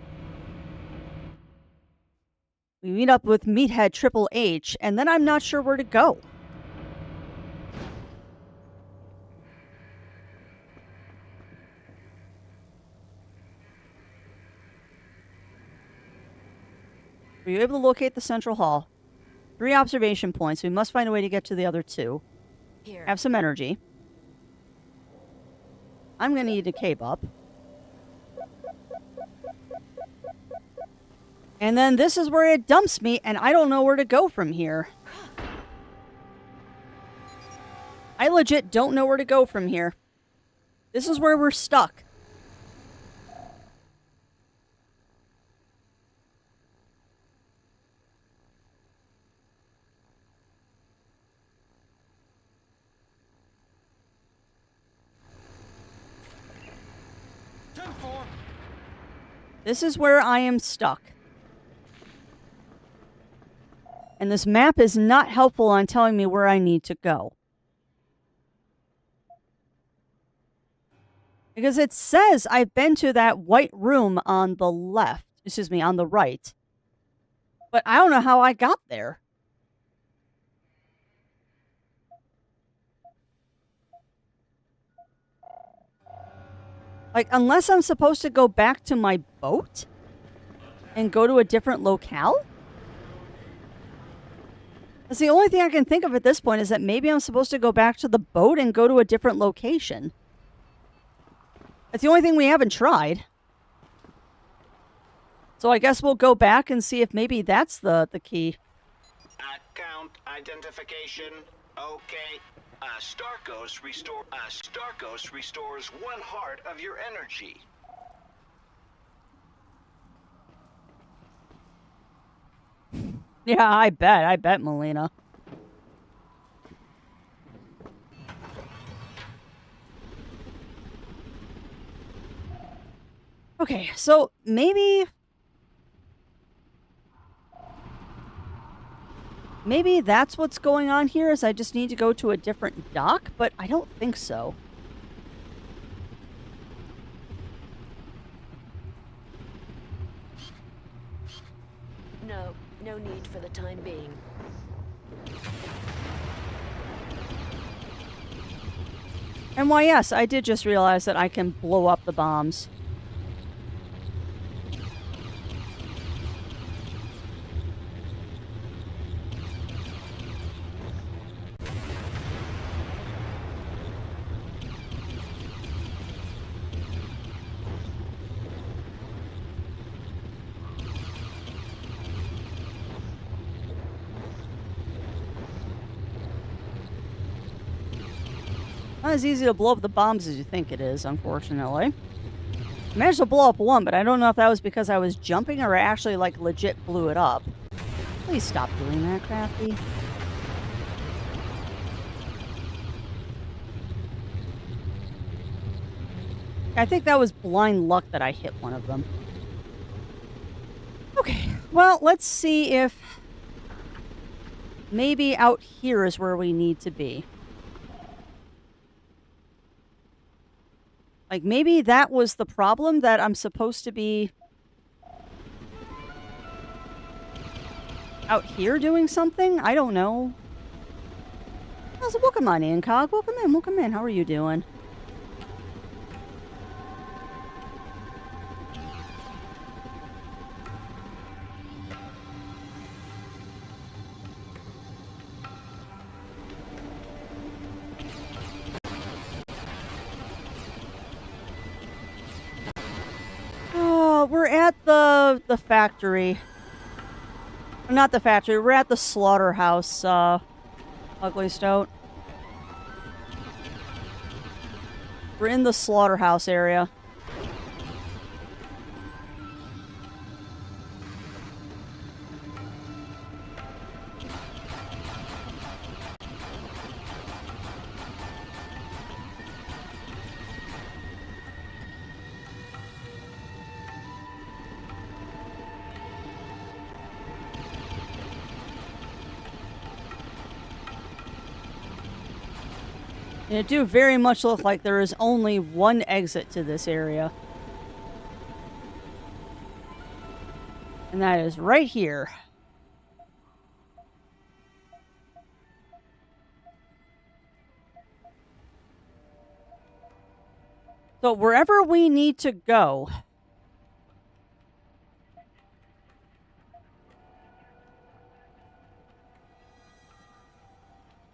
We meet up with Meathead Triple H, and then I'm not sure where to go. Were you able to locate the central hall? 3 observation points. We must find a way to get to the other 2. Here. Have some energy. I'm going to need a cave up. And then this is where it dumps me, and I don't know where to go from here. I legit don't know where to go from here. This is where we're stuck. This is where I am stuck. And this map is not helpful on telling me where I need to go. Because it says I've been to that white room on the left. Excuse me, on the right. But I don't know how I got there. Like, unless I'm supposed to go back to my boat and go to a different locale? That's the only thing I can think of at this point, is that maybe I'm supposed to go back to the boat and go to a different location. That's the only thing we haven't tried. So I guess we'll go back and see if maybe that's the key. Account identification. Okay. Starkos restores 1 heart of your energy. Yeah, I bet, Melina. Okay, so maybe that's what's going on here, is I just need to go to a different dock, but I don't think so. No need for the time being. And why, yes, I did just realize that I can blow up the bombs. Not as easy to blow up the bombs as you think it is, unfortunately. I managed to blow up one, but I don't know if that was because I was jumping or I actually, like, legit blew it up. Please stop doing that, Crafty. I think that was blind luck that I hit one of them. Okay, well, let's see if maybe out here is where we need to be. Like, maybe that was the problem, that I'm supposed to be out here doing something? I don't know. Oh, so welcome on in, Cog. Welcome in, welcome in. How are you doing? Oh, we're at the factory. Not the factory, we're at the slaughterhouse, Ugly Stoat. We're in the slaughterhouse area. And it do very much look like there is only one exit to this area. And that is right here. So wherever we need to go.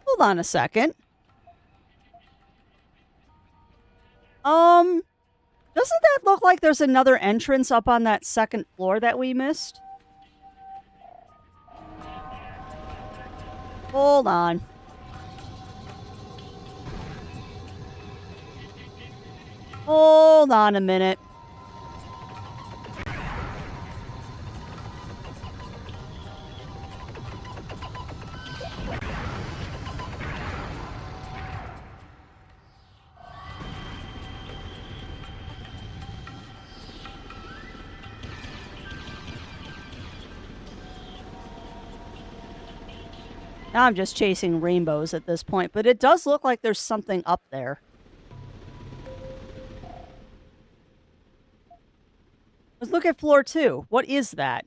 Hold on a second. Doesn't that look like there's another entrance up on that second floor that we missed? Hold on. Hold on a minute. Now I'm just chasing rainbows at this point, but it does look like there's something up there. Let's look at floor 2. What is that?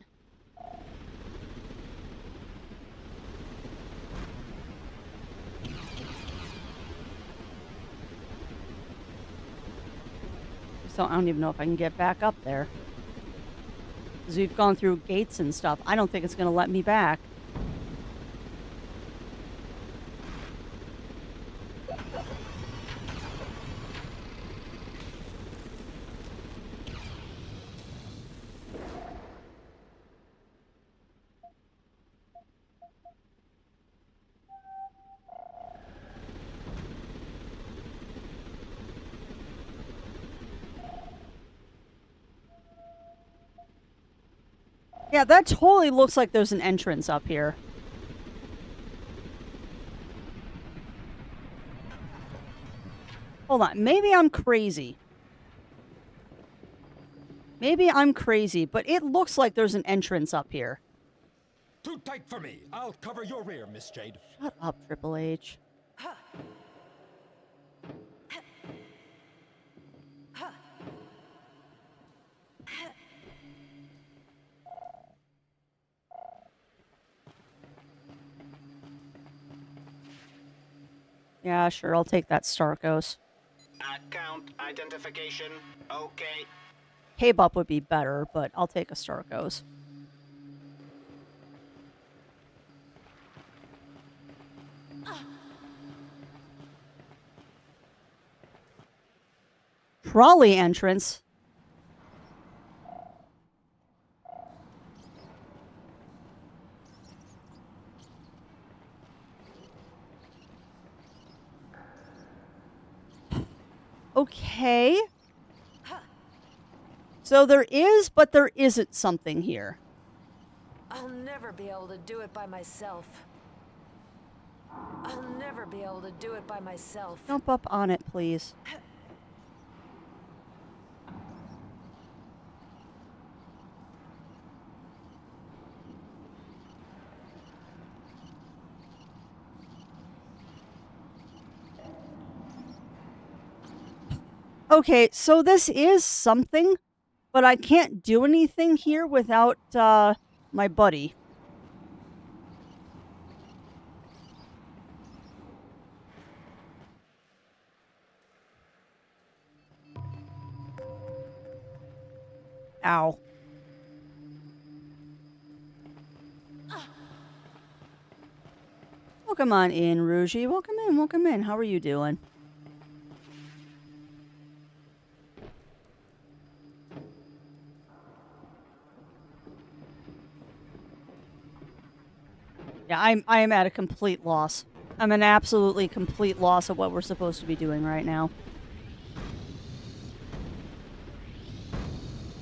So I don't even know if I can get back up there. Because we've gone through gates and stuff. I don't think it's going to let me back. Yeah, that totally looks like there's an entrance up here. Hold on. Maybe I'm crazy. Maybe I'm crazy, but it looks like there's an entrance up here. Too tight for me. I'll cover your rear, Miss Jade. Shut up, Triple H. Yeah, sure, I'll take that Starkos. Account identification. Okay. K-Bup would be better, but I'll take a Starkos. Trolley entrance. Okay. So there is, but there isn't something here. I'll never be able to do it by myself. I'll never be able to do it by myself. Jump up on it, please. Okay, so this is something, but I can't do anything here without my buddy. Ow. Welcome on in, Rougie. Welcome in, welcome in. How are you doing? Yeah, I am at a complete loss. I'm an absolutely complete loss of what we're supposed to be doing right now.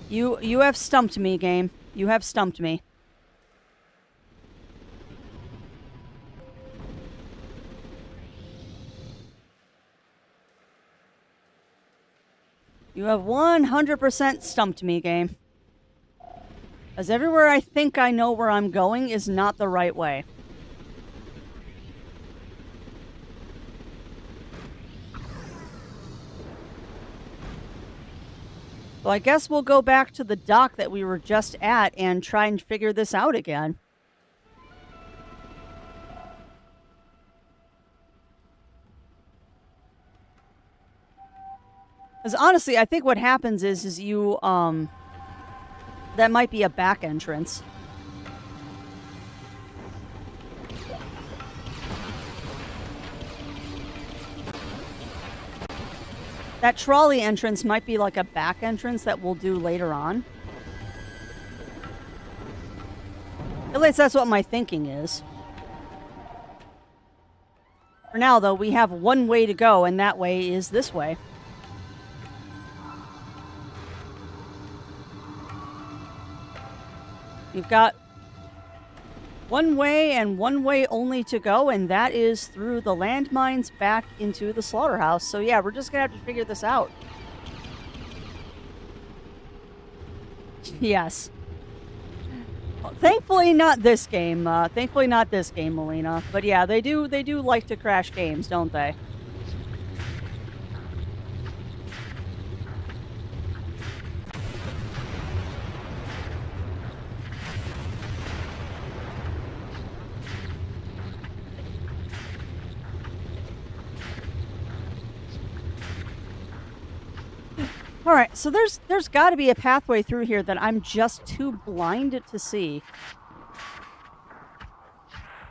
You have stumped me, game. You have stumped me. You have 100% stumped me, game. As everywhere I think I know where I'm going is not the right way. So I guess we'll go back to the dock that we were just at and try and figure this out again. Because honestly, I think what happens is you, that might be a back entrance. That trolley entrance might be like a back entrance that we'll do later on. At least that's what my thinking is. For now, though, we have one way to go, and that way is this way. You've got one way and one way only to go, and that is through the landmines back into the slaughterhouse. So yeah, we're just gonna have to figure this out. Yes. Well, thankfully not this game. Thankfully not this game, Melina. But yeah, they do like to crash games, don't they? All right, so there's got to be a pathway through here that I'm just too blind to see.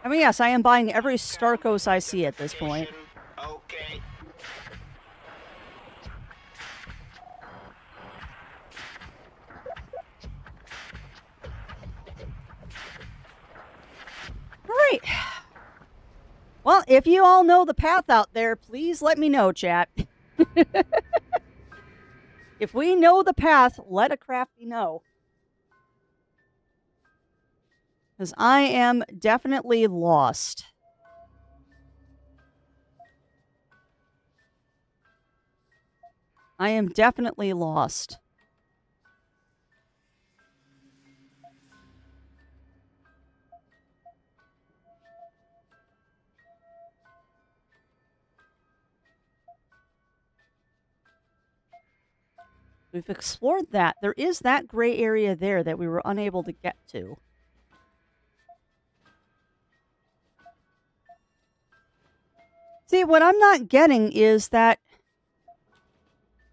I mean, yes, I am buying every Starkos I see at this point. Okay. All right. Well, if you all know the path out there, please let me know, chat. If we know the path, let a crafty know. Because I am definitely lost. I am definitely lost. We've explored that. There is that gray area there that we were unable to get to. See, what I'm not getting is that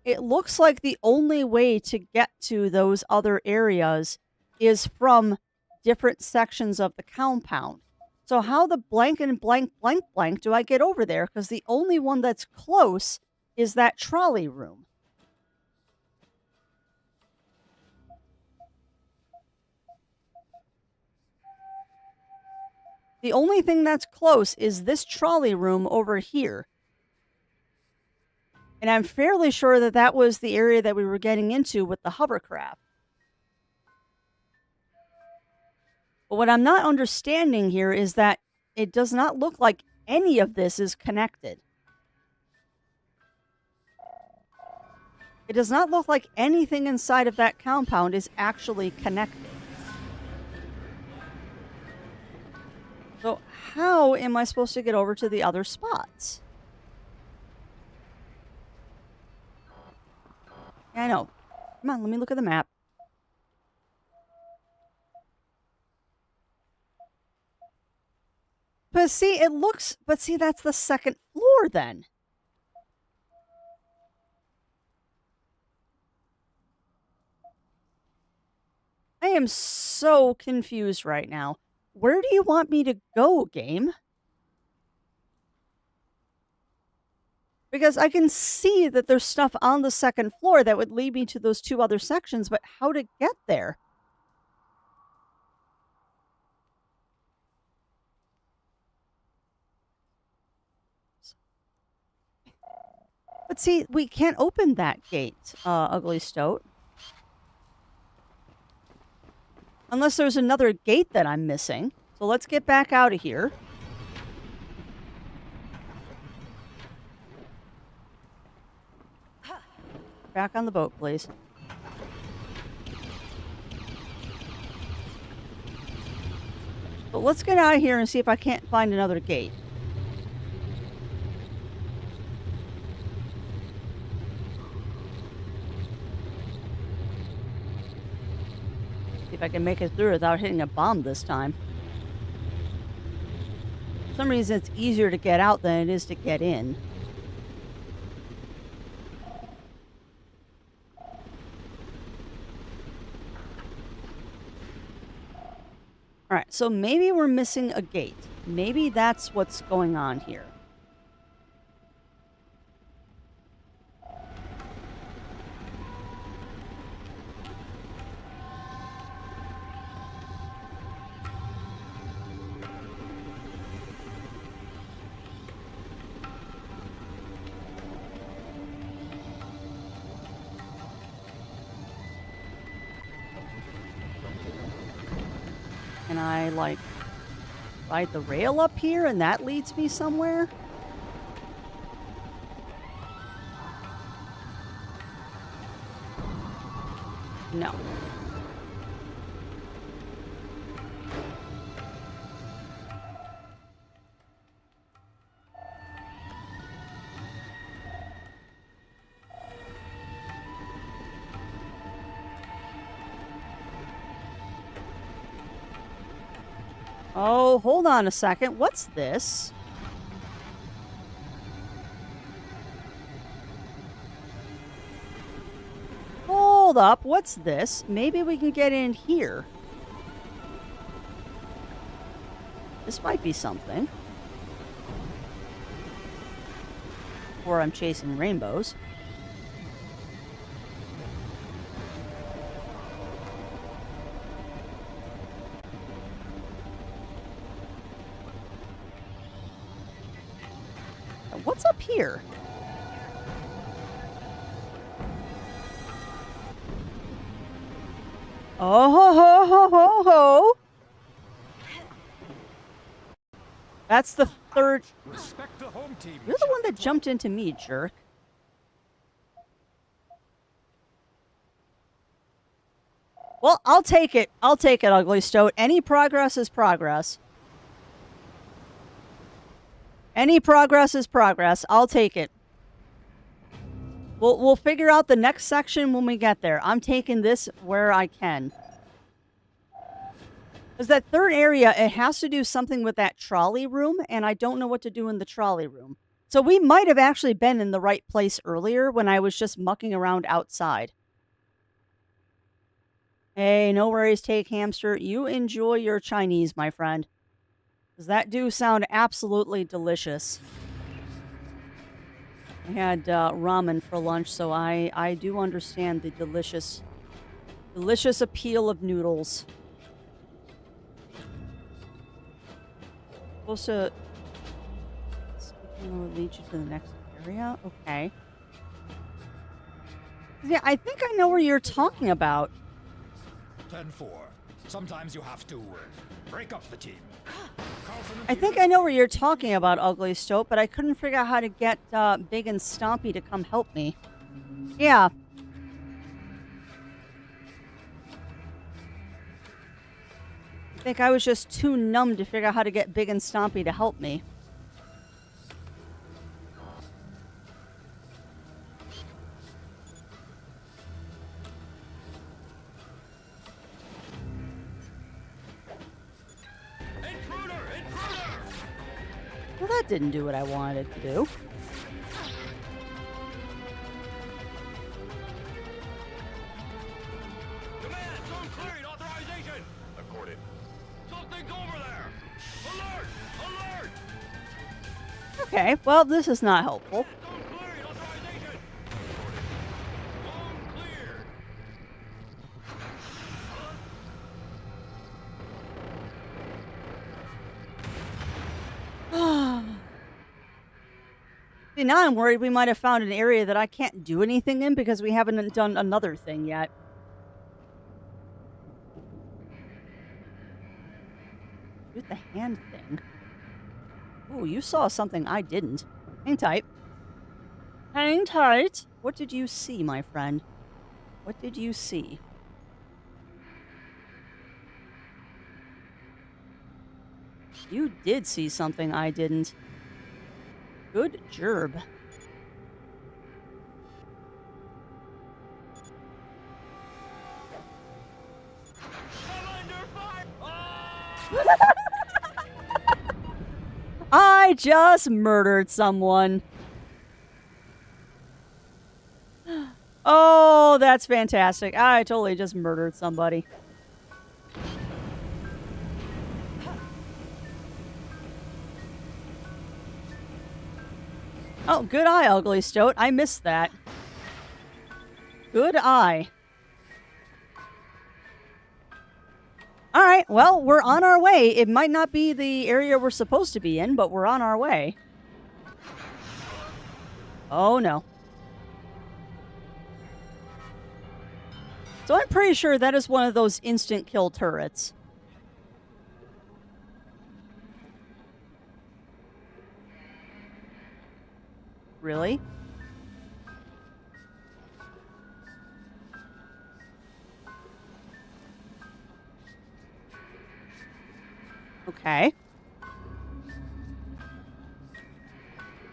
it looks like the only way to get to those other areas is from different sections of the compound. So how the blank and blank blank blank do I get over there? Because the only one that's close is that trolley room. The only thing that's close is this trolley room over here. And I'm fairly sure that that was the area that we were getting into with the hovercraft. But what I'm not understanding here is that it does not look like any of this is connected. It does not look like anything inside of that compound is actually connected. So how am I supposed to get over to the other spots? Yeah, I know. Come on, let me look at the map. But see, that's the second floor then. I am so confused right now. Where do you want me to go, game? Because I can see that there's stuff on the second floor that would lead me to those two other sections, but how to get there? But see, we can't open that gate, Ugly Stoat. Unless there's another gate that I'm missing. So let's get back out of here. Back on the boat, please. But let's get out of here and see if I can't find another gate. See if I can make it through without hitting a bomb this time. For some reason, it's easier to get out than it is to get in. All right, so maybe we're missing a gate. Maybe that's what's going on here. Can I, like, ride the rail up here and that leads me somewhere? No. Oh, hold on a second. What's this? Hold up. What's this? Maybe we can get in here. This might be something. Or I'm chasing rainbows. What's up here? Oh ho ho ho ho ho! That's the third. Respect the home team. You're the one that jumped into me, jerk. Well, I'll take it. I'll take it, Ugly Stoat. Any progress is progress. Any progress is progress. I'll take it. We'll figure out the next section when we get there. I'm taking this where I can. Because that third area, it has to do something with that trolley room, and I don't know what to do in the trolley room. So we might have actually been in the right place earlier when I was just mucking around outside. Hey, no worries, Take Hamster. You enjoy your Chinese, my friend. Because that do sound absolutely delicious. I had ramen for lunch, so I do understand the delicious appeal of noodles. Supposed to lead you to the next area? Okay. Yeah, I think I know where you're talking about. 10-4. Sometimes you have to break up the team. Carlson and I think I know where you're talking about, Ugly Stoat, but I couldn't figure out how to get Big and Stompy to come help me. Yeah. I think I was just too numb to figure out how to get Big and Stompy to help me. Intruder! Intruder! Well, that didn't do what I wanted it to do. Command, zone clearing, authorization! Accorded. Something's over there! Alert! Alert! Okay, well, this is not helpful. Zone clearing, authorization! Accorded. Zone cleared! See, now I'm worried we might have found an area that I can't do anything in because we haven't done another thing yet. Shoot the hand thing. Ooh, you saw something I didn't. Hang tight. Hang tight. What did you see, my friend? What did you see? You did see something I didn't. Good gerb. I'm under fire! I just murdered someone. Oh, that's fantastic. I totally just murdered somebody. Oh, good eye, Ugly Stoat. I missed that. Good eye. All right, well, we're on our way. It might not be the area we're supposed to be in, but we're on our way. Oh, no. So I'm pretty sure that is one of those instant kill turrets. Really? Okay.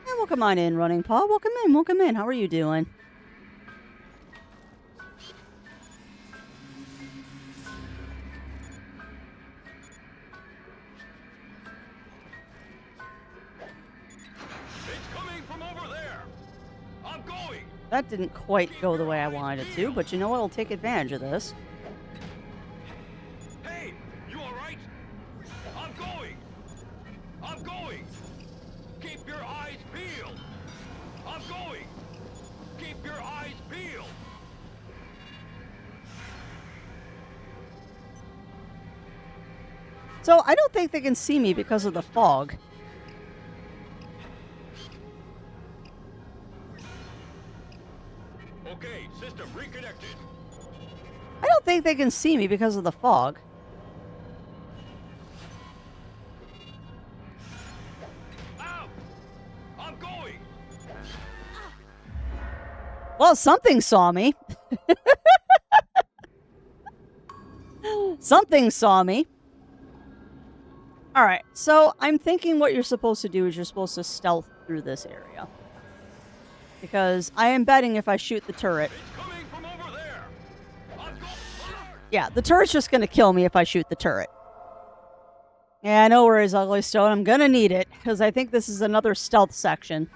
Yeah, well, come on in, Running Paw. Welcome in, welcome in. How are you doing? It's coming from over there! I'm going! That didn't quite go the way I wanted it to, but you know what? I'll take advantage of this. Hey! You alright? I'm going! I'm going! Keep your eyes peeled! I'm going! Keep your eyes peeled! So I don't think they can see me because of the fog. Okay, system reconnected. I don't think they can see me because of the fog. Out! I'm going! Well, something saw me. Something saw me. All right, so I'm thinking what you're supposed to do is you're supposed to stealth through this area. Because I am betting if I shoot the turret... It's coming from over there! I'm going! Alert! Yeah, the turret's just going to kill me if I shoot the turret. Yeah, no worries, Ugly Stone. I'm going to need it, because I think this is another stealth section.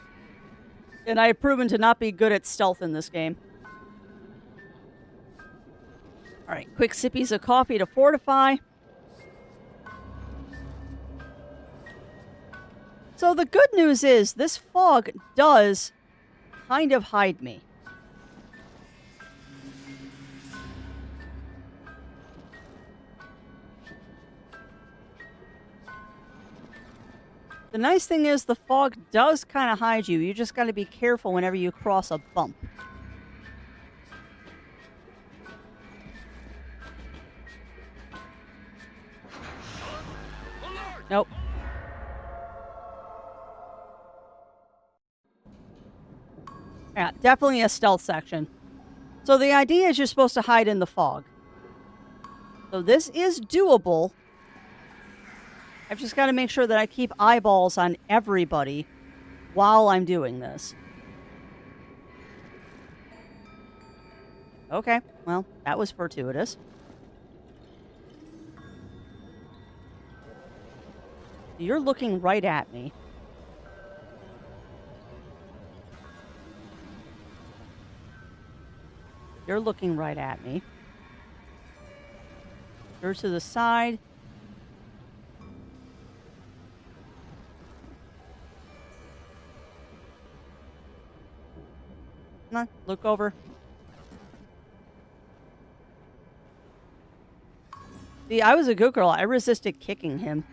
And I have proven to not be good at stealth in this game. Alright, quick sippies of coffee to fortify. So the good news is, this fog does kind of hide me. The nice thing is the fog does kind of hide you. You just got to be careful whenever you cross a bump. Nope. Yeah, definitely a stealth section. So the idea is you're supposed to hide in the fog. So this is doable. I've just got to make sure that I keep eyeballs on everybody while I'm doing this. Okay, well, that was fortuitous. You're looking right at me. You're looking right at me. You're to the side. Come on, look over. See, I was a good girl. I resisted kicking him.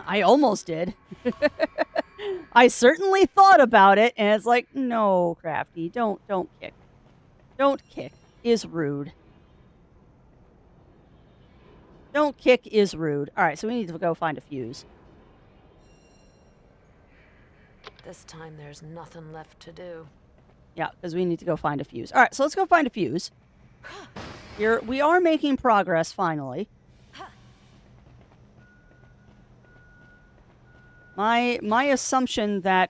I almost did. I certainly thought about it, and it's like, no, Crafty, don't kick. Don't kick is rude. Don't kick is rude. All right, so we need to go find a fuse. This time there's nothing left to do. Yeah, because we need to go find a fuse. All right, so let's go find a fuse. We are making progress, finally. My assumption that...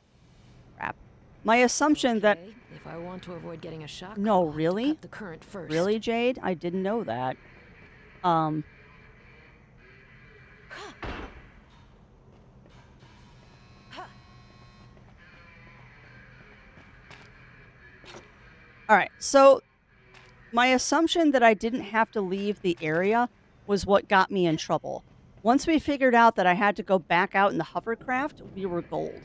Crap. My assumption that... Okay, if I want to avoid getting a shock, No, I'll have to really? cut the current first. Really, Jade? I didn't know that. Alright, so my assumption that I didn't have to leave the area was what got me in trouble. Once we figured out that I had to go back out in the hovercraft, we were gold.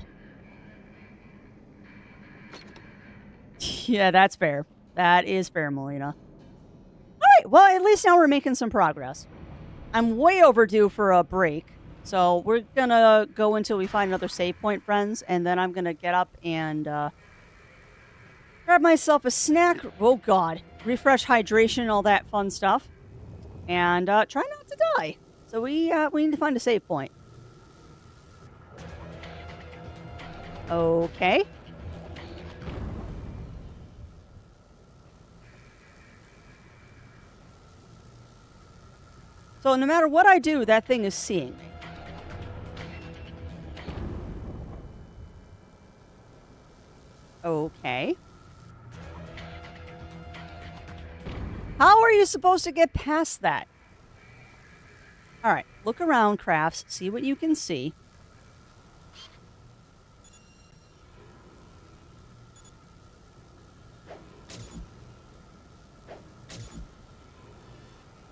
Yeah, that's fair. That is fair, Melina. Alright, well, at least now we're making some progress. I'm way overdue for a break, so we're gonna go until we find another save point, friends, and then I'm gonna get up and, grab myself a snack. Oh, God. Refresh hydration, all that fun stuff. And try not to die. So we need to find a save point. Okay. So no matter what I do, that thing is seeing me. Okay. How are you supposed to get past that? All right, look around, Crafts. See what you can see.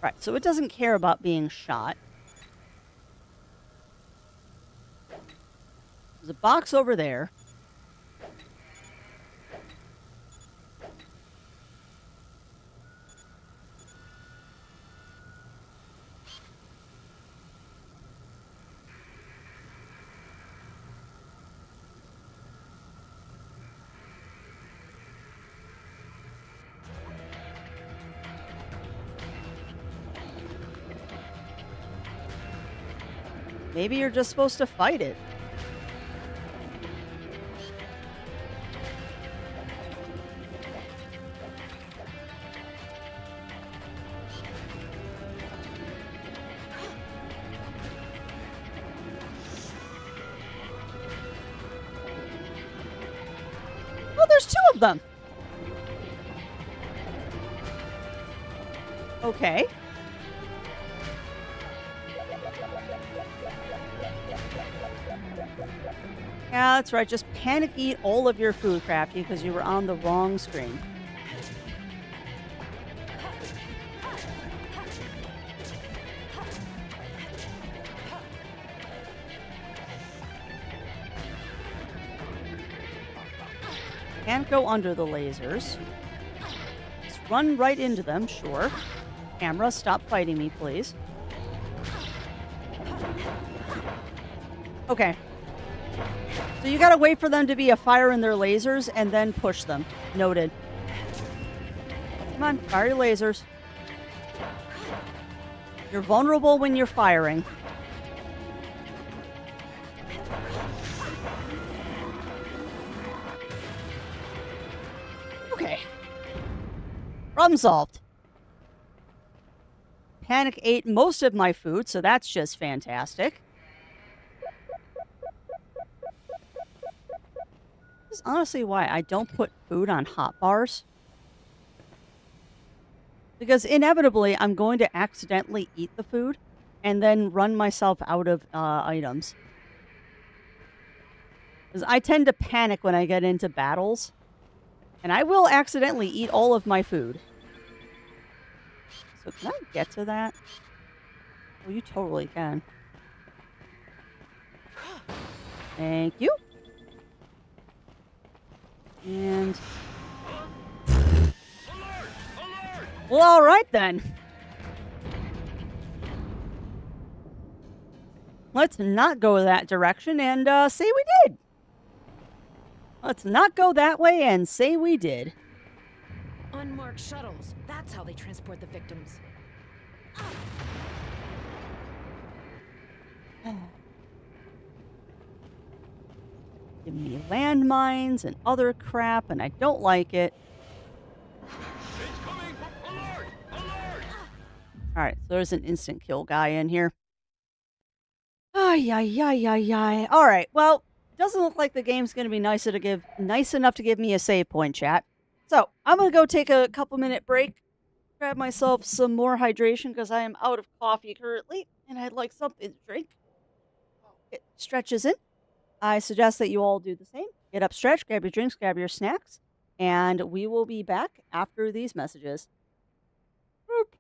Right, so it doesn't care about being shot. There's a box over there. Maybe you're just supposed to fight it. Oh, there's two of them. Okay. Yeah, that's right. Just panic eat all of your food, Crafty, because you were on the wrong screen. Can't go under the lasers. Just run right into them, sure. Camera, stop fighting me, please. Okay. So you gotta wait for them to be a fire in their lasers and then push them. Noted. Come on, fire your lasers. You're vulnerable when you're firing. Okay. Problem solved. Panic ate most of my food, so that's just fantastic. This is honestly why I don't put food on hot bars. Because inevitably, I'm going to accidentally eat the food and then run myself out of items. Because I tend to panic when I get into battles. And I will accidentally eat all of my food. So can I get to that? Oh, you totally can. Thank you. And... well, all right then. Let's not go that direction and say we did. Let's not go that way and say we did. Unmarked shuttles. That's how they transport the victims. Give me landmines and other crap, and I don't like it. It's coming! Alert! Alert! Alright, so there's an instant kill guy in here. Ay, ay, ay, ay, ay. Alright, well, doesn't look like the game's going to be nice enough to give me a save point, chat. So, I'm going to go take a couple minute break, grab myself some more hydration because I am out of coffee currently, and I'd like something to drink. Get stretches in. I suggest that you all do the same. Get up, stretch, grab your drinks, grab your snacks, and we will be back after these messages. Boop.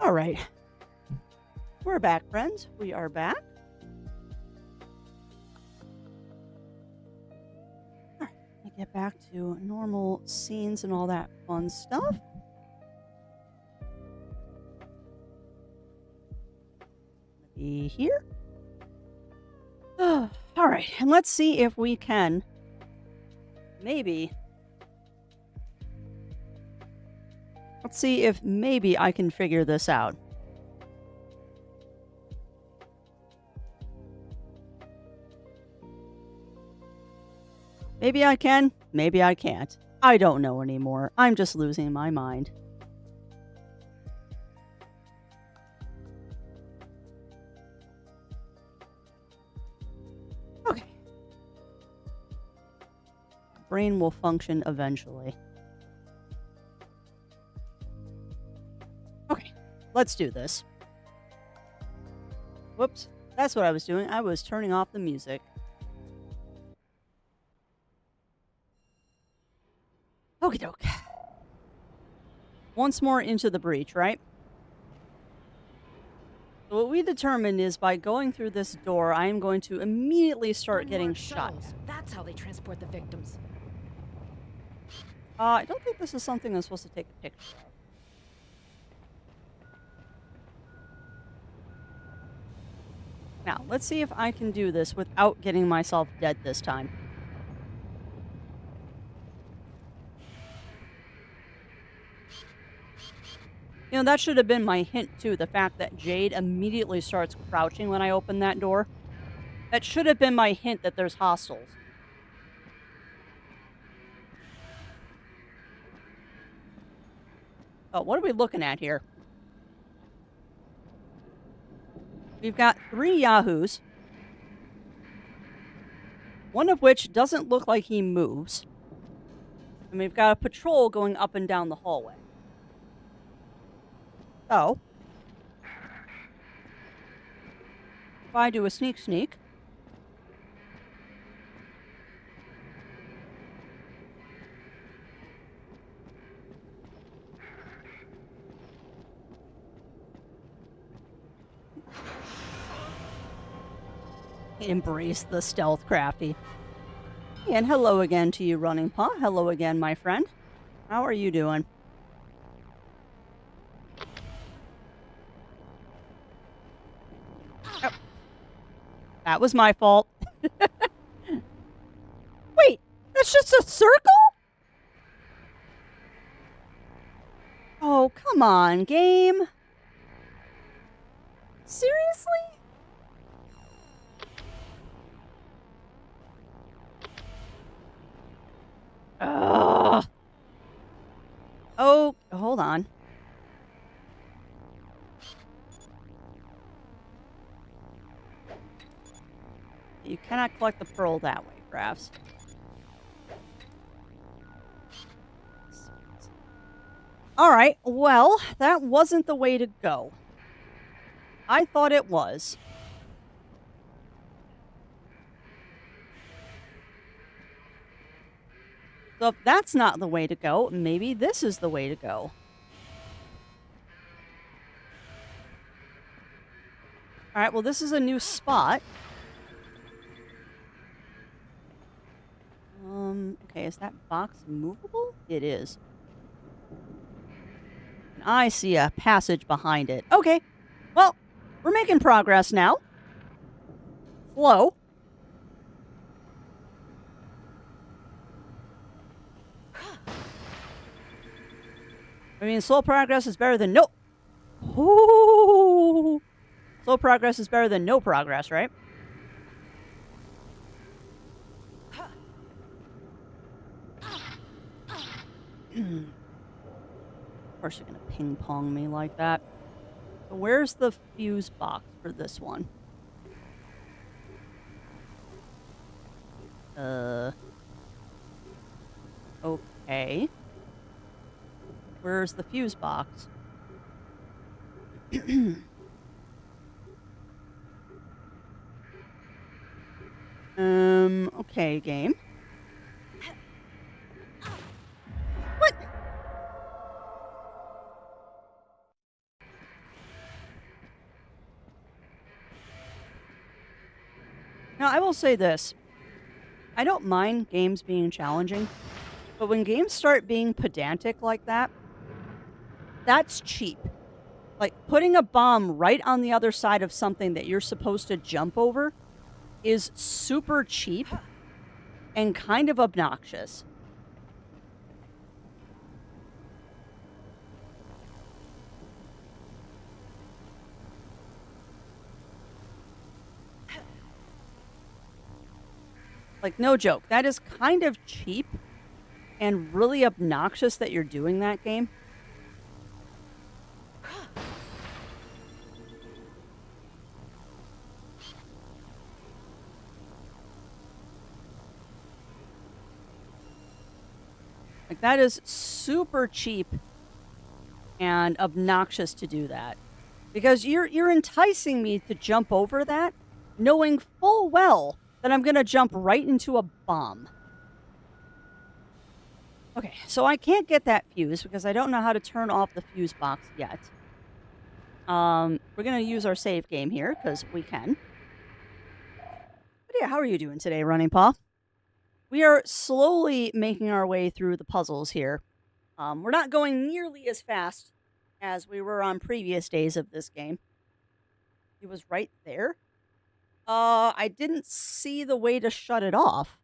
All right. We're back, friends. We are back. All right. Let me get back to normal scenes and all that fun stuff. Be here. All right. And let's see if we can maybe. Let's see if maybe I can figure this out. Maybe I can, maybe I can't. I don't know anymore. I'm just losing my mind. Okay. Brain will function eventually. Okay, let's do this. Whoops, that's what I was doing. I was turning off the music. Okie doke. Once more into the breach, right? So what we determined is by going through this door, I am going to immediately start getting Unmarked shot. shuttles. That's how they transport the victims. I don't think this is something I'm supposed to take a picture of. Now, let's see if I can do this without getting myself dead this time. You know, that should have been my hint, too. The fact that Jade immediately starts crouching when I open that door. That should have been my hint that there's hostiles. Oh, what are we looking at here? We've got 3 Yahoos. One of which doesn't look like he moves. And we've got a patrol going up and down the hallway. So, if I do a sneak, embrace the stealth, Crafty. And hello again to you, Running Paw. Hello again, my friend. How are you doing? Oh. That was my fault. Wait, that's just a circle? Oh, come on, game. Seriously? Ugh. Oh, hold on. You cannot collect the pearl that way, Crafts. Alright, well, that wasn't the way to go. I thought it was. So if that's not the way to go, maybe this is the way to go. Alright, well, this is a new spot. Okay, is that box movable? It is. And I see a passage behind it. Okay, well, we're making progress now. Slow. I mean, slow progress is better than no... Ooh. Slow progress is better than no progress, right? Of course you're gonna ping pong me like that. So where's the fuse box for this one? Okay. Where's the fuse box? Okay, game. What? Now, I will say this. I don't mind games being challenging, but when games start being pedantic like that, that's cheap. Like, putting a bomb right on the other side of something that you're supposed to jump over is super cheap and kind of obnoxious. Like, no joke. That is kind of cheap and really obnoxious that you're doing that, game. Like, that is super cheap and obnoxious to do that. Because you're enticing me to jump over that, knowing full well that I'm going to jump right into a bomb. Okay, so I can't get that fuse because I don't know how to turn off the fuse box yet. We're going to use our save game here because we can. But yeah, how are you doing today, Running Paw? We are slowly making our way through the puzzles here. We're not going nearly as fast as we were on previous days of this game. It was right there. I didn't see the way to shut it off.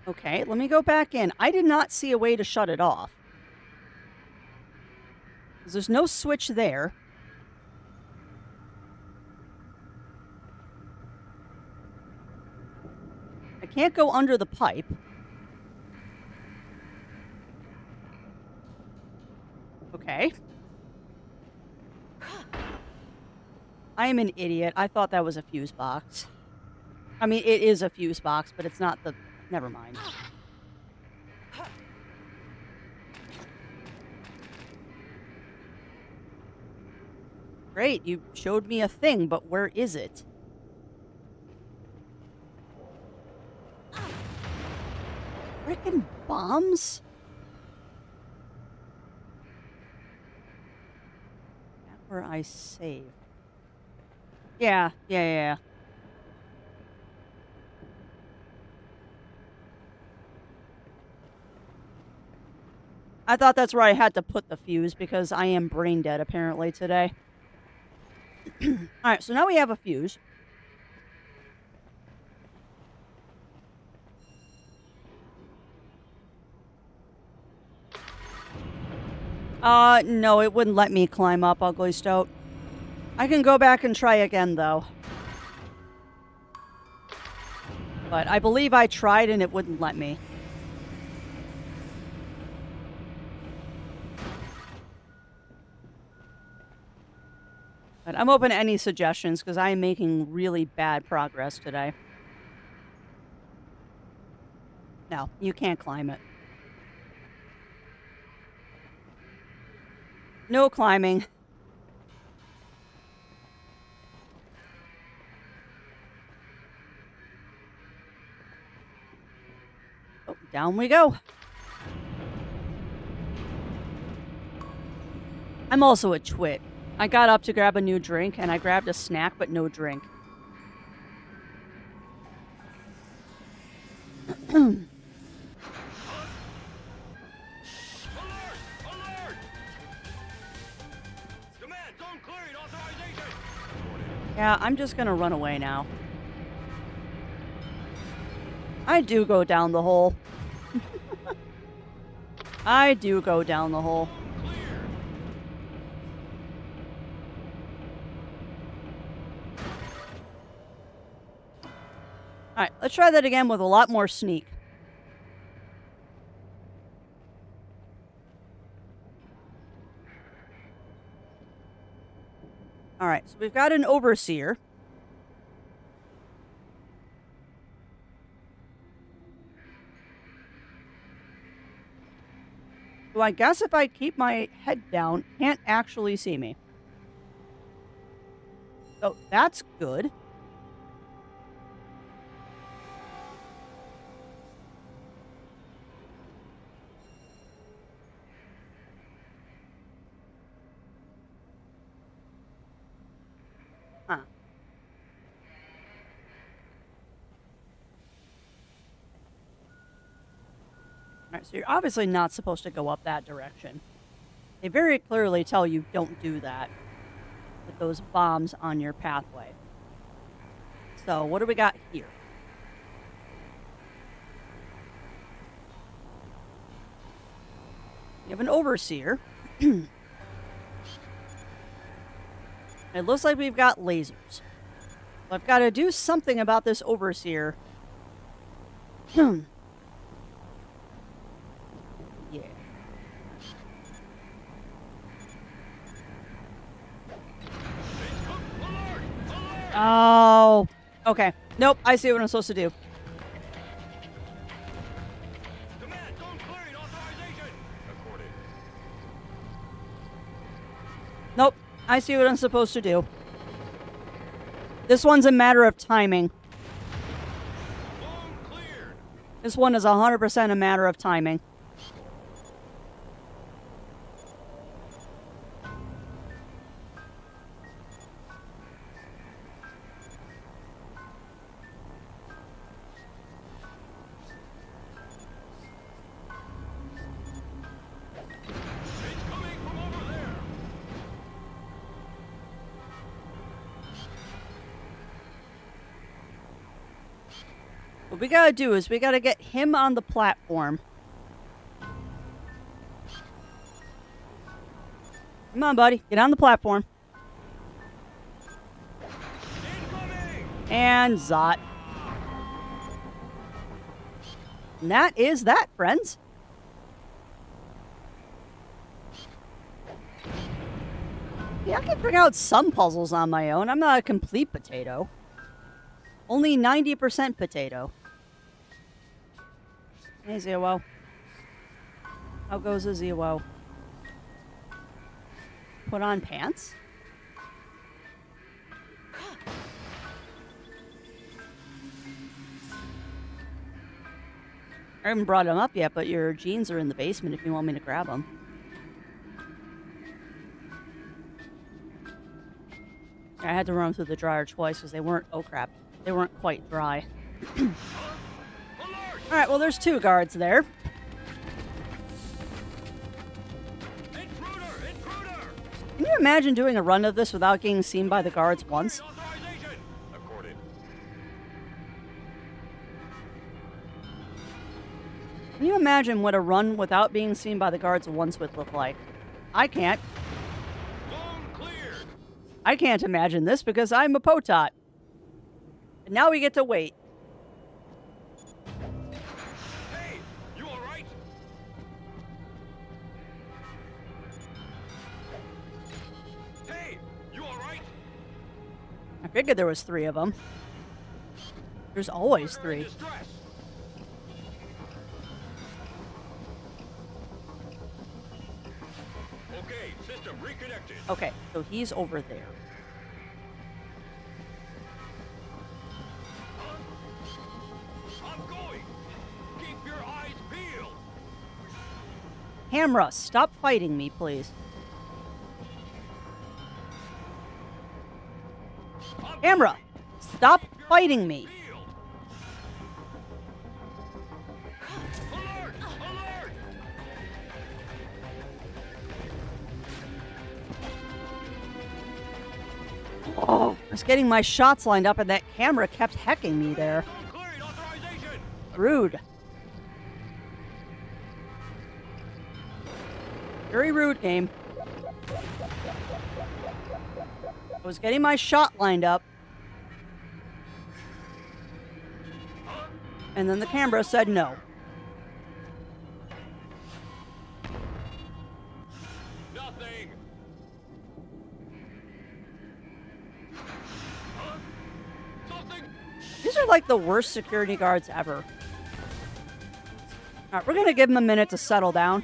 Okay, let me go back in. I did not see a way to shut it off. 'Cause there's no switch there. I can't go under the pipe. Okay. I am an idiot. I thought that was a fuse box. I mean, it is a fuse box, but it's not the... Never mind. Great, you showed me a thing, but where is it? Frickin' bombs? Back where I save. Yeah. I thought that's where I had to put the fuse because I am brain dead apparently today. Alright, so now we have a fuse. No, it wouldn't let me climb up, Ugly Stoat. I can go back and try again, though. But I believe I tried and it wouldn't let me. But I'm open to any suggestions because I am making really bad progress today. No, you can't climb it. No climbing. Oh, down we go. I'm also a twit. I got up to grab a new drink, and I grabbed a snack, but no drink. Alert! Command, zone clearing, authorization! Yeah, I'm just gonna run away now. I do go down the hole. I do go down the hole. Clear! Alright, let's try that again with a lot more sneak. Alright, so we've got an overseer. Who I guess if I keep my head down, can't actually see me. So that's good. Huh. So you're obviously not supposed to go up that direction. They very clearly tell you don't do that with those bombs on your pathway. So what do we got here? You have an overseer. It looks like we've got lasers. So I've got to do something about this overseer. Yeah. Oh. Okay. Nope. I see what I'm supposed to do. Command, zone clearing, authorization. Accorded. Nope. I see what I'm supposed to do. This one's a matter of timing. Zone cleared. This one is 100% a matter of timing. It's coming from over there. What we gotta do is we gotta get him on the platform. Come on, buddy. Get on the platform. Incoming. And Zot. And that is that, friends. Yeah, I can figure out some puzzles on my own. I'm not a complete potato. Only 90% potato. Hey, Zero. How goes a Zero? Put on pants? I haven't brought them up yet, but your jeans are in the basement if you want me to grab them. I had to run them through the dryer twice because they weren't, oh crap, they weren't quite dry. Alright, well there's two guards there. Intruder! Intruder! Can you imagine doing a run of this without getting seen by the guards once? Authorization. Accorded. Can you imagine what a run without being seen by the guards once would look like? I can't. Zone cleared. I can't imagine this because I'm a Potot. And now we get to wait. Hey, you all right? Hey, you all right? I figured there was three of them. There's always We're in three. distress. Okay, system reconnected. Okay, so he's over there. I'm going. Keep your eyes peeled. Hamra, stop fighting me, please. I'm Hamra, going. stop Keep your fighting eyes me. peeled. Alert! Alert! Oh, I was getting my shots lined up and that camera kept hecking me there. Zone clearing. Authorization. Rude. Very rude, game. I was getting my shot lined up. And then the camera said no. Nothing. Something. These are like the worst security guards ever. Alright, we're gonna give them a minute to settle down.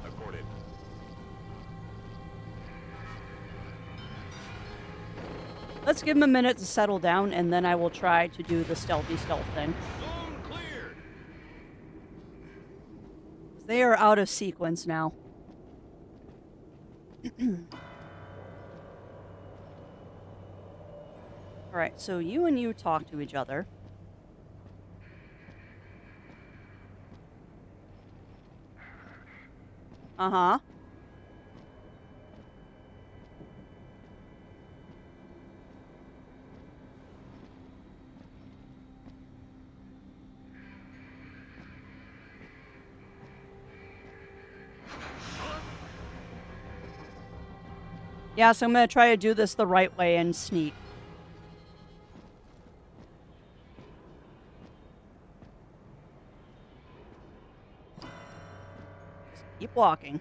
Accorded. Let's give them a minute to settle down, and then I will try to do the stealthy stealth thing. Zone cleared. They are out of sequence now. Alright, so you and you talk to each other. Uh-huh. Yeah, so I'm going to try to do this the right way and sneak. Keep walking.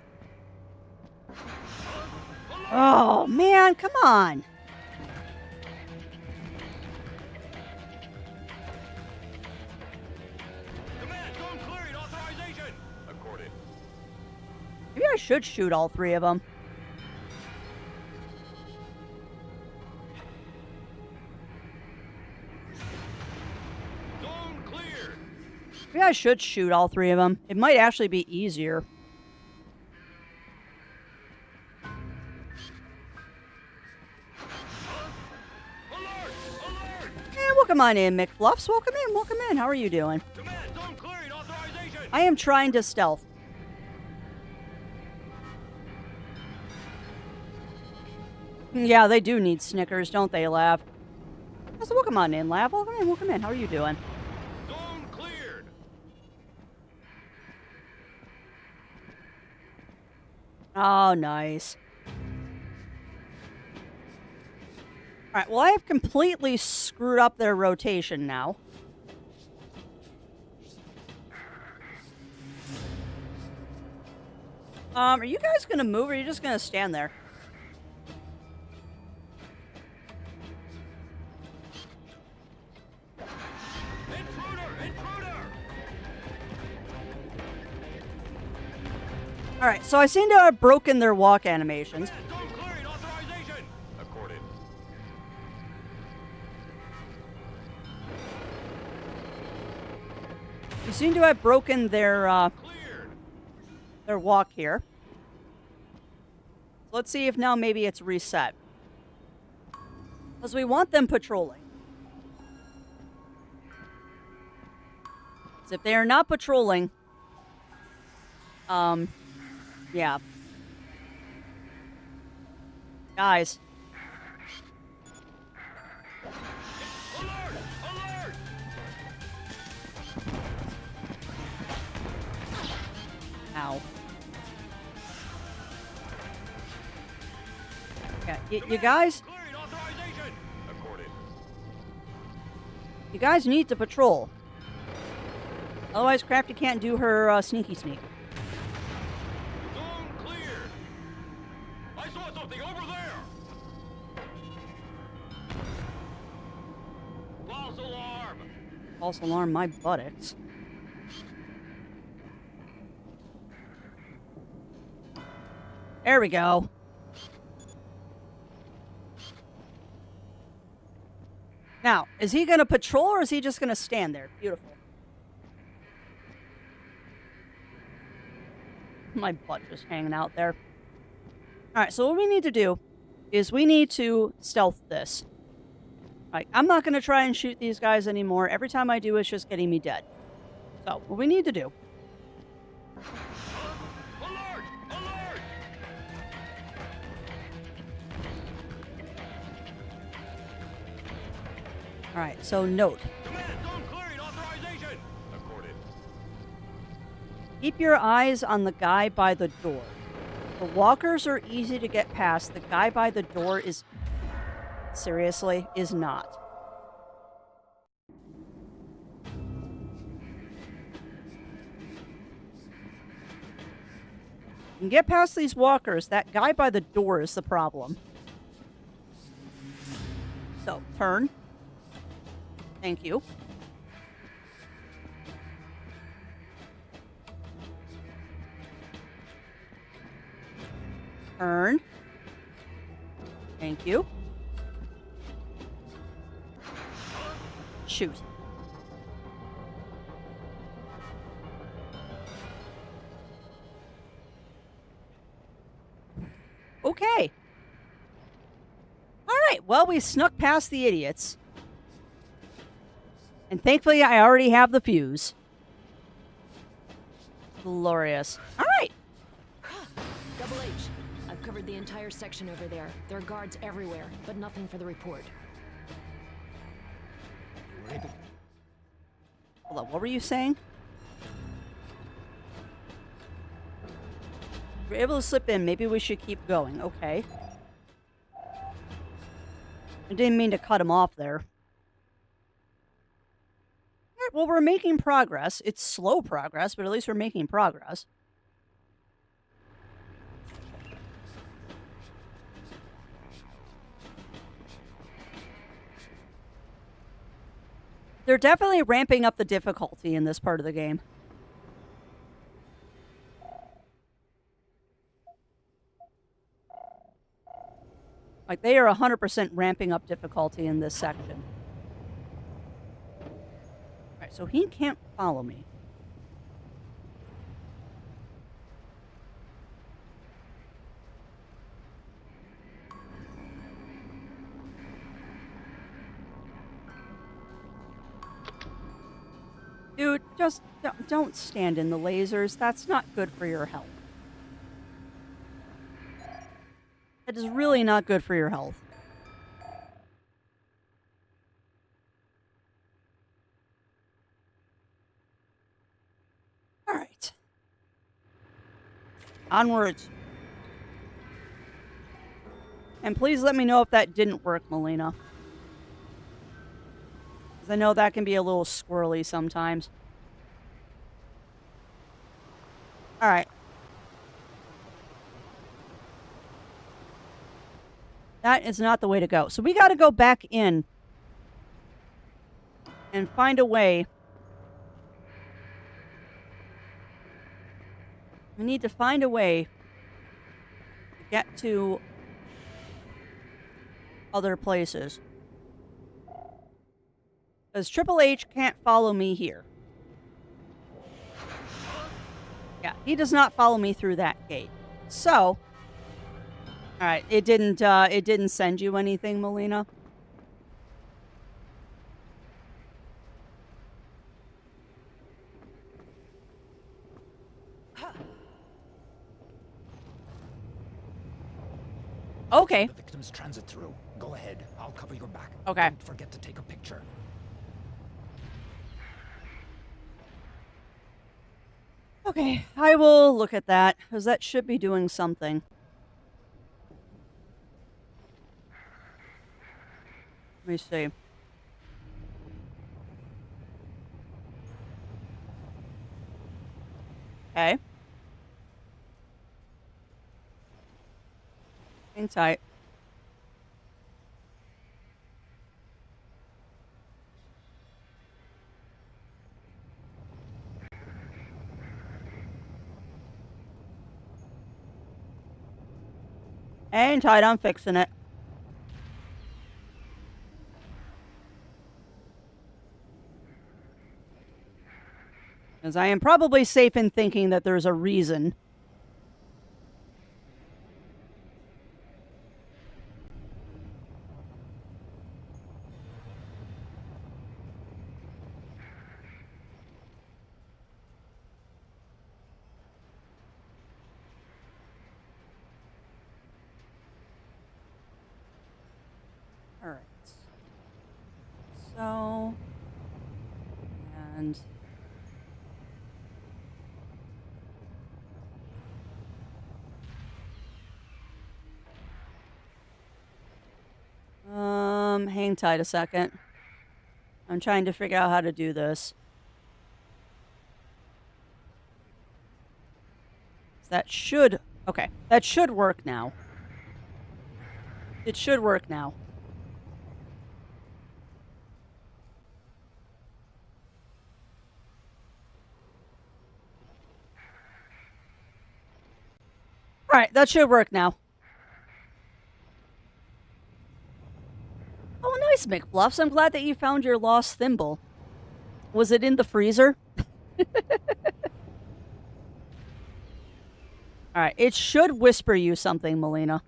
Oh, man, come on. Command, zone clearing. Authorization. Accorded. Maybe I should shoot all three of them. Zone cleared. Maybe I should shoot all three of them. It might actually be easier. Alert! Alert! Yeah, welcome on in, McFluffs. Welcome in, welcome in. How are you doing? Command, zone clearing. Authorization. I am trying to stealth. Yeah, they do need Snickers, don't they, Lav? So welcome on in, Lav. Welcome in, welcome in. How are you doing? Zone cleared. Oh, nice. Alright, well, I have completely screwed up their rotation now. Are you guys gonna move or are you just gonna stand there? Intruder! Intruder! Alright, so I seem to have broken their walk animations. Command, zone clearing. Authorization. Accorded. We seem to have broken their Cleared. walk here. Let's see if now maybe it's reset. Because we want them patrolling. So if they are not patrolling, yeah. Guys, Alert! Alert! ow. Yeah, you guys, Clearing. Authorization. Accorded. you guys need to patrol. Otherwise, Crafty can't do her sneaky sneak. Zone cleared. I saw something over there. False alarm. False alarm my buttocks. There we go. Now, is he going to patrol or is he just going to stand there? Beautiful. My butt just hanging out there. Alright, so what we need to do is we need to stealth this. Alright, I'm not going to try and shoot these guys anymore. Every time I do, it's just getting me dead. So, what we need to do... Alert! Alert! Alright, so note. Command, zone clearing. Authorization. Accorded. Keep your eyes on the guy by the door. The walkers are easy to get past. The guy by the door is... Seriously, is not. You can get past these walkers. That guy by the door is the problem. So, turn. Thank you. Turn. Thank you. Shoot. Okay. All right. Well, we snuck past the idiots. And thankfully, I already have the fuse. Glorious. All right. covered the entire section over there. There are guards everywhere, but nothing for the report. You were able... Hold on, what were you saying? We're able to slip in. Maybe we should keep going. Okay. I didn't mean to cut him off there. Alright, well, we're making progress. It's slow progress, but at least we're making progress. They're definitely ramping up the difficulty in this part of the game. Like, they are 100% ramping up difficulty in this section. Alright, so he can't follow me. Dude, just don't stand in the lasers. That's not good for your health. That is really not good for your health. All right. Onwards. And please let me know if that didn't work, Melina. I know that can be a little squirrely sometimes. Alright. That is not the way to go. So we gotta go back in and find a way. We need to find a way to get to other places. Because Triple H can't follow me here. Yeah, he does not follow me through that gate. So, alright, it didn't send you anything, Melina? Okay. The victim's transit through. Go ahead. I'll cover your back. Okay. Don't forget to take a picture. Okay, I will look at that, because that should be doing something. Let me see. Okay. Hang tight. Hang tight, I'm fixing it. Because I am probably safe in thinking that there's a reason. Alright. So... And... hang tight a second. I'm trying to figure out how to do this. That should... Okay, that should work now. It should work now. Alright, that should work now. Oh, nice, McBluffs. I'm glad that you found your lost thimble. Was it in the freezer? Alright, it should whisper you something, Melina.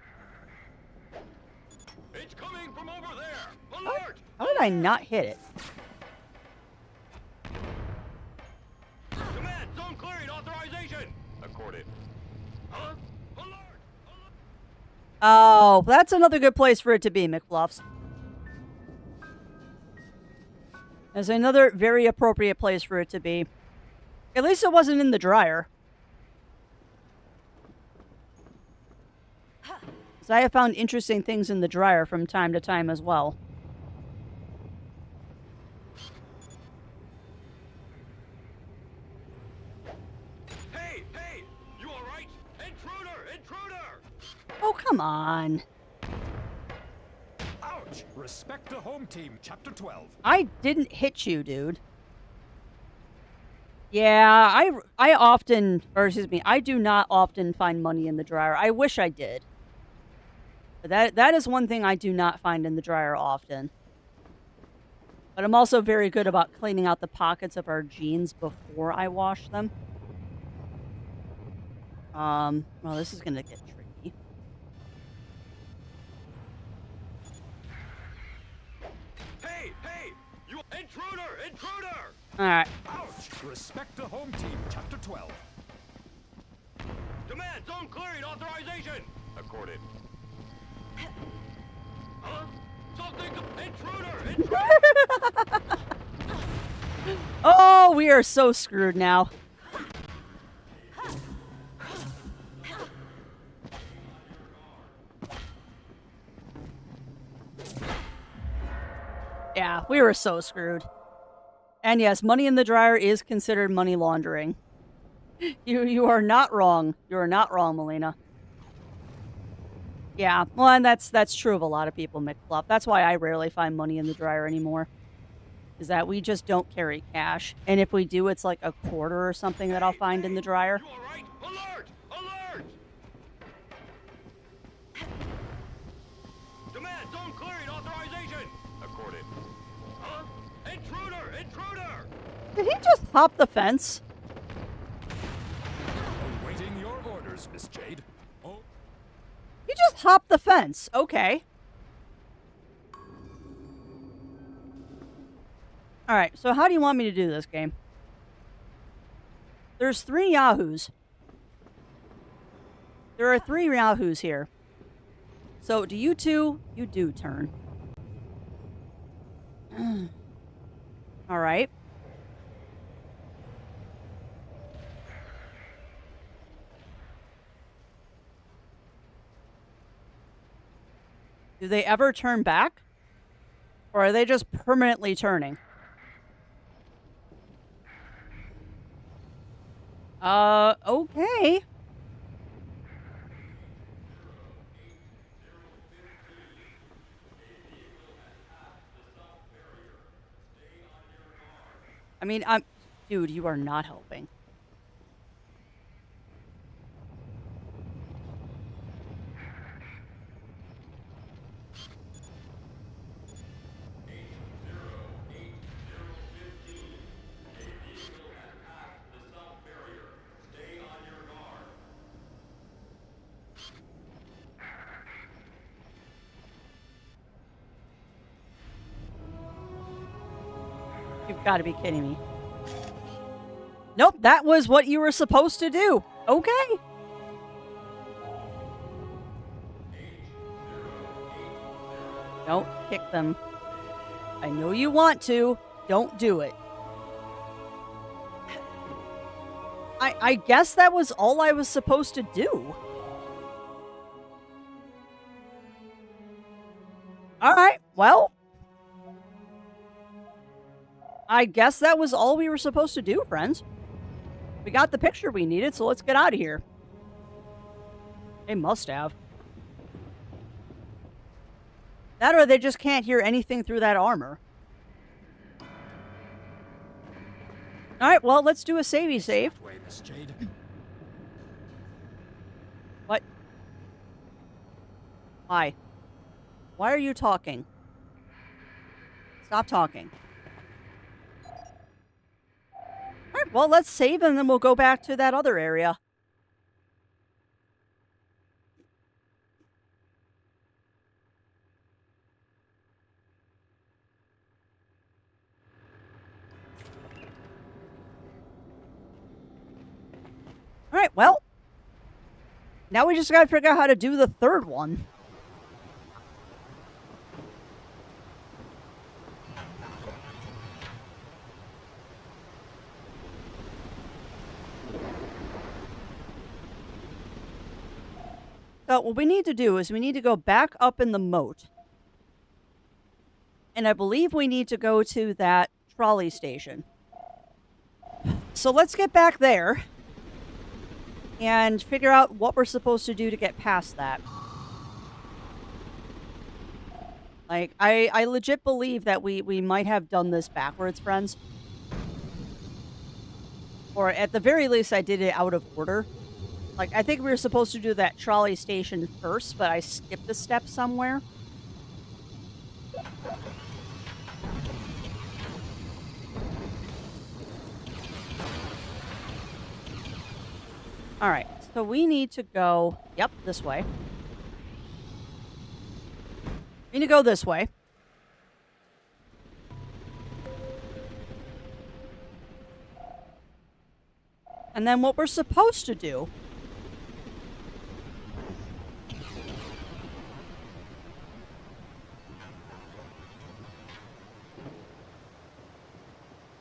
It's coming from over there! Alert! How did I not hit it? Command, zone cleared, authorization! Accorded. Huh? Alert! Alert! Oh, that's another good place for it to be, McFluffs. There's another very appropriate place for it to be. At least it wasn't in the dryer. So I have found interesting things in the dryer from time to time as well. Hey, hey! You alright? Intruder! Intruder! Oh, come on. Ouch! Respect the home team, Chapter 12. I didn't hit you, dude. Yeah, I often, or excuse me, I do not often find money in the dryer. I wish I did. But that is one thing I do not find in the dryer often. But I'm also very good about cleaning out the pockets of our jeans before I wash them. Well, this is gonna get tricky. Hey, hey! You intruder! Intruder! Alright. Ouch! Respect the home team, Chapter 12. Demand zone clearing authorization! Accorded. Huh? Something... Intruder! Intruder! Oh, we are so screwed now. Yeah, we were so screwed. And yes, money in the dryer is considered money laundering. You are not wrong. You are not wrong, Melina. Yeah, well, and that's true of a lot of people, McFluff. That's why I rarely find money in the dryer anymore. Is that we just don't carry cash. And if we do, it's like a quarter or something that I'll find in the dryer. You alright? Alert! Alert! Demand zone clearing authorization! Accorded. Huh? Intruder! Intruder! Did he just hop the fence? Awaiting your orders, Miss Jade. Oh, He just hopped the fence. Okay. Alright, so how do you want me to do this game? There's 3 Yahoos. There are 3 Yahoos here. So, do you two? You do turn. Alright. Do they ever turn back? Or are they just permanently turning? Okay. I mean, dude, you are not helping. You've got to be kidding me. Nope, that was what you were supposed to do. Okay. Don't kick them. I know you want to. Don't do it. I guess that was all I was supposed to do. Alright, well. I guess that was all we were supposed to do, friends. We got the picture we needed, so let's get out of here. They must have. That or they just can't hear anything through that armor. Alright, well, let's do a savey save. that way, Miss Jade. What? Why? Why are you talking? Stop talking. Alright, well, let's save and then we'll go back to that other area. Alright, well. Now we just gotta figure out how to do the third one. So what we need to do is we need to go back up in the moat. And I believe we need to go to that trolley station. So let's get back there and figure out what we're supposed to do to get past that. Like, I legit believe that we might have done this backwards, friends. Or at the very least, I did it out of order. Like, I think we were supposed to do that trolley station first, but I skipped a step somewhere. Alright, so we need to go... Yep, this way. We need to go this way. And then what we're supposed to do...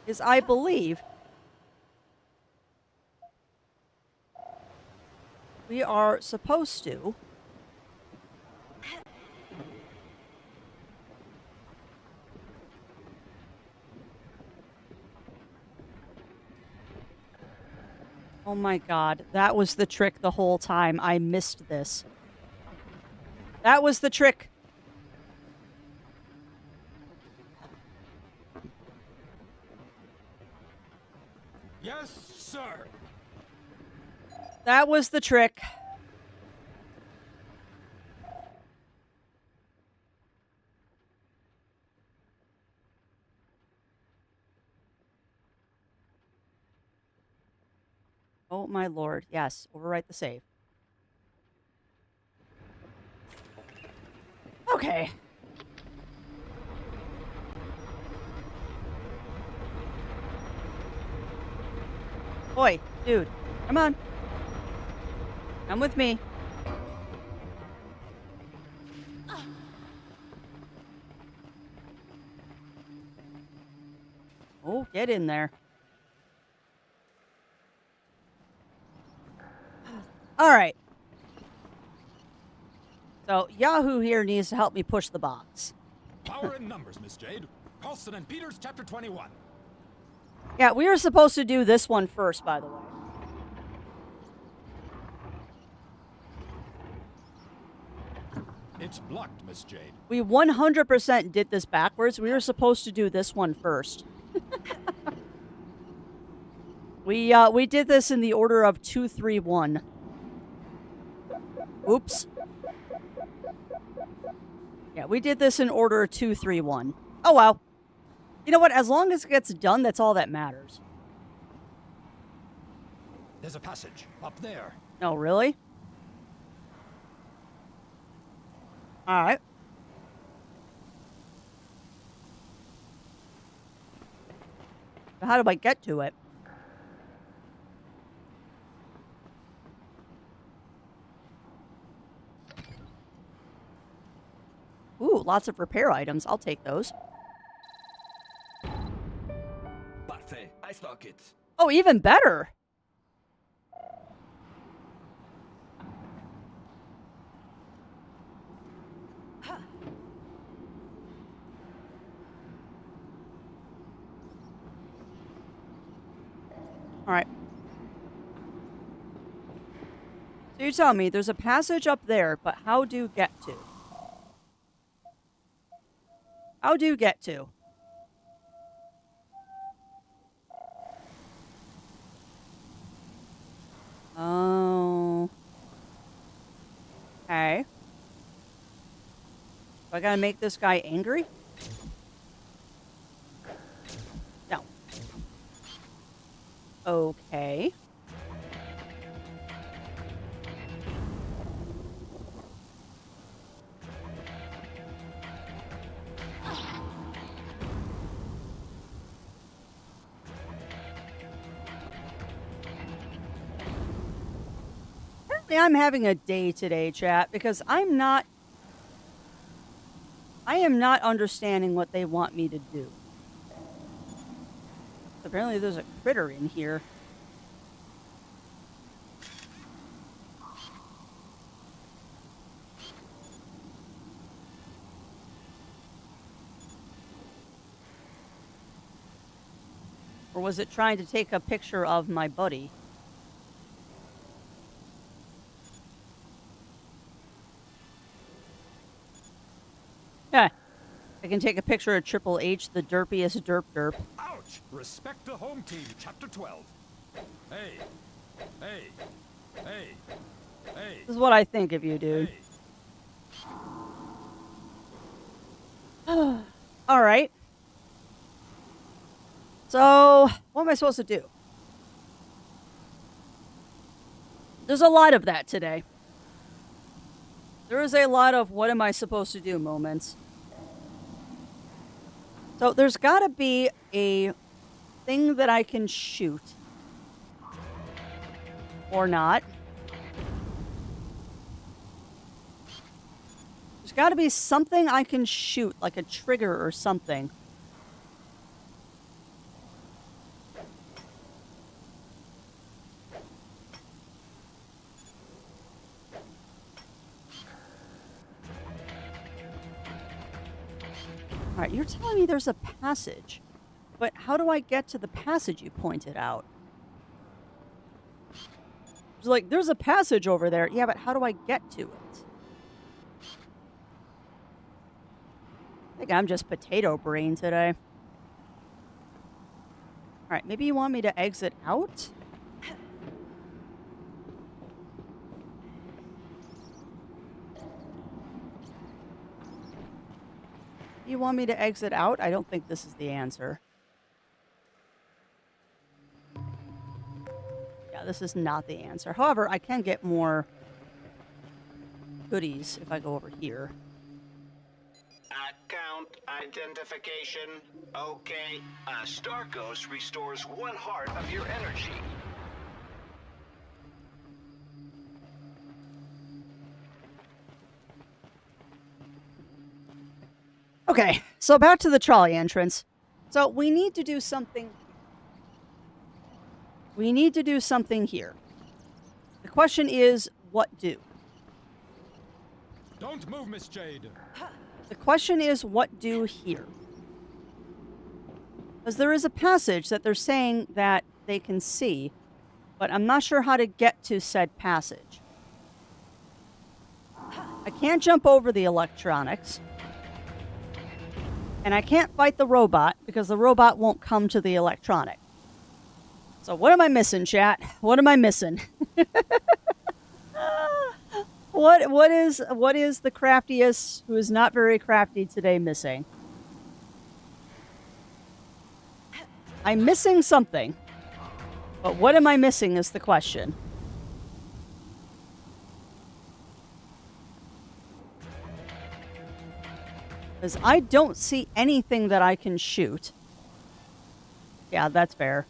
is, I believe... we are supposed to... Oh my god, that was the trick the whole time. I missed this. That was the trick. Yes, sir. That was the trick. Oh my lord. Yes, overwrite the save. Okay. Boy, dude, come on. Come with me. Oh, get in there. All right. So, Yahoo here needs to help me push the box. Power in numbers, Miss Jade. Carlson and Peters, chapter 21. Yeah, we were supposed to do this one first, by the way. It's blocked, Miss Jade. We 100% did this backwards. We were supposed to do this one first. We did this in the order of 2, 3, 1. Oops. Yeah, we did this in order of 2, 3, 1. Oh, wow. You know what? As long as it gets done, that's all that matters. There's a passage up there. Oh, really? All right. How do I get to it? Ooh, lots of repair items. I'll take those. Parfait. I stock it. Oh, even better. All right. So you tell me, there's a passage up there, but how do you get to? How do you get to? Oh. Okay. Do I gotta make this guy angry? No. Okay. I'm having a day today, chat, because I am not understanding what they want me to do. Apparently there's a critter in here. Or was it trying to take a picture of my buddy? Yeah. I can take a picture of Triple H, the derpiest derp derp. Ouch! Respect the home team, Chapter 12. Hey. Hey. Hey. Hey. This is what I think of you, dude. Hey. Alright. So, what am I supposed to do? There's a lot of that today. There is a lot of what am I supposed to do moments. So there's got to be a thing that I can shoot. Or not. There's got to be something I can shoot, like a trigger or something. All right, you're telling me there's a passage, but how do I get to the passage you pointed out? It's like, there's a passage over there. Yeah, but how do I get to it? I think I'm just potato brain today. All right, maybe you want me to exit out? You want me to exit out? I don't think this is the answer. Yeah, this is not the answer. However, I can get more goodies if I go over here. Account identification. Okay. A Star Ghost restores 1 heart of your energy. Okay, so back to the trolley entrance. So we need to do something. We need to do something here. The question is, what do? Don't move, Miss Jade. The question is, what do here? Because there is a passage that they're saying that they can see, but I'm not sure how to get to said passage. I can't jump over the electronics. And I can't fight the robot because the robot won't come to the electronic. So what am I missing, chat? What am I missing? What is the craftiest who is not very crafty today missing? I'm missing something. But what am I missing is the question. Because I don't see anything that I can shoot. Yeah, that's fair.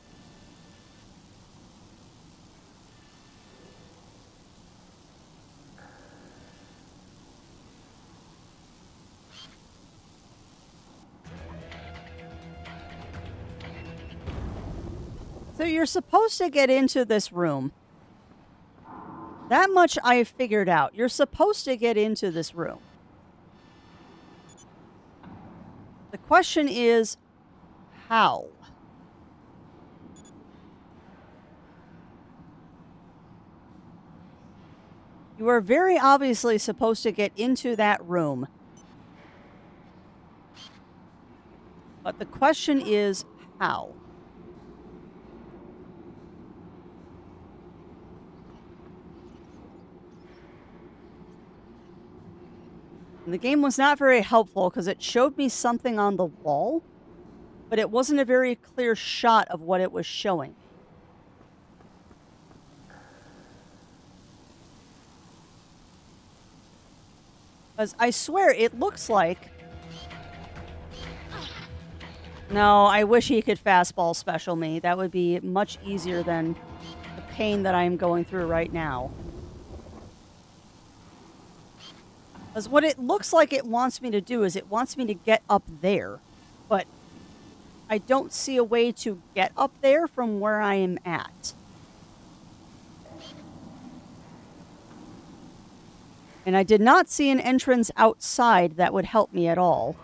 So you're supposed to get into this room. That much I've figured out. You're supposed to get into this room. The question is, how? You are very obviously supposed to get into that room. But the question is, how? And the game was not very helpful because it showed me something on the wall, but it wasn't a very clear shot of what it was showing. Because I swear it looks like... No, I wish he could fastball special me. That would be much easier than the pain that I'm going through right now. Because what it looks like it wants me to do is it wants me to get up there. But I don't see a way to get up there from where I am at. And I did not see an entrance outside that would help me at all.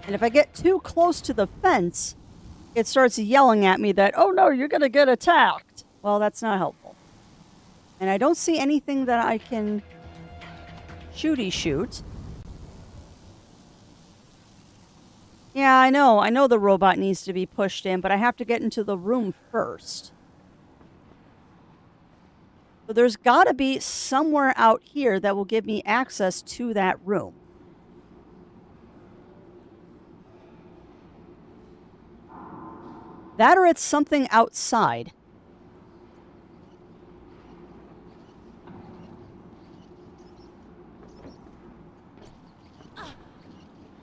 And if I get too close to the fence, it starts yelling at me that, oh no, you're going to get attacked. Well, that's not helpful. And I don't see anything that I can shooty shoot. Yeah, I know the robot needs to be pushed in, but I have to get into the room first. So there's got to be somewhere out here that will give me access to that room. That or it's something outside.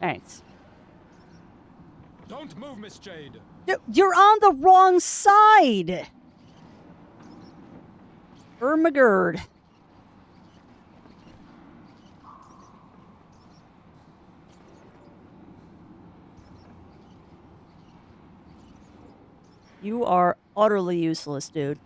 Thanks. Don't move, Miss Jade. You're on the wrong side! Ermagerd. You are utterly useless, dude.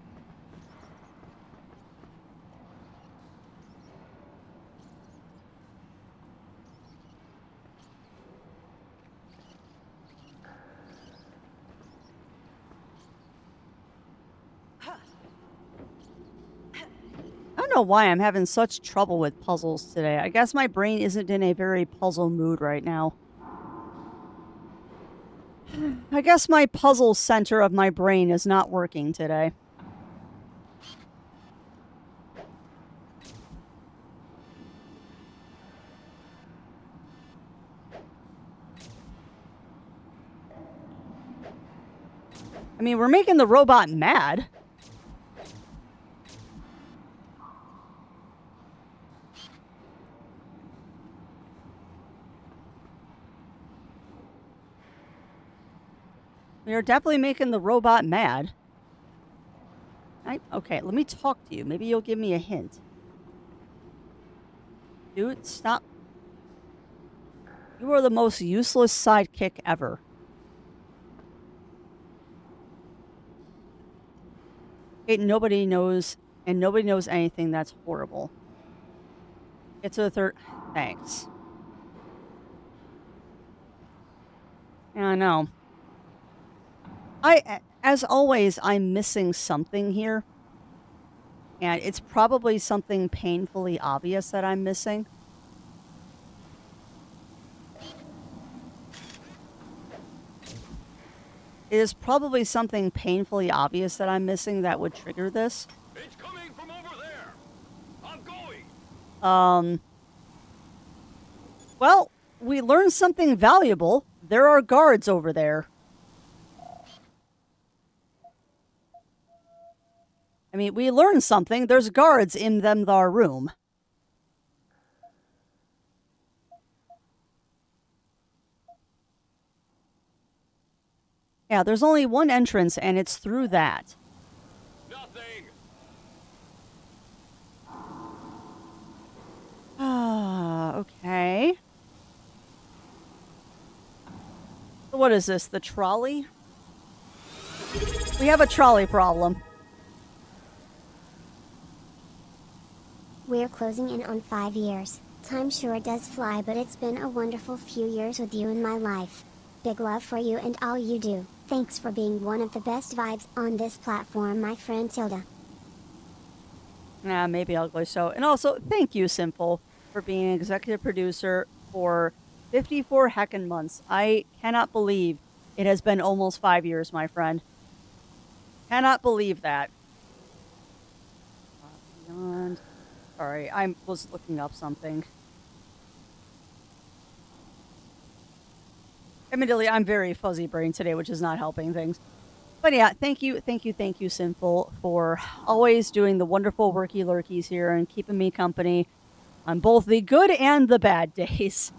I don't know why I'm having such trouble with puzzles today. I guess my brain isn't in a very puzzle mood right now. I guess my puzzle center of my brain is not working today. I mean, we're making the robot mad. We are definitely making the robot mad. Okay, let me talk to you. Maybe you'll give me a hint. Dude, stop. You are the most useless sidekick ever. Nobody knows, and nobody knows anything that's horrible. Get to the third. Thanks. Yeah, I know. As always, I'm missing something here. And it's probably something painfully obvious that I'm missing. It is probably something painfully obvious that I'm missing that would trigger this. It's coming from over there. I'm going. Well, we learned something valuable. There are guards over there. I mean, we learned something. There's guards in them thar room. Yeah, there's only one entrance, and it's through that. Nothing. Ah, okay. So what is this, the trolley? We have a trolley problem. We're closing in on 5 years. Time sure does fly, but it's been a wonderful few years with you in my life. Big love for you and all you do. Thanks for being one of the best vibes on this platform, my friend Tilda. Maybe ugly so. And also, thank you, Simple, for being an executive producer for 54 heckin' months. I cannot believe it has been almost 5 years, my friend. Cannot believe that. Beyond. Sorry, I was looking up something. Admittedly, I'm very fuzzy brain today, which is not helping things. But yeah, thank you, Sinful, for always doing the wonderful worky lurkies here and keeping me company on both the good and the bad days.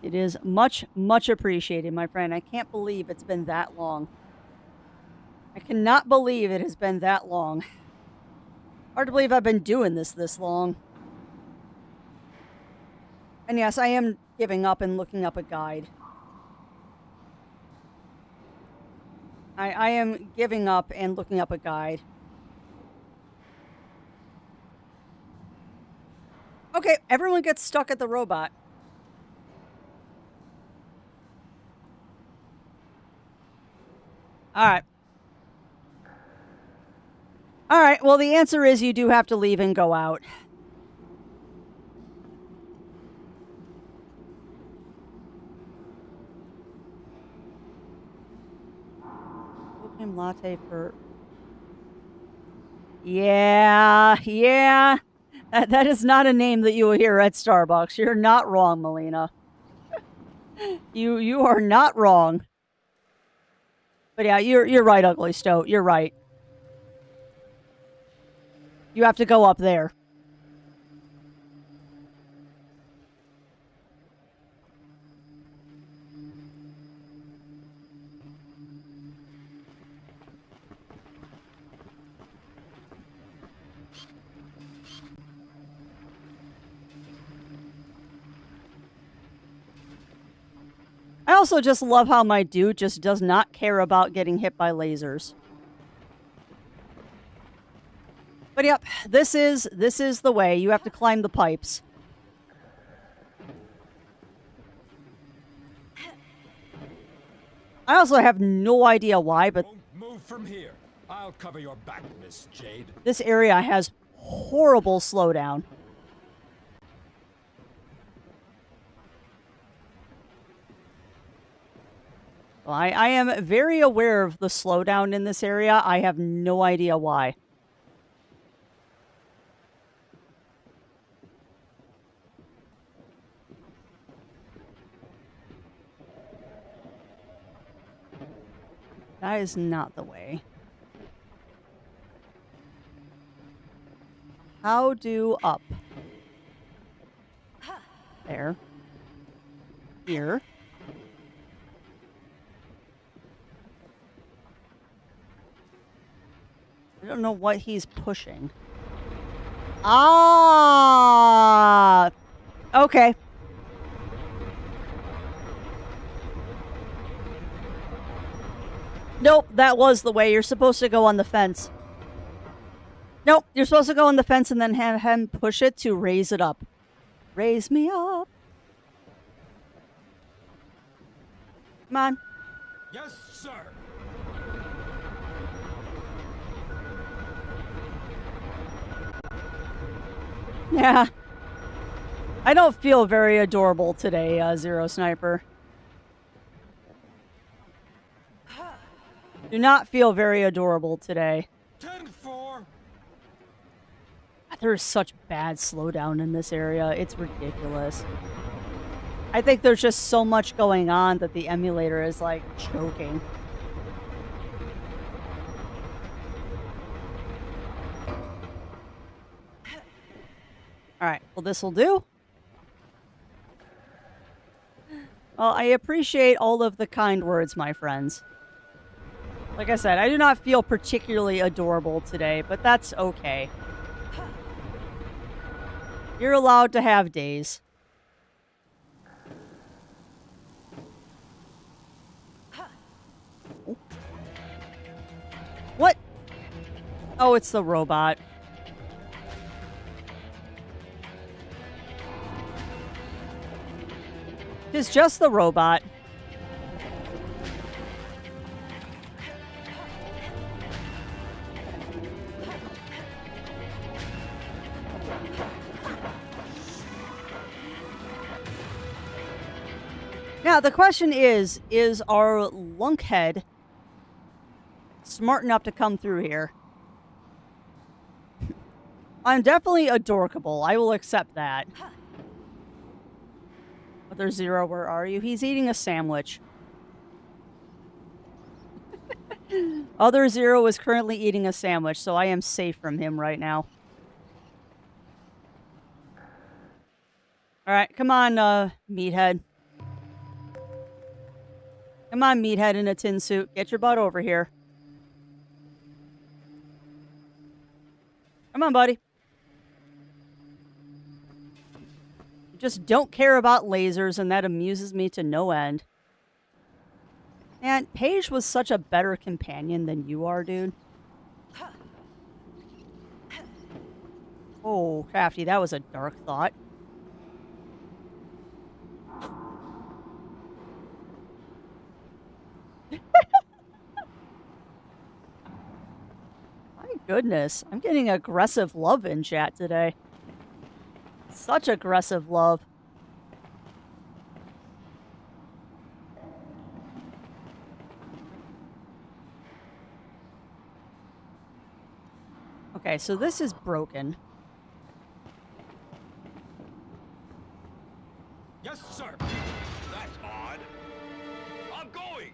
It is much, much appreciated, my friend. I can't believe it's been that long. I cannot believe it has been that long. Hard to believe I've been doing this long. And yes, I am giving up and looking up a guide. I am giving up and looking up a guide. Okay, everyone gets stuck at the robot. Alright. Alright, well, the answer is you do have to leave and go out. Opium latte for... Yeah. That is not a name that you will hear at Starbucks. You're not wrong, Melina. You are not wrong. But yeah, you're right, Ugly Stoat. You're right. You have to go up there. I also just love how my dude just does not care about getting hit by lasers. But yep, this is the way. You have to climb the pipes. I also have no idea why, but Don't move from here. I'll cover your back, Miss Jade. this area has horrible slowdown. Well, I am very aware of the slowdown in this area. I have no idea why. That is not the way. How do up? There. Here. I don't know what he's pushing. Ah! Okay. Nope, that was the way. You're supposed to go on the fence. Nope, you're supposed to go on the fence and then have him push it to raise it up. Raise me up. Come on. Yes, sir. Yeah. I don't feel very adorable today, Zero Sniper. Do not feel very adorable today. 10-4. There is such bad slowdown in this area. It's ridiculous. I think there's just so much going on that the emulator is, like, choking. Alright, well, this'll do. Well, I appreciate all of the kind words, my friends. Like I said, I do not feel particularly adorable today, but that's okay. You're allowed to have days. What? Oh, it's the robot. It's just the robot. Now, the question is our lunkhead smart enough to come through here? I'm definitely adorkable. I will accept that. Other Zero, where are you? He's eating a sandwich. Other Zero is currently eating a sandwich, so I am safe from him right now. Alright, come on, meathead. Come on, meathead in a tin suit. Get your butt over here. Come on, buddy. just don't care about lasers, and that amuses me to no end. And Paige was such a better companion than you are, dude. Oh, Crafty, that was a dark thought. My goodness, I'm getting aggressive love in chat today. Such aggressive love. Okay, so this is broken. Yes, sir. That's odd. I'm going.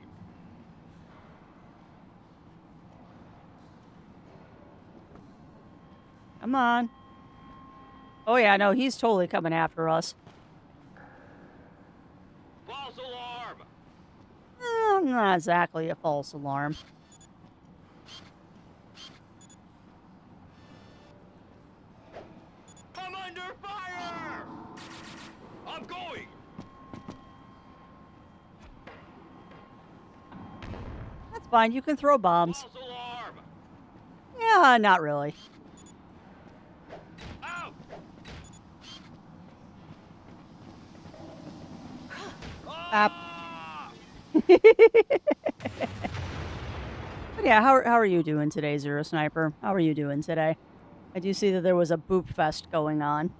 Come on. Oh yeah, no, he's totally coming after us. False alarm. Not exactly a false alarm. I'm under fire. I'm going. That's fine, you can throw bombs. False alarm. Yeah, not really. Out. Bap. Ah! But yeah, how are you doing today, Zero Sniper? How are you doing today? I do see that there was a boop fest going on.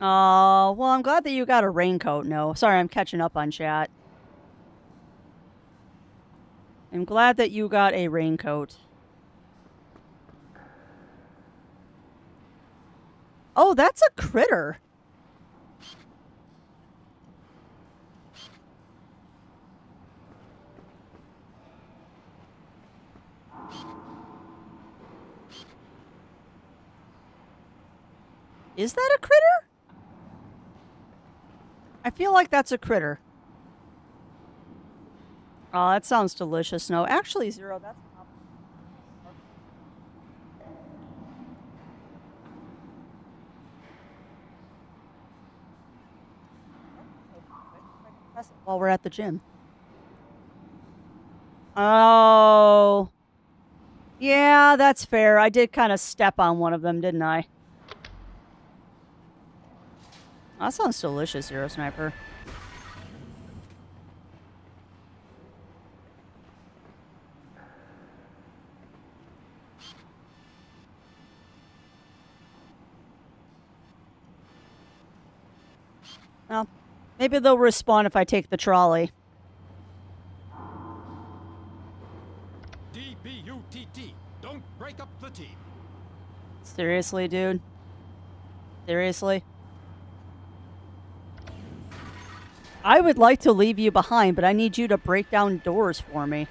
Oh, well, I'm glad that you got a raincoat. No, sorry, I'm catching up on chat. I'm glad that you got a raincoat. Oh, that's a critter. Is that a critter? I feel like that's a critter. Oh, that sounds delicious. No, actually, Zero, that's not. While we're at the gym. Oh. Yeah, that's fair. I did kind of step on one of them, didn't I? That sounds delicious, Zero Sniper. Well, maybe they'll respawn if I take the trolley. DBUTT. Don't break up the team. Seriously, dude? Seriously? I would like to leave you behind, but I need you to break down doors for me.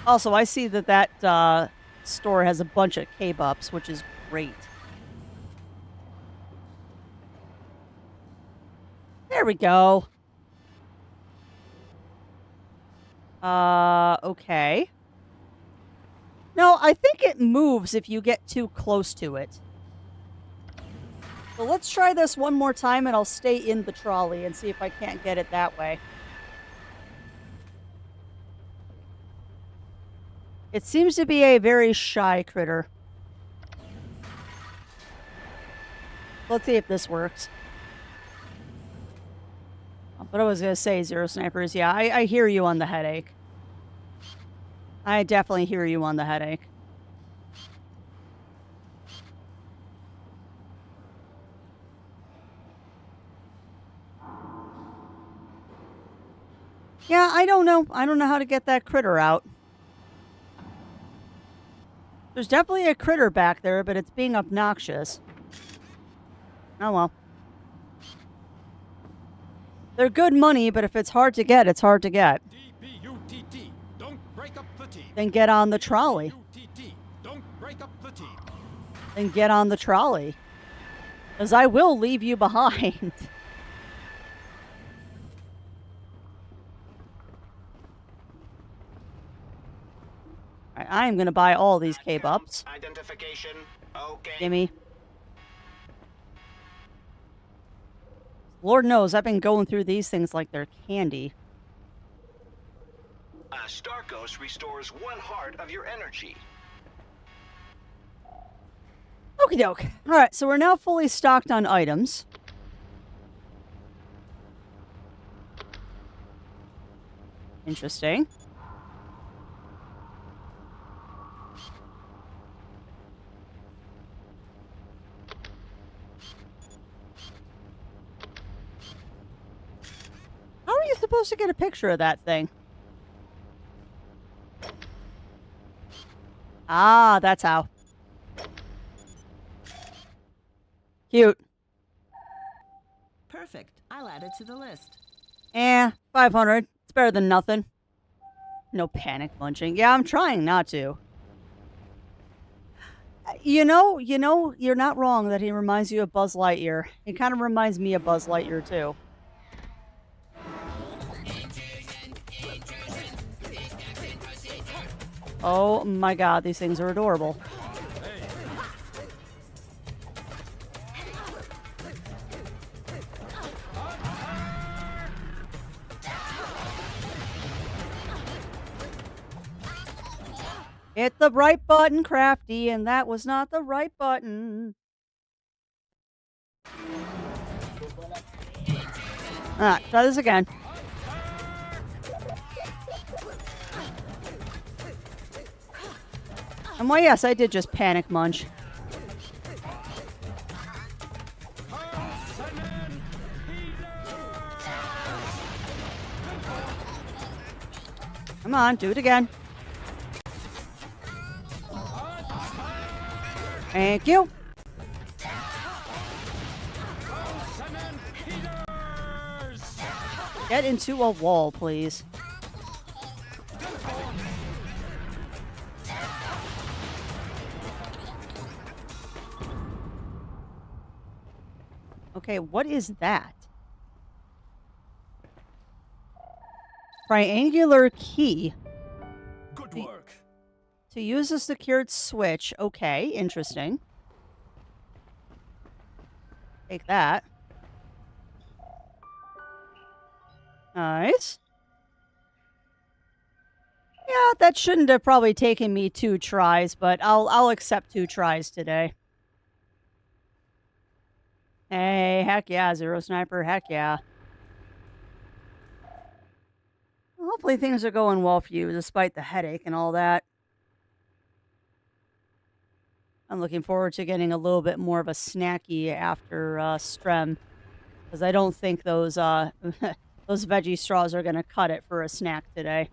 Also, I see that that store has a bunch of K-Bups, which is great. There we go. Okay. No, I think it moves if you get too close to it. So let's try this one more time, and I'll stay in the trolley and see if I can't get it that way. It seems to be a very shy critter. Let's see if this works. What I was going to say, Zero Snipers, yeah, I hear you on the headache. I definitely hear you on the headache. Yeah, I don't know. I don't know how to get that critter out. There's definitely a critter back there, but it's being obnoxious. Oh well. They're good money, but if it's hard to get, it's hard to get. DBUTT. Don't break up the team. Then get on the trolley. DBUTT. Don't break up the team. Then get on the trolley. Because I will leave you behind. I am going to buy all these K-Bups. Identification. Okay. Gimme. Lord knows, I've been going through these things like they're candy. Starkos restores 1 heart of your energy. Okie doke. Alright, so we're now fully stocked on items. Interesting. How are you supposed to get a picture of that thing? Ah, that's how. Cute. Perfect. I'll add it to the list. 500. It's better than nothing. No panic munching. Yeah, I'm trying not to. You know, you're not wrong that he reminds you of Buzz Lightyear. He kind of reminds me of Buzz Lightyear, too. Oh my god, these things are adorable. Hit the right button, Crafty, and that was not the right button. Alright, try this again. And why, yes, I did just panic munch. Come on, do it again. Thank you. Get into a wall, please. Okay, what is that? Triangular key. Good work. To use a secured switch. Okay, interesting. Take that. Nice. Yeah, that shouldn't have probably taken me 2 tries, but I'll accept 2 tries today. Hey, heck yeah, Zero Sniper, heck yeah. Well, hopefully things are going well for you, despite the headache and all that. I'm looking forward to getting a little bit more of a snacky after Strem, because I don't think those those veggie straws are going to cut it for a snack today.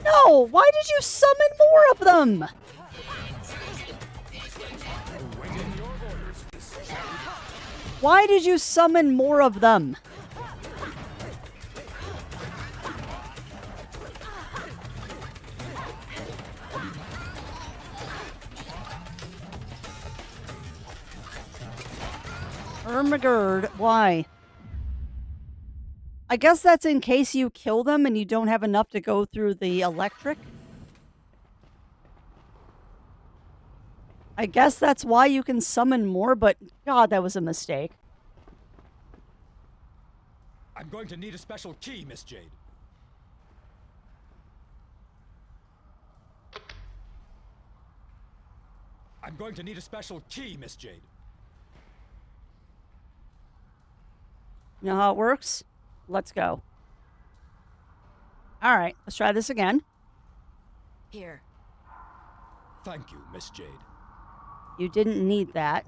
No! Why did you summon more of them? Why did you summon more of them? Ermagerd, why? I guess that's in case you kill them and you don't have enough to go through the electric. I guess that's why you can summon more, but God, that was a mistake. I'm going to need a special key, Miss Jade. I'm going to need a special key, Miss Jade. You know how it works? Let's go. All right, let's try this again. Here. Thank you, Miss Jade. You didn't need that.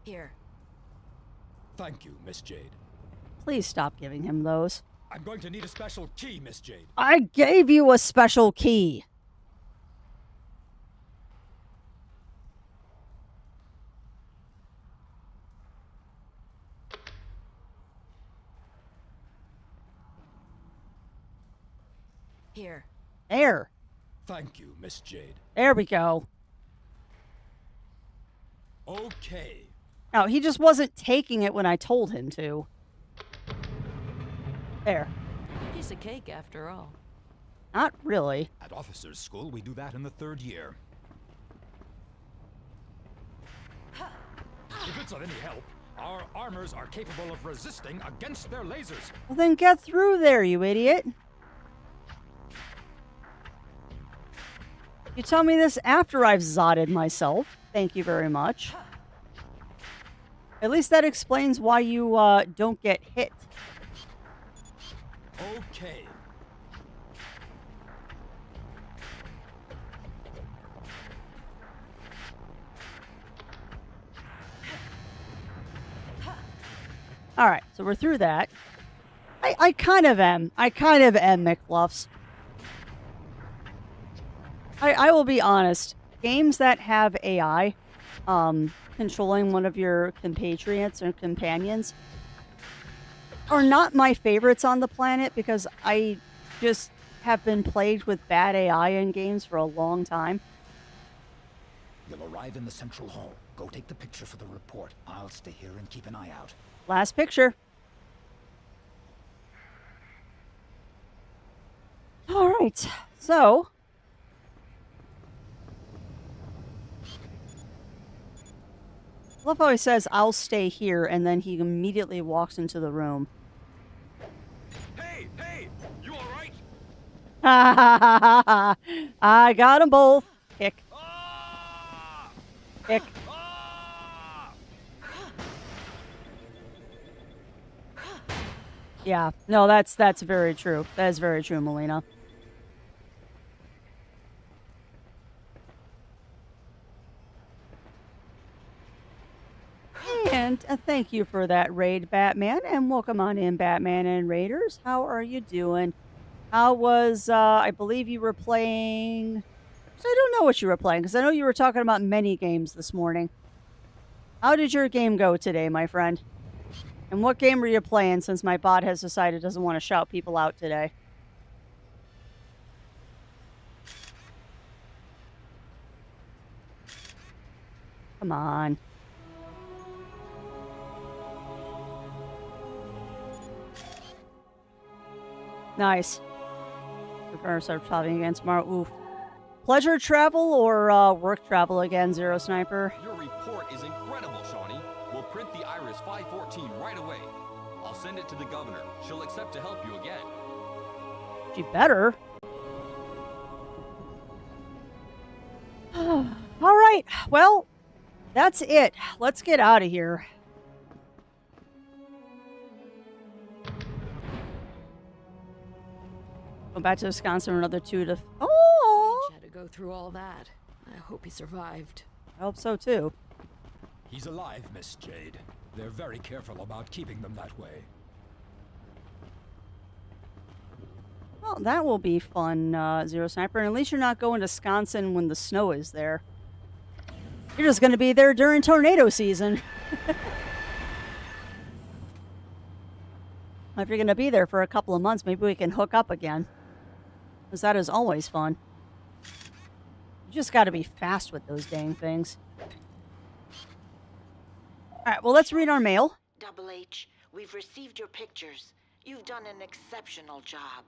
Here. Thank you, Miss Jade. Please stop giving him those. I'm going to need a special key, Miss Jade. I gave you a special key. Here. There. Thank you, Miss Jade. There we go. Okay. No, he just wasn't taking it when I told him to. There. Piece of cake, after all. Not really. At officers' school, we do that in the 3rd year. If it's of any help, our armors are capable of resisting against their lasers. Well, then get through there, you idiot. You tell me this after I've zotted myself. Thank you very much. At least that explains why you don't get hit. Okay. All right, so we're through that. I kind of am. I kind of am, McFluffs. I will be honest. Games that have AI controlling one of your compatriots or companions are not my favorites on the planet because I just have been plagued with bad AI in games for a long time. You'll arrive in the central hall. Go take the picture for the report. I'll stay here and keep an eye out. Last picture. All right, so I love how he says, "I'll stay here," and then he immediately walks into the room. Hey, you all right? I got them both. Kick. Ah! Kick. Ah! Yeah, no, that's very true. That is very true, Melina. And thank you for that raid, Batman, and welcome on in, Batman and Raiders. How are you doing? How was, I believe you were playing... So I don't know what you were playing, because I know you were talking about many games this morning. How did your game go today, my friend? And what game are you playing, since my bot has decided it doesn't want to shout people out today? Come on. Nice. Prepare to start traveling again tomorrow. Oof. Pleasure travel or work travel again, Zero Sniper? Your report is incredible, Shawnee. We'll print the Iris 514 right away. I'll send it to the governor. She'll accept to help you again. She better. All right. Well, that's it. Let's get out of here. Go back to Wisconsin for another 2 to... Oh! Had to go through all that. I hope he survived. I hope so, too. He's alive, Miss Jade. They're very careful about keeping them that way. Well, that will be fun, Zero Sniper. And at least you're not going to Wisconsin when the snow is there. You're just going to be there during tornado season. If you're going to be there for a couple of months, maybe we can hook up again. Because that is always fun. You just got to be fast with those dang things. Alright, well, let's read our mail. Double H, we've received your pictures. You've done an exceptional job.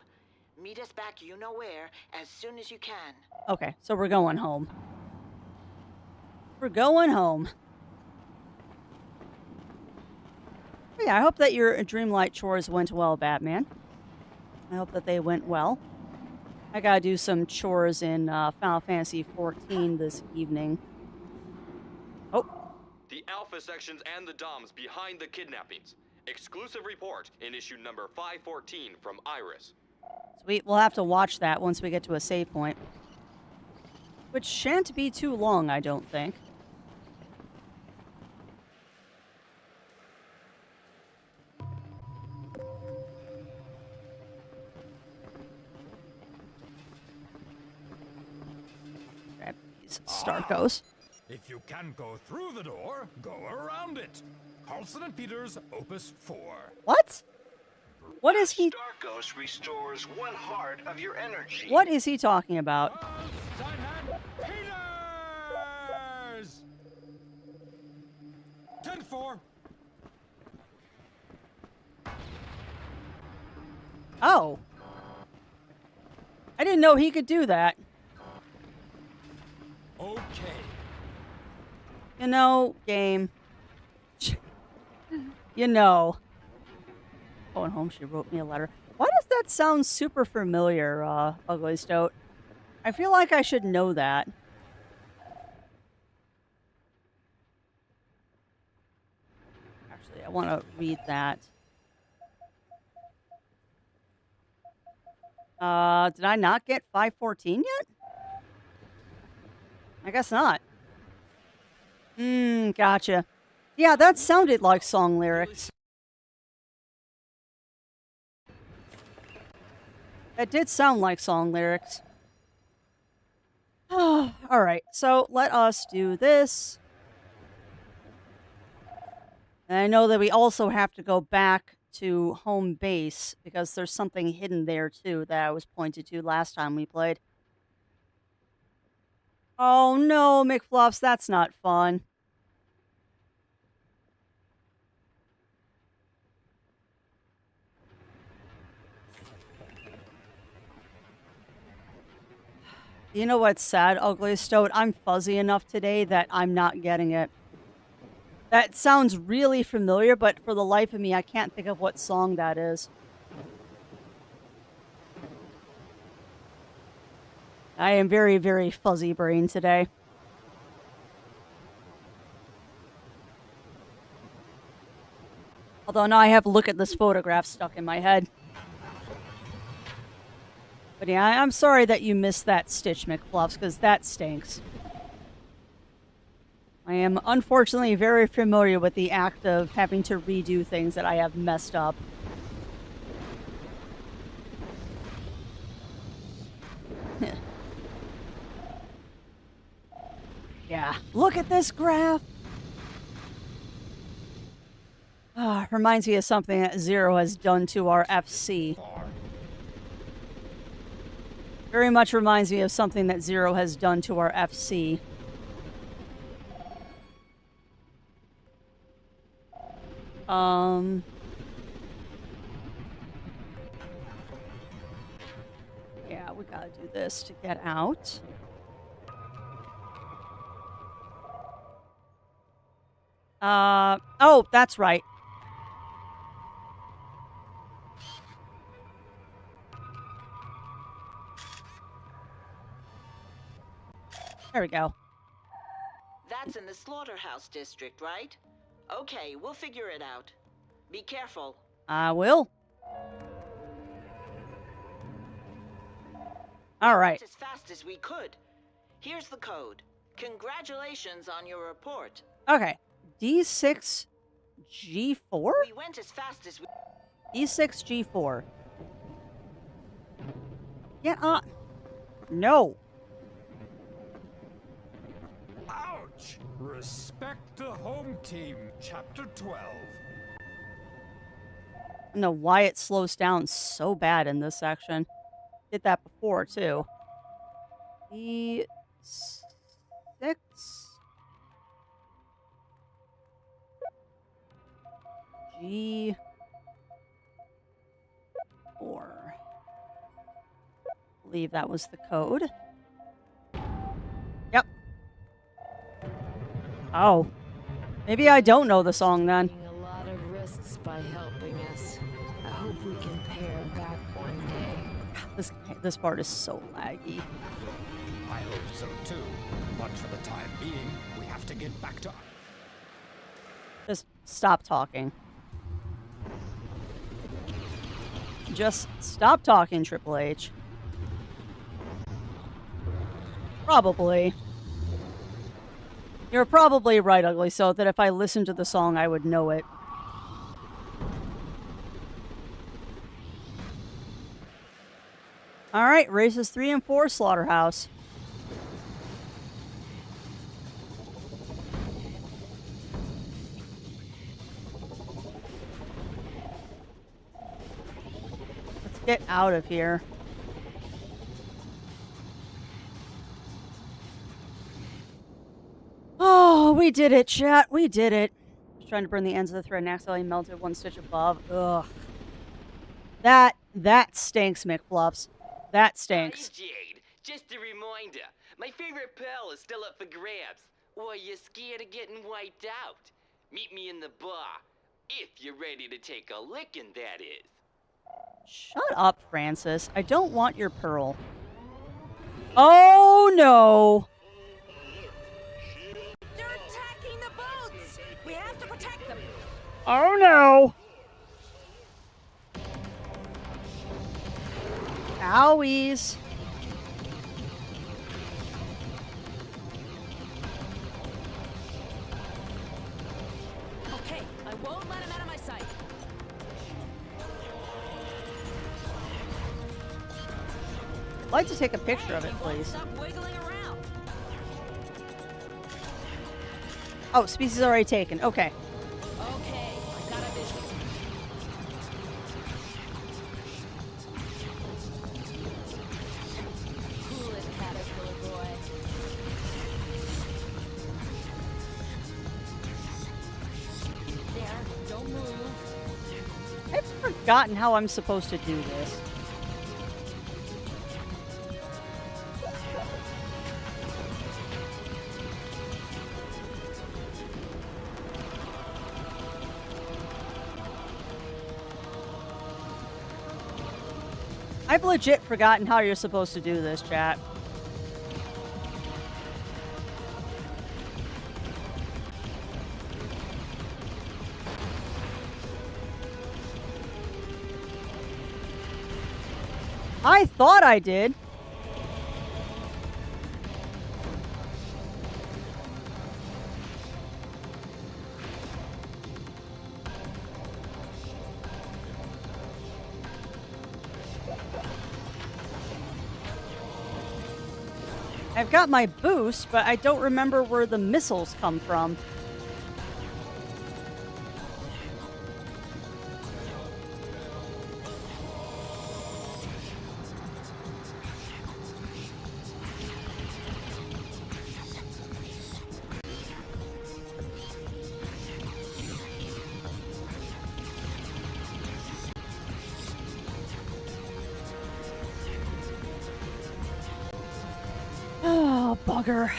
Meet us back you know where as soon as you can. Okay, so we're going home. We're going home. Yeah, I hope that your Dreamlight chores went well, Batman. I hope that they went well. I gotta do some chores in Final Fantasy XIV this evening. Oh. The Alpha sections and the DOMs behind the kidnappings. Exclusive report in issue number 514 from Iris. Sweet, we'll have to watch that once we get to a save point. Which shan't be too long, I don't think. Grab these Starkos. If you can't go through the door, go around it. Carlson and Peters, Opus 4. What? What is he... Starkos restores 1 heart of your energy. What is he talking about? Carlson and Peters! 10 for? Oh. I didn't know he could do that. Okay. You know, game. You know. Going home, she wrote me a letter. Why does that sound super familiar, Ugly Stoat? I feel like I should know that. Actually, I want to read that. Did I not get 514 yet? I guess not. Gotcha. Yeah, that sounded like song lyrics. That did sound like song lyrics. Alright, so let us do this. And I know that we also have to go back to home base because there's something hidden there too that I was pointed to last time we played. Oh no, McFluffs, that's not fun. You know what's sad, Ugly Stoat? I'm fuzzy enough today that I'm not getting it. That sounds really familiar, but for the life of me, I can't think of what song that is. I am very, very fuzzy brain today. Although now I have Look at This photograph stuck in my head. But yeah, I'm sorry that you missed that Stitch, McFluffs, because that stinks. I am unfortunately very familiar with the act of having to redo things that I have messed up. Yeah, look at this graph! Reminds me of something that Zero has done to our FC. Very much reminds me of something that Zero has done to our FC. Yeah, we gotta do this to get out. Oh, that's right. There we go. That's in the slaughterhouse district, right? Okay, we'll figure it out. Be careful. I will. All right. As fast as we could. Here's the code. Congratulations on your report. Okay. D6G4? We went as fast as we... D6G4. Get on. No. Ouch! Respect the home team, Chapter 12. I don't know why it slows down so bad in this section. Did that before, too. D6... G4. Believe that was the code. Yep. Oh. Maybe I don't know the song then. Taking a lot of risks by helping us. I hope we can pay her back one day. This part is so laggy. I hope so too. But for the time being, we have to get back to... Just stop talking. Just stop talking, Triple H. Probably. You're probably right, Ugly, so that if I listened to the song, I would know it. Alright, races 3 and 4, Slaughterhouse. Let's get out of here. Oh, we did it, chat. We did it. trying to burn the ends of the thread and accidentally melted one stitch above. Ugh. That stinks, McFluffs. That stinks. Hi, Jade. Just a reminder, my favorite pearl is still up for grabs. Or you're scared of getting wiped out. Meet me in the bar. If you're ready to take a licking, that is. Shut up, Francis. I don't want your pearl. Oh, no. They're attacking the boats! We have to protect them! Oh, no. Owies. Okay, I won't let him out of my sight. I'd like to take a picture of it, please. Stop wiggling around. Oh, species already taken. Okay. Okay, I got a vision. Cool it, caterpillar boy. There, don't move. I've forgotten how I'm supposed to do this. I've legit forgotten how you're supposed to do this, chat. I thought I did. I've got my boost, but I don't remember where the missiles come from. Oh, bugger.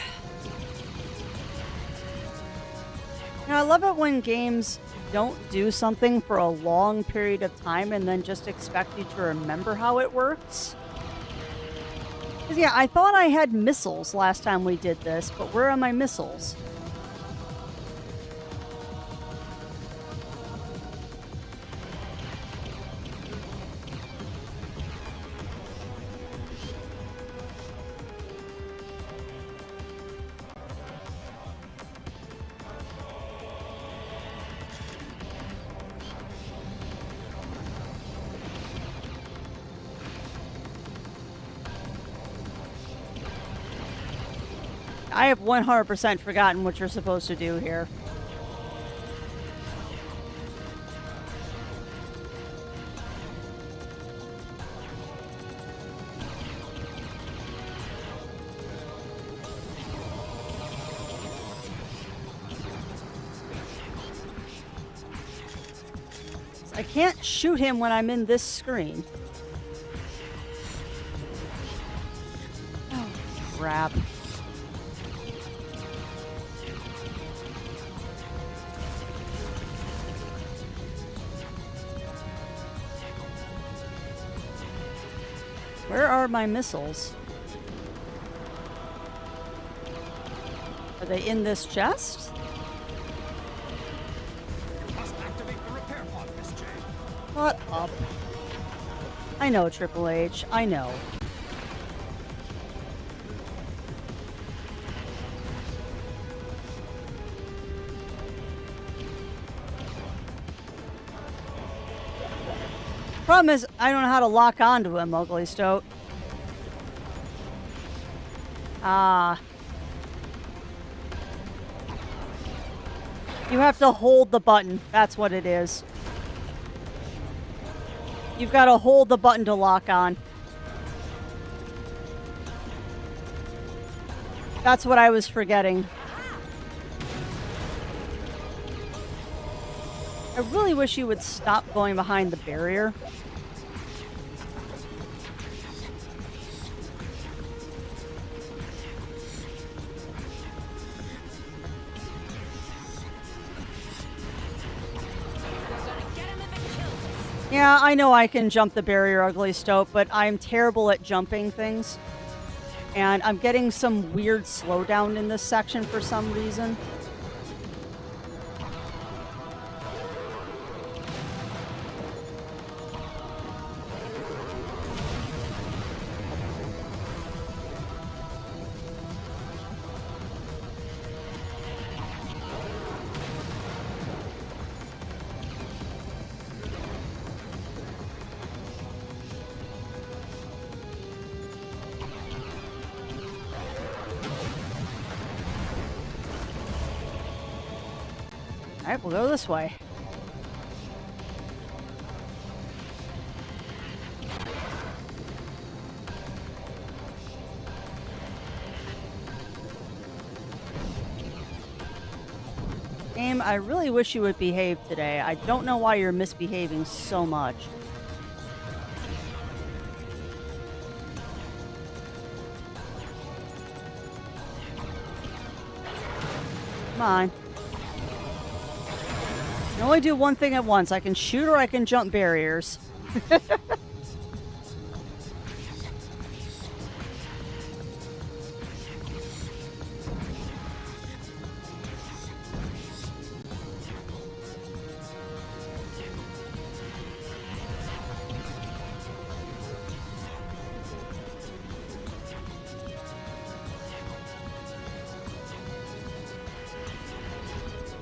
Now, I love it when games don't do something for a long period of time and then just expect you to remember how it works. Because, yeah, I thought I had missiles last time we did this, but where are my missiles? I have 100% forgotten what you're supposed to do here. I can't shoot him when I'm in this screen. Oh, crap. Where are my missiles? Are they in this chest? You must activate the repair pod, Miss J. Shut up. I know, Triple H. I know. Problem is, I don't know how to lock onto him, Ugly Stoat. Ah. You have to hold the button. That's what it is. You've got to hold the button to lock on. That's what I was forgetting. I really wish you would stop going behind the barrier. Yeah, I know I can jump the barrier, Ugly Stoat, but I'm terrible at jumping things. And I'm getting some weird slowdown in this section for some reason. Alright, we'll go this way. Game, I really wish you would behave today. I don't know why you're misbehaving so much. Come on. I can only do one thing at once. I can shoot or I can jump barriers.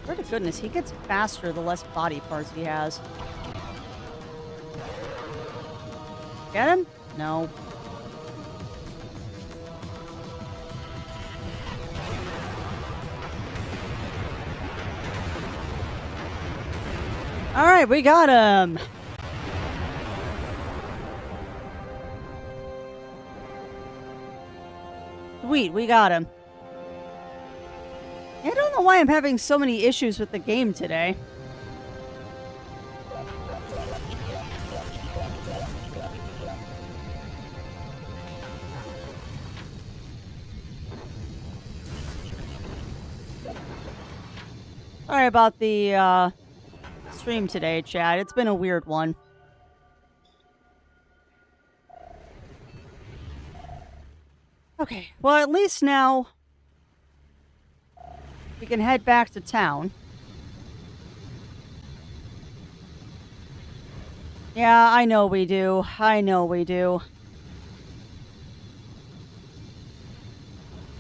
Swear to goodness, he gets faster the less body parts he has. Get him? No. Alright, we got him! Sweet, we got him. I don't know why I'm having so many issues with the game today. Sorry about the stream today, Chad. It's been a weird one. Okay, well, at least now we can head back to town. Yeah, I know we do. I know we do.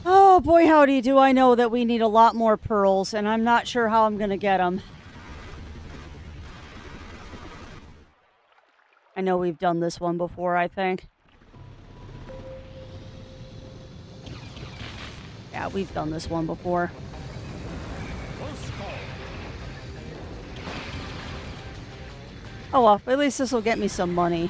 Oh, boy, howdy, do I know that we need a lot more pearls, and I'm not sure how I'm going to get them. I know we've done this one before, I think. Yeah, we've done this one before. Oh well, at least this will get me some money.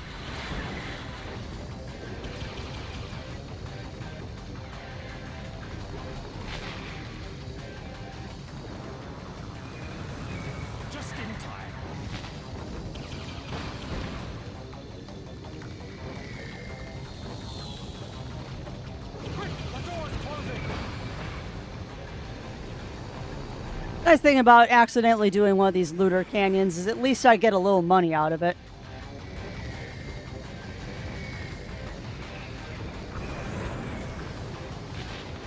Just in time. Quick, the door is closing. Nice thing about accidentally doing one of these looter canyons is at least I get a little money out of it.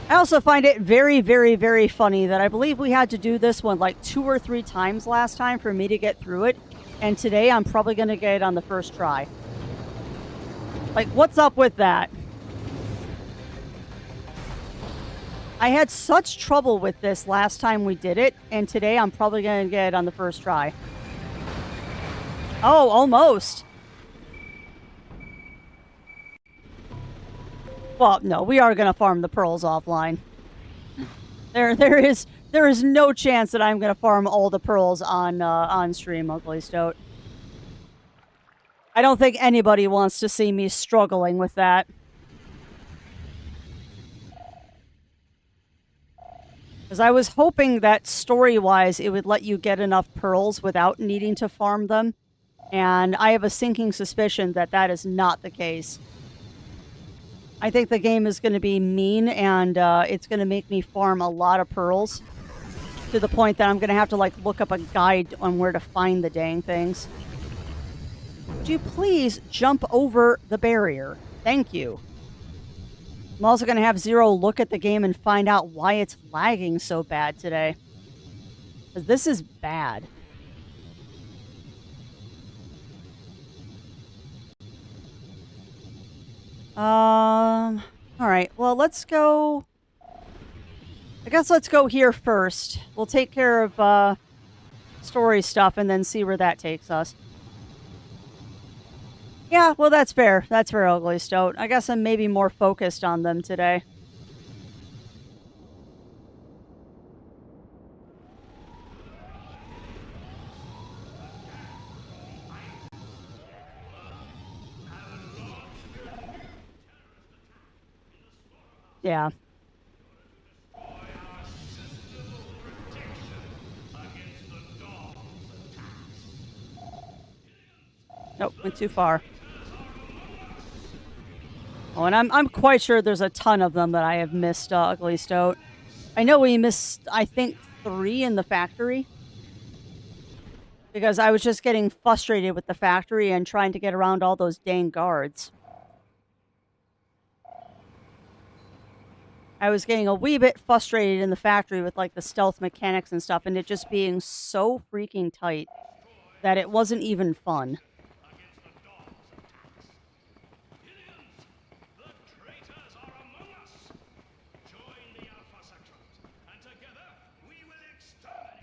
I also find it very, very, very funny that I believe we had to do this one like 2 or 3 times last time for me to get through it, and today I'm probably going to get it on the first try. Like, what's up with that? I had such trouble with this last time we did it, and today I'm probably going to get it on the first try. Oh, almost. Well, no, we are going to farm the pearls offline. There is no chance that I'm going to farm all the pearls on stream, Ugly Stoat. I don't think anybody wants to see me struggling with that. Because I was hoping that story-wise it would let you get enough pearls without needing to farm them. And I have a sinking suspicion that that is not the case. I think the game is going to be mean, and it's going to make me farm a lot of pearls. To the point that I'm going to have to, like, look up a guide on where to find the dang things. Would you please jump over the barrier? Thank you. I'm also going to have Zero look at the game and find out why it's lagging so bad today. Because this is bad. Alright, well, let's go... I guess let's go here first. We'll take care of, story stuff and then see where that takes us. Yeah, well, that's fair. That's fair, Ugly Stoat. I guess I'm maybe more focused on them today. Yeah. Nope, went too far. Oh, and I'm quite sure there's a ton of them that I have missed, Ugly Stoat. I know we missed, I think, 3 in the factory. Because I was just getting frustrated with the factory and trying to get around all those dang guards. I was getting a wee bit frustrated in the factory with, like, the stealth mechanics and stuff, and it just being so freaking tight that it wasn't even fun.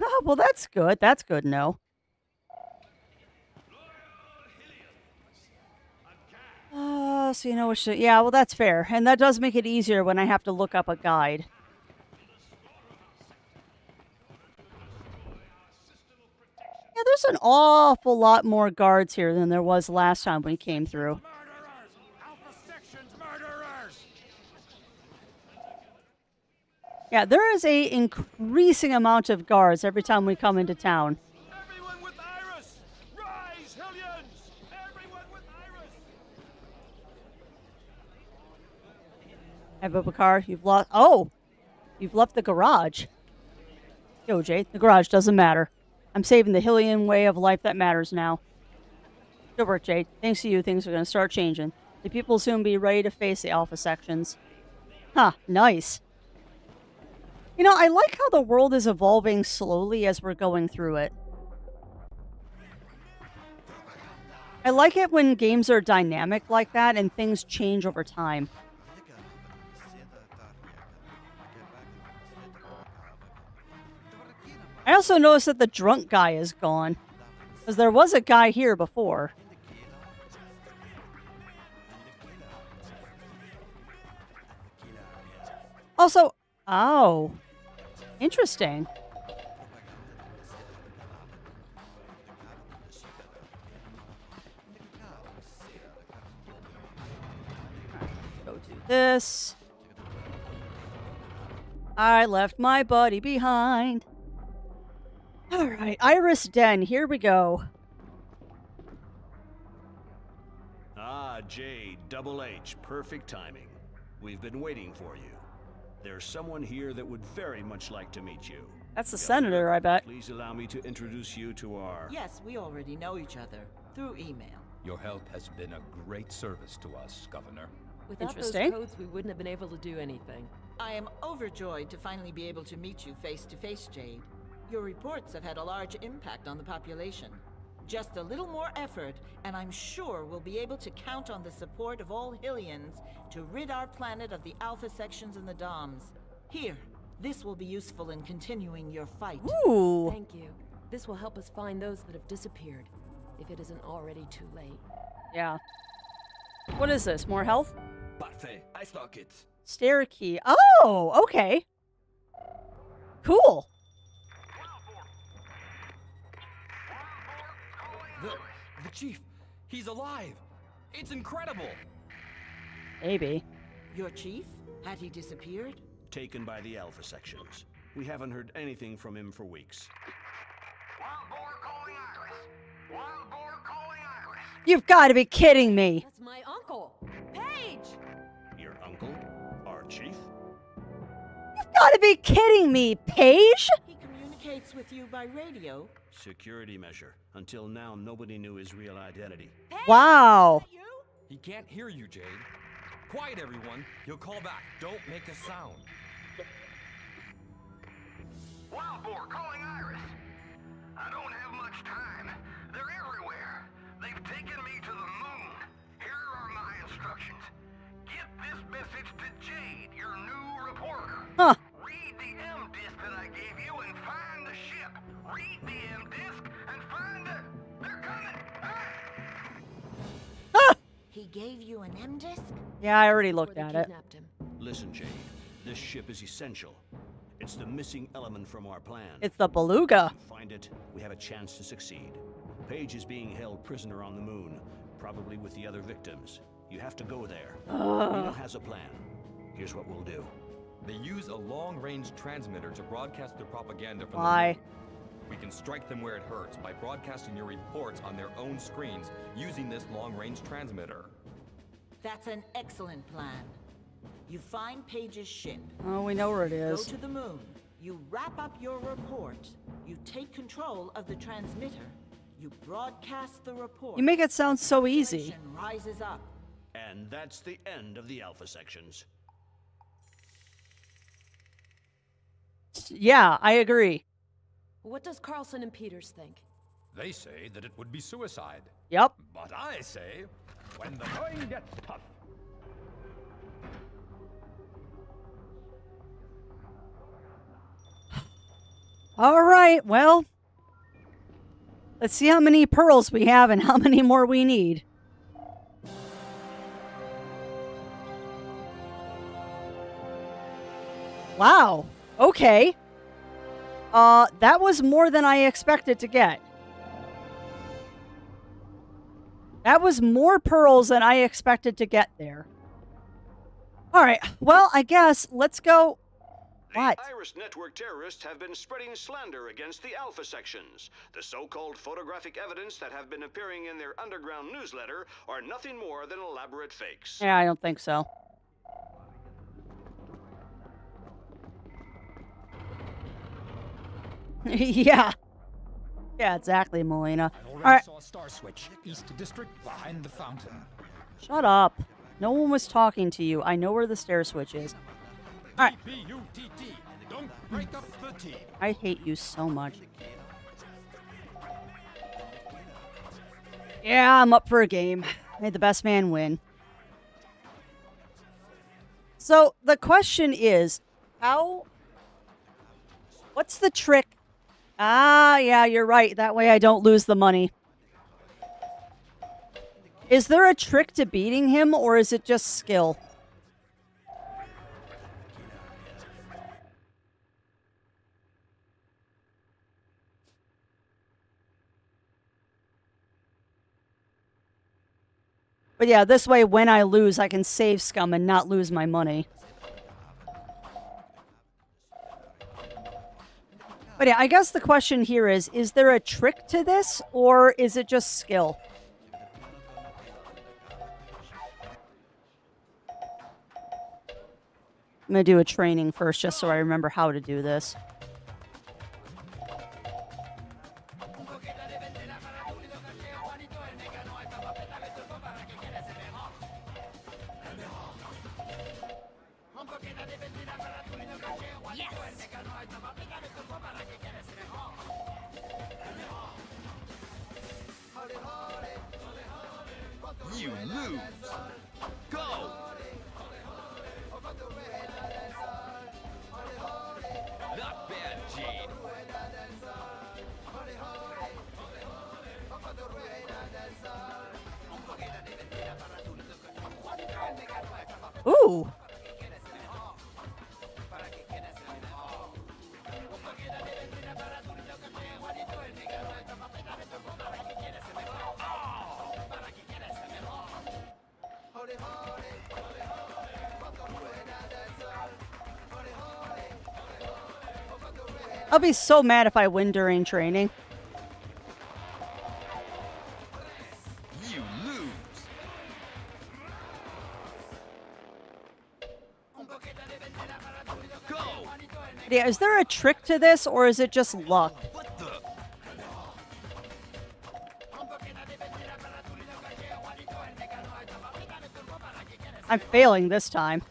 Oh, well, that's good. That's good, no. So you know what should... Yeah, well, that's fair. And that does make it easier when I have to look up a guide. Yeah, there's an awful lot more guards here than there was last time we came through. Yeah, there is a increasing amount of guards every time we come into town. Everyone with Iris! Rise, Hellions! Everyone with Iris! Abubakar, you've lost... Oh! You've left the garage. Yo, Jade, the garage doesn't matter. I'm saving the Hillian way of life that matters now. Good work, Jade. Thanks to you, things are going to start changing. The people will soon be ready to face the Alpha sections. Huh, nice. You know, I like how the world is evolving slowly as we're going through it. I like it when games are dynamic like that and things change over time. I also noticed that the drunk guy is gone. Because there was a guy here before. Also, oh, interesting. Go do this. I left my buddy behind. All right, Iris Den, here we go. Ah, Jade, Double H, perfect timing. We've been waiting for you. There's someone here that would very much like to meet you. That's the senator, I bet. Please allow me to introduce you to our... Yes, we already know each other through email. Your help has been a great service to us, Governor. Without those Interesting. codes, we wouldn't have been able to do anything. I am overjoyed to finally be able to meet you face to face, Jade. Your reports have had a large impact on the population. Just a little more effort, and I'm sure we'll be able to count on the support of all Hillians to rid our planet of the Alpha sections and the DOMs. Here, this will be useful in continuing your fight. Ooh. Thank you. This will help us find those that have disappeared, if it isn't already too late. Yeah. What is this? More health? Parfait, I stock it. Stair key. Oh, okay. Cool. The chief, he's alive. It's incredible. Maybe. Your chief? Had he disappeared? Taken by the Alpha sections. We haven't heard anything from him for weeks. Wild boar calling Iris. Wild boar calling Iris. You've got to be kidding me. That's my uncle. Paige! Your uncle? Our chief? You've got to be kidding me, Paige? He communicates with you by radio. Security measure. Until now, nobody knew his real identity. Wow. He can't hear you, Jade. Quiet, everyone. He'll call back. Don't make a sound. Wild boar calling Iris. I don't have much time. They're everywhere. They've taken me to the moon. Here are my instructions. Get this message to Jade, your new reporter. Huh. Read the M disc that I gave you and find the ship. Read the M disc and find the... They're coming! He gave you an M disc? Yeah, I already looked at it. Listen, Jade. This ship is essential. It's the missing element from our plan. It's the beluga. If we find it, we have a chance to succeed. Paige is being held prisoner on the moon, probably with the other victims. You have to go there. Rita has a plan. Here's what we'll do. They use a long-range transmitter to broadcast their propaganda from Why? the moon. We can strike them where it hurts by broadcasting your reports on their own screens using this long-range transmitter. That's an excellent plan. You find Paige's ship. Oh, we know where it Go is. to the moon. You wrap up your report. You take control of the transmitter. You broadcast the report. You make it sound so easy. Tension rises up. And that's the end of the Alpha sections. Yeah, I agree. What does Carlson and Peters think? They say that it would be suicide. Yep. But I say, when the going gets tough. All right, well, let's see how many pearls we have and how many more we need. Wow. Okay. That was more than I expected to get. That was more pearls than I expected to get there. All right. Well, I guess let's go. What? The Iris Network terrorists have been spreading slander against the Alpha sections. The so-called photographic evidence that have been appearing in their underground newsletter are nothing more than elaborate fakes. Yeah, I don't think so. Yeah. Yeah, exactly, Melina. I All already right. saw a star switch, East District, behind the fountain. Shut up. No one was talking to you. I know where the stair switch is. All right. P-U-T-T. Don't break up the team. I hate you so much. Yeah, I'm up for a game. May the best man win. So the question is, what's the trick? Ah, yeah, you're right. That way I don't lose the money. Is there a trick to beating him, or is it just skill? But yeah, this way when I lose, I can save scum and not lose my money. But yeah, I guess the question here is there a trick to this, or is it just skill? I'm going to do a training first, just so I remember how to do this. You lose. Go. Not bad, Jade. Ooh. I'll be so mad if I win during training. You lose. Go. Yeah, is there a trick to this, or is it just luck? What the? I'm failing this time.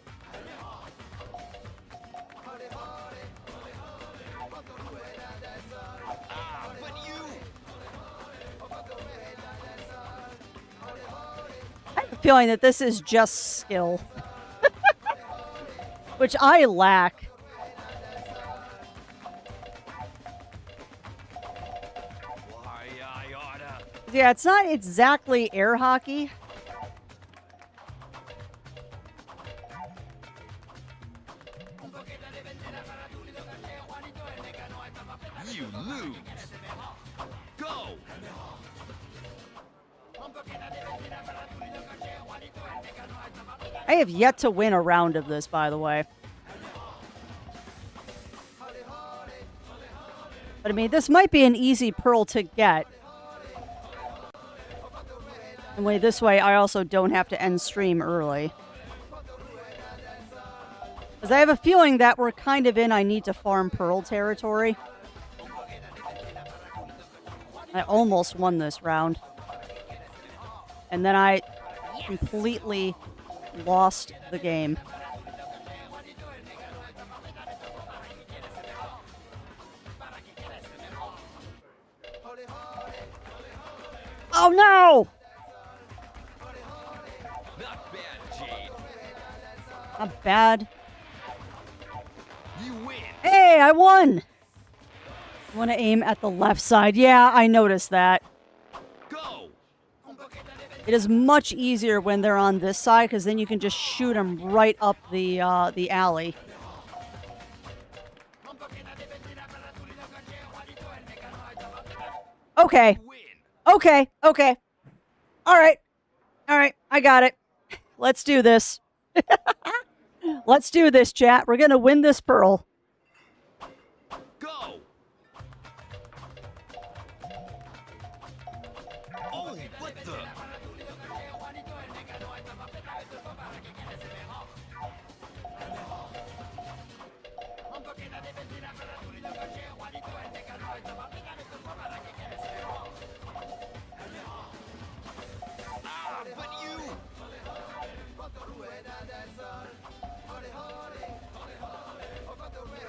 I have a feeling that this is just skill. Which I lack. Why, I oughta. Yeah, it's not exactly air hockey. You lose. Go. I have yet to win a round of this, by the way. But I mean, this might be an easy pearl to get. And this way, I also don't have to end stream early. Because I have a feeling that we're kind of in I need to farm pearl territory. I almost won this round. And then I completely lost the game. Oh no! Not bad, Jade. Not bad. You win. Hey, I won! I want to aim at the left side. Yeah, I noticed that. Go. It is much easier when they're on this side, because then you can just shoot them right up the alley. Okay. Okay. Okay. All right. All right. I got it. Let's do this. Let's do this, chat. We're going to win this pearl. Go. Oh, what the? Ah, but you.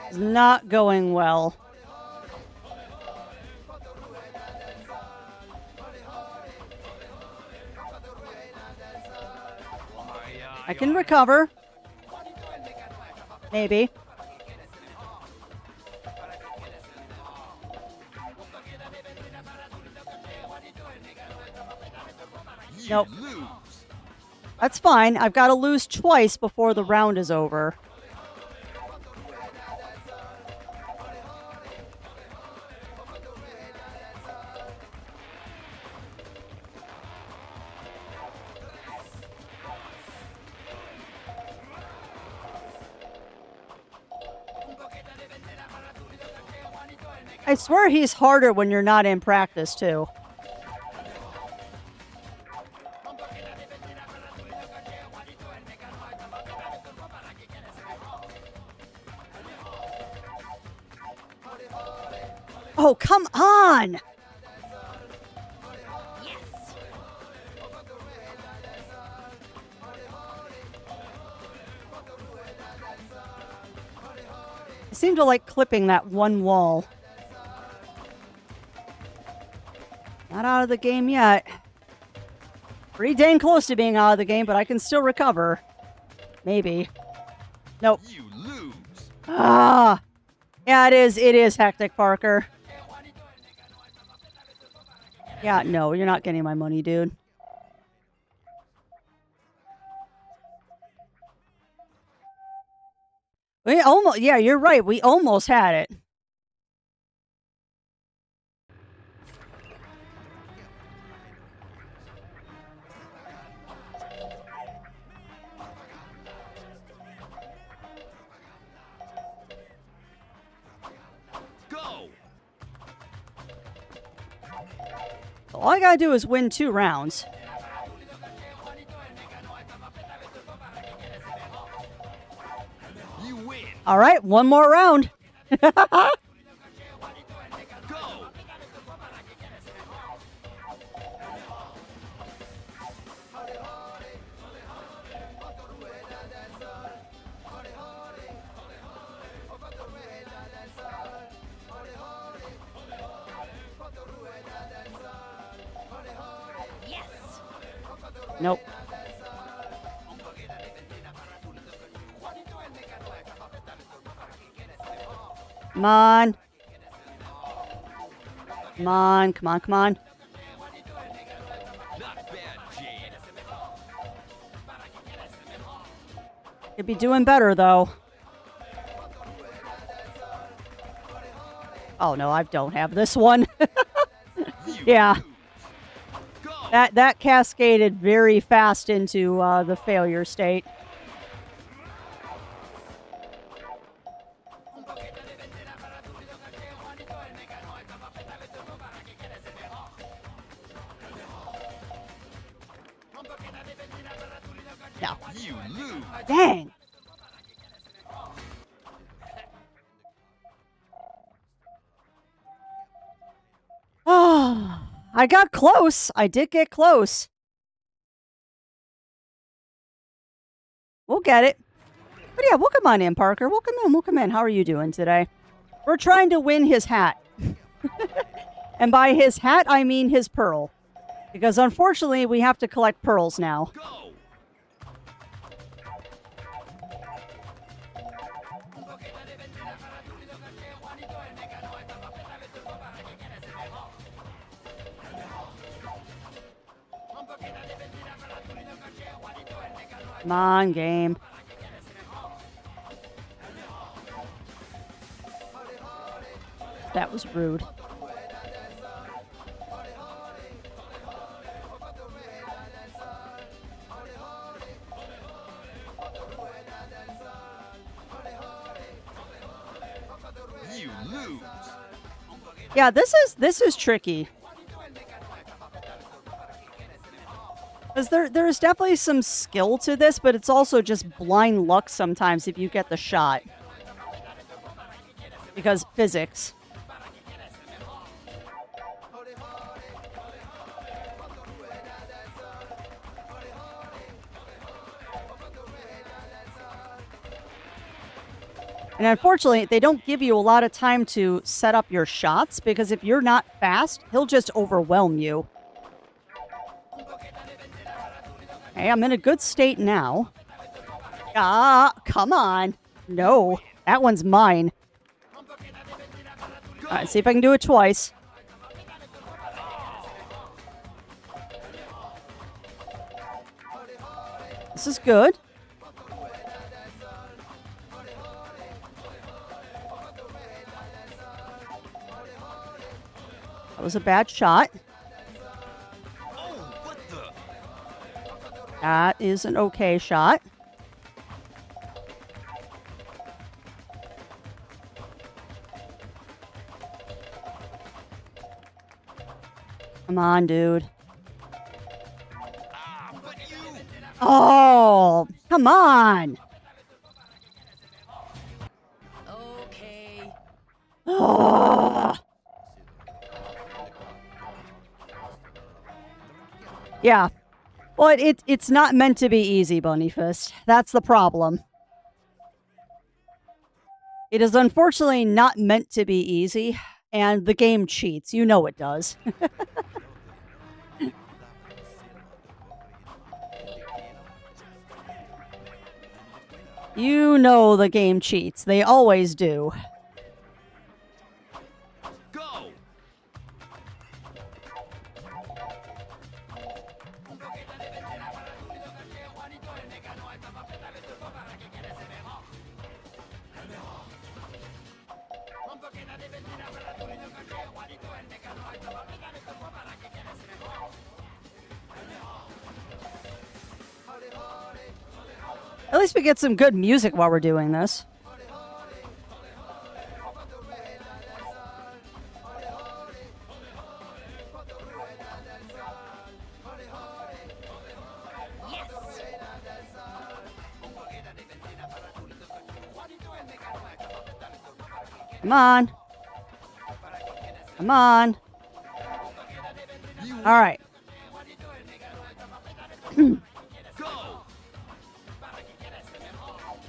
It's not going well. I can recover. Maybe. Nope. That's fine. I've got to lose twice before the round is over. I swear he's harder when you're not in practice, too. Oh, come on! I seem to like clipping that one wall. Not out of the game yet. Pretty dang close to being out of the game, but I can still recover. Maybe. Nope. You lose. Ah! Yeah, it is. It is hectic, Parker. Yeah, no, you're not getting my money, dude. We almost, yeah, you're right. We almost had it. Go. All I gotta do is win 2 rounds. You win. All right, 1 more round. Nope. Come on. Come on, come on, come on. Could be doing better, though. Oh, no, I don't have this one. Yeah. That cascaded very fast into the failure state. No. Dang. Oh, I got close. I did get close. We'll get it. But yeah, welcome on in, Parker. Welcome in, welcome in. How are you doing today? We're trying to win his hat. And by his hat, I mean his pearl. Because unfortunately, we have to collect pearls now. Come on, game. That was rude. You lose. Yeah, this is tricky. Because there is definitely some skill to this, but it's also just blind luck sometimes if you get the shot. Because physics. And unfortunately, they don't give you a lot of time to set up your shots, because if you're not fast, he'll just overwhelm you. Hey, I'm in a good state now. Ah, come on. No, that one's mine. All right, see if I can do it twice. This is good. That was a bad shot. That is an okay shot. Come on, dude. Oh, come on. Okay. Oh. Yeah. Well, it's not meant to be easy, Bunny Fist. That's the problem. It is unfortunately not meant to be easy, and the game cheats. You know it does. You know the game cheats. They always do. Go. At least we get some good music while we're doing this. Come on. Come on. All right. Go!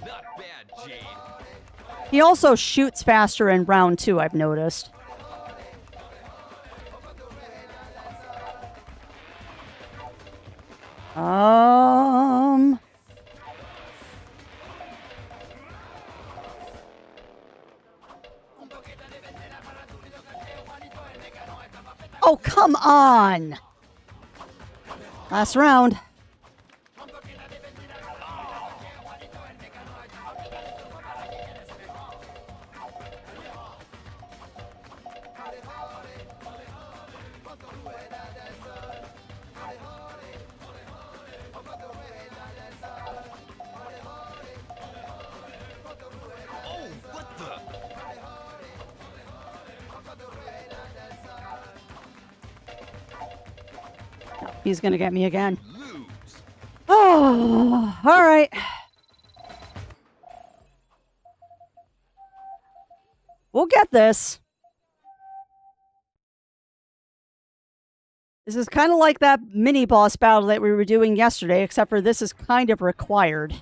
Not bad, Jade. He also shoots faster in round 2, I've noticed. Oh, come on. Last round. He's going to get me again. Oh, all right. We'll get this. This is kind of like that mini boss battle that we were doing yesterday, except for this is kind of required.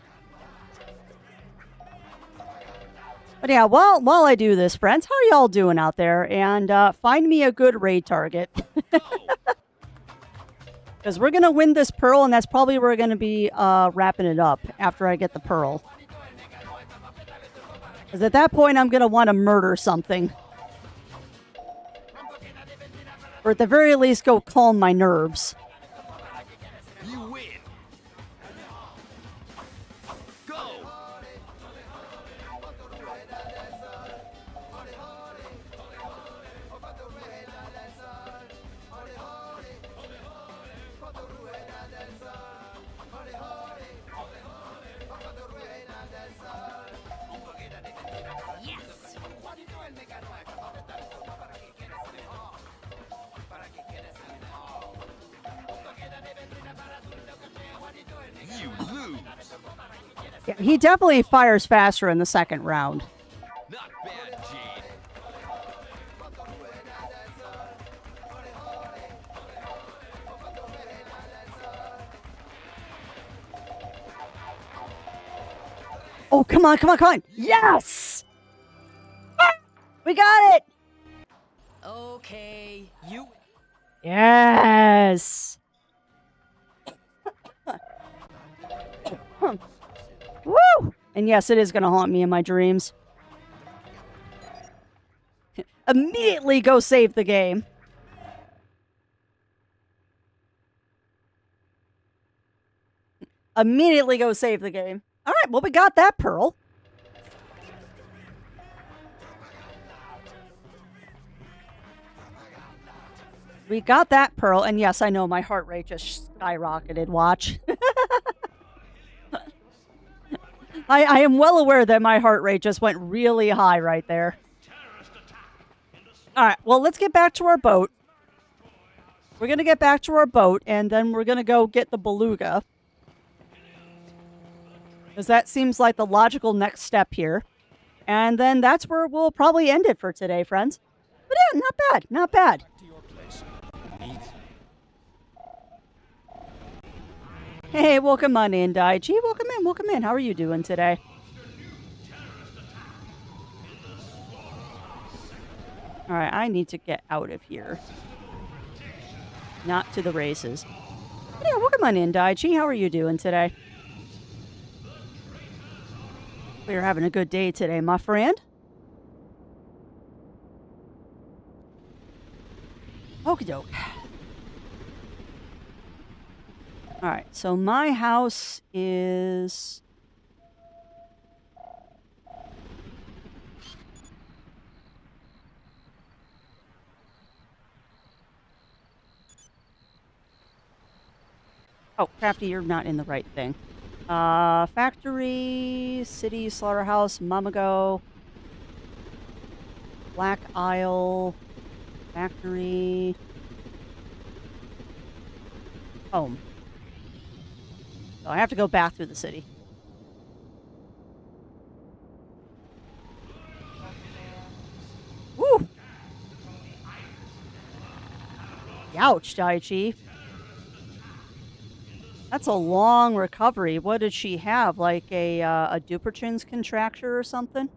But yeah, while I do this, friends, how are y'all doing out there? And find me a good raid target. Because we're going to win this pearl, and that's probably where we're going to be wrapping it up after I get the pearl. Because at that point, I'm going to want to murder something. Or at the very least, go calm my nerves. You win. Go! You lose. Yeah, he definitely fires faster in the second round. Not bad, Jade. Oh, come on, come on, come on. Yes! Ah, we got it! Okay, you. Yes! Woo! And yes, it is going to haunt me in my dreams. Immediately go save the game. Immediately go save the game. All right, well, we got that pearl. We got that pearl, and yes, I know my heart rate just skyrocketed. Watch. I am well aware that my heart rate just went really high right there. All right, well, let's get back to our boat. We're going to get back to our boat, and then we're going to go get the beluga. Because that seems like the logical next step here. And then that's where we'll probably end it for today, friends. But yeah, not bad, not bad. Hey, welcome on in, Daichi. Welcome in, welcome in. How are you doing today? All right, I need to get out of here. Not to the races. But yeah, welcome on in, Daichi. How are you doing today? We're having a good day today, my friend. Okie doke. All right, so my house is... Oh, Crafty, you're not in the right thing. Factory, City, Slaughterhouse, Mamago, Black Isle, Factory, Home. So I have to go back through the city. Ouch, Daichi. That's a long recovery. What did she have? Like a Dupuytren's contracture or something?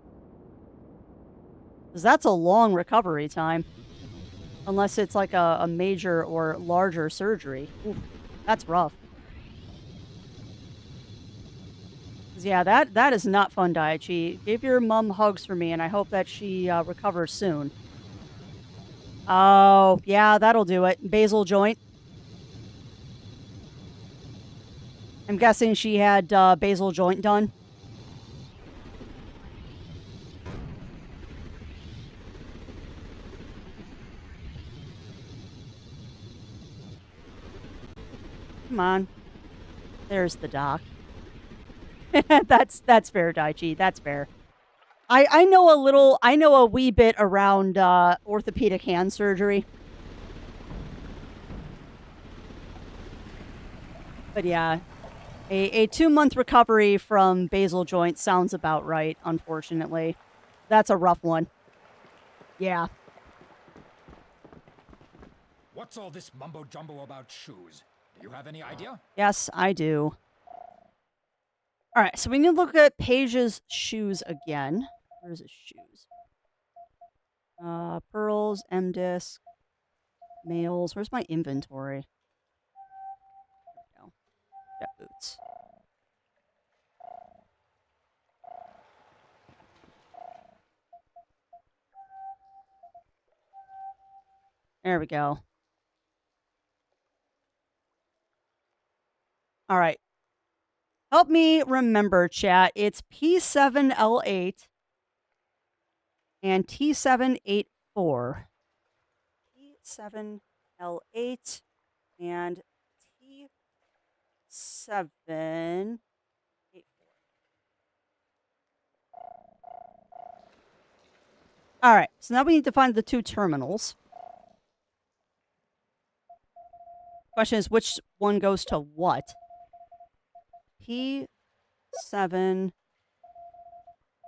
Because that's a long recovery time. Unless it's like a major or larger surgery. Oof, that's rough. Yeah, that is not fun, Daichi. Give your mom hugs for me, and I hope that she recovers soon. Oh, yeah, that'll do it. Basal joint. I'm guessing she had basal joint done. Come on. There's the doc. That's fair, Daichi. That's fair. I know a wee bit around orthopedic hand surgery. But yeah, a 2-month recovery from basal joint sounds about right, unfortunately. That's a rough one. Yeah. What's all this mumbo-jumbo about shoes? Do you have any idea? Yes, I do. All right, so we need to look at Paige's shoes again. Where's his shoes? Pearls, M-Disc, males. Where's my inventory? There we go. Jet boots. There we go. All right. Help me remember, chat. It's P7L8 and T784. P7L8 and T784. All right, so now we need to find the 2 terminals. Question is, which one goes to what? P7,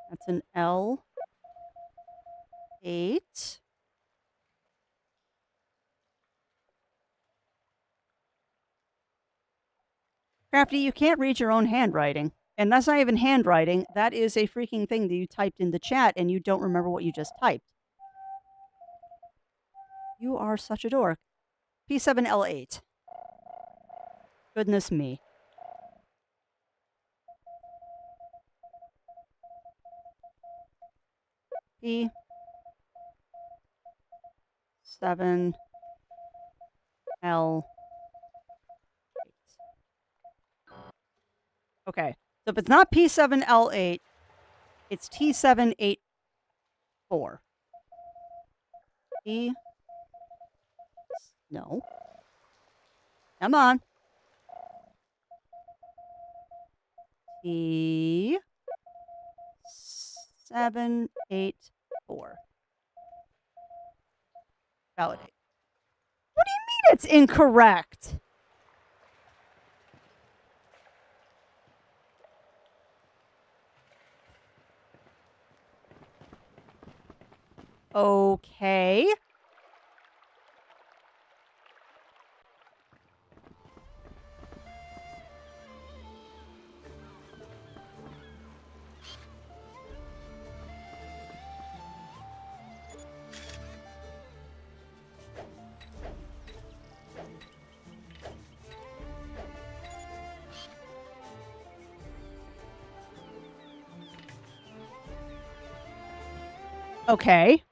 that's an L8. Crafty, you can't read your own handwriting. And that's not even handwriting. That is a freaking thing that you typed in the chat and you don't remember what you just typed. You are such a dork. P7L8. Goodness me. P7L8. Okay. So if it's not P7L8, it's T784. No. Come on. T784. Validate. What do you mean it's incorrect? Okay. Okay.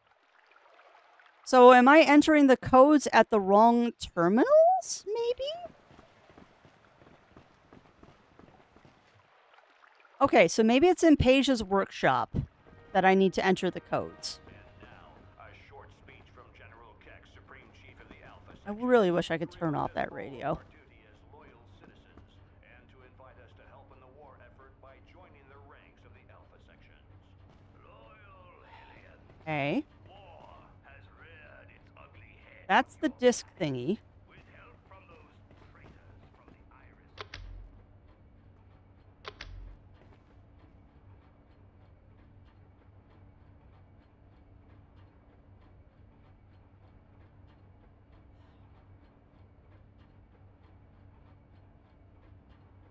So am I entering the codes at the wrong terminals, maybe? Okay, so maybe it's in Paige's workshop that I need to enter the codes. I really wish I could turn off that radio. Okay. That's the disc thingy.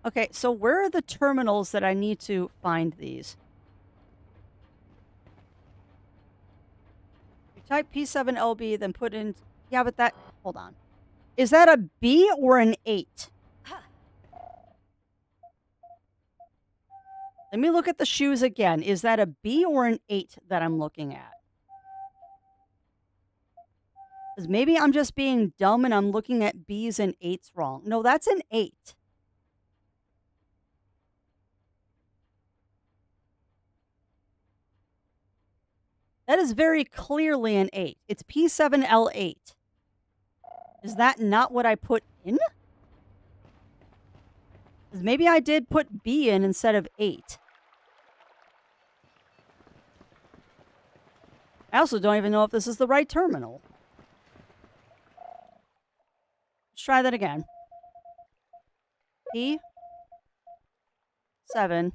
Okay, so where are the terminals that I need to find these? You type P7LB, then put in... Yeah, but that... Hold on. Is that a B or an 8? Let me look at the shoes again. Is that a B or an 8 that I'm looking at? Because maybe I'm just being dumb and I'm looking at B's and 8s wrong. No, that's an 8. That is very clearly an 8. It's P7L8. Is that not what I put in? Because maybe I did put B in instead of 8. I also don't even know if this is the right terminal. Let's try that again. P7.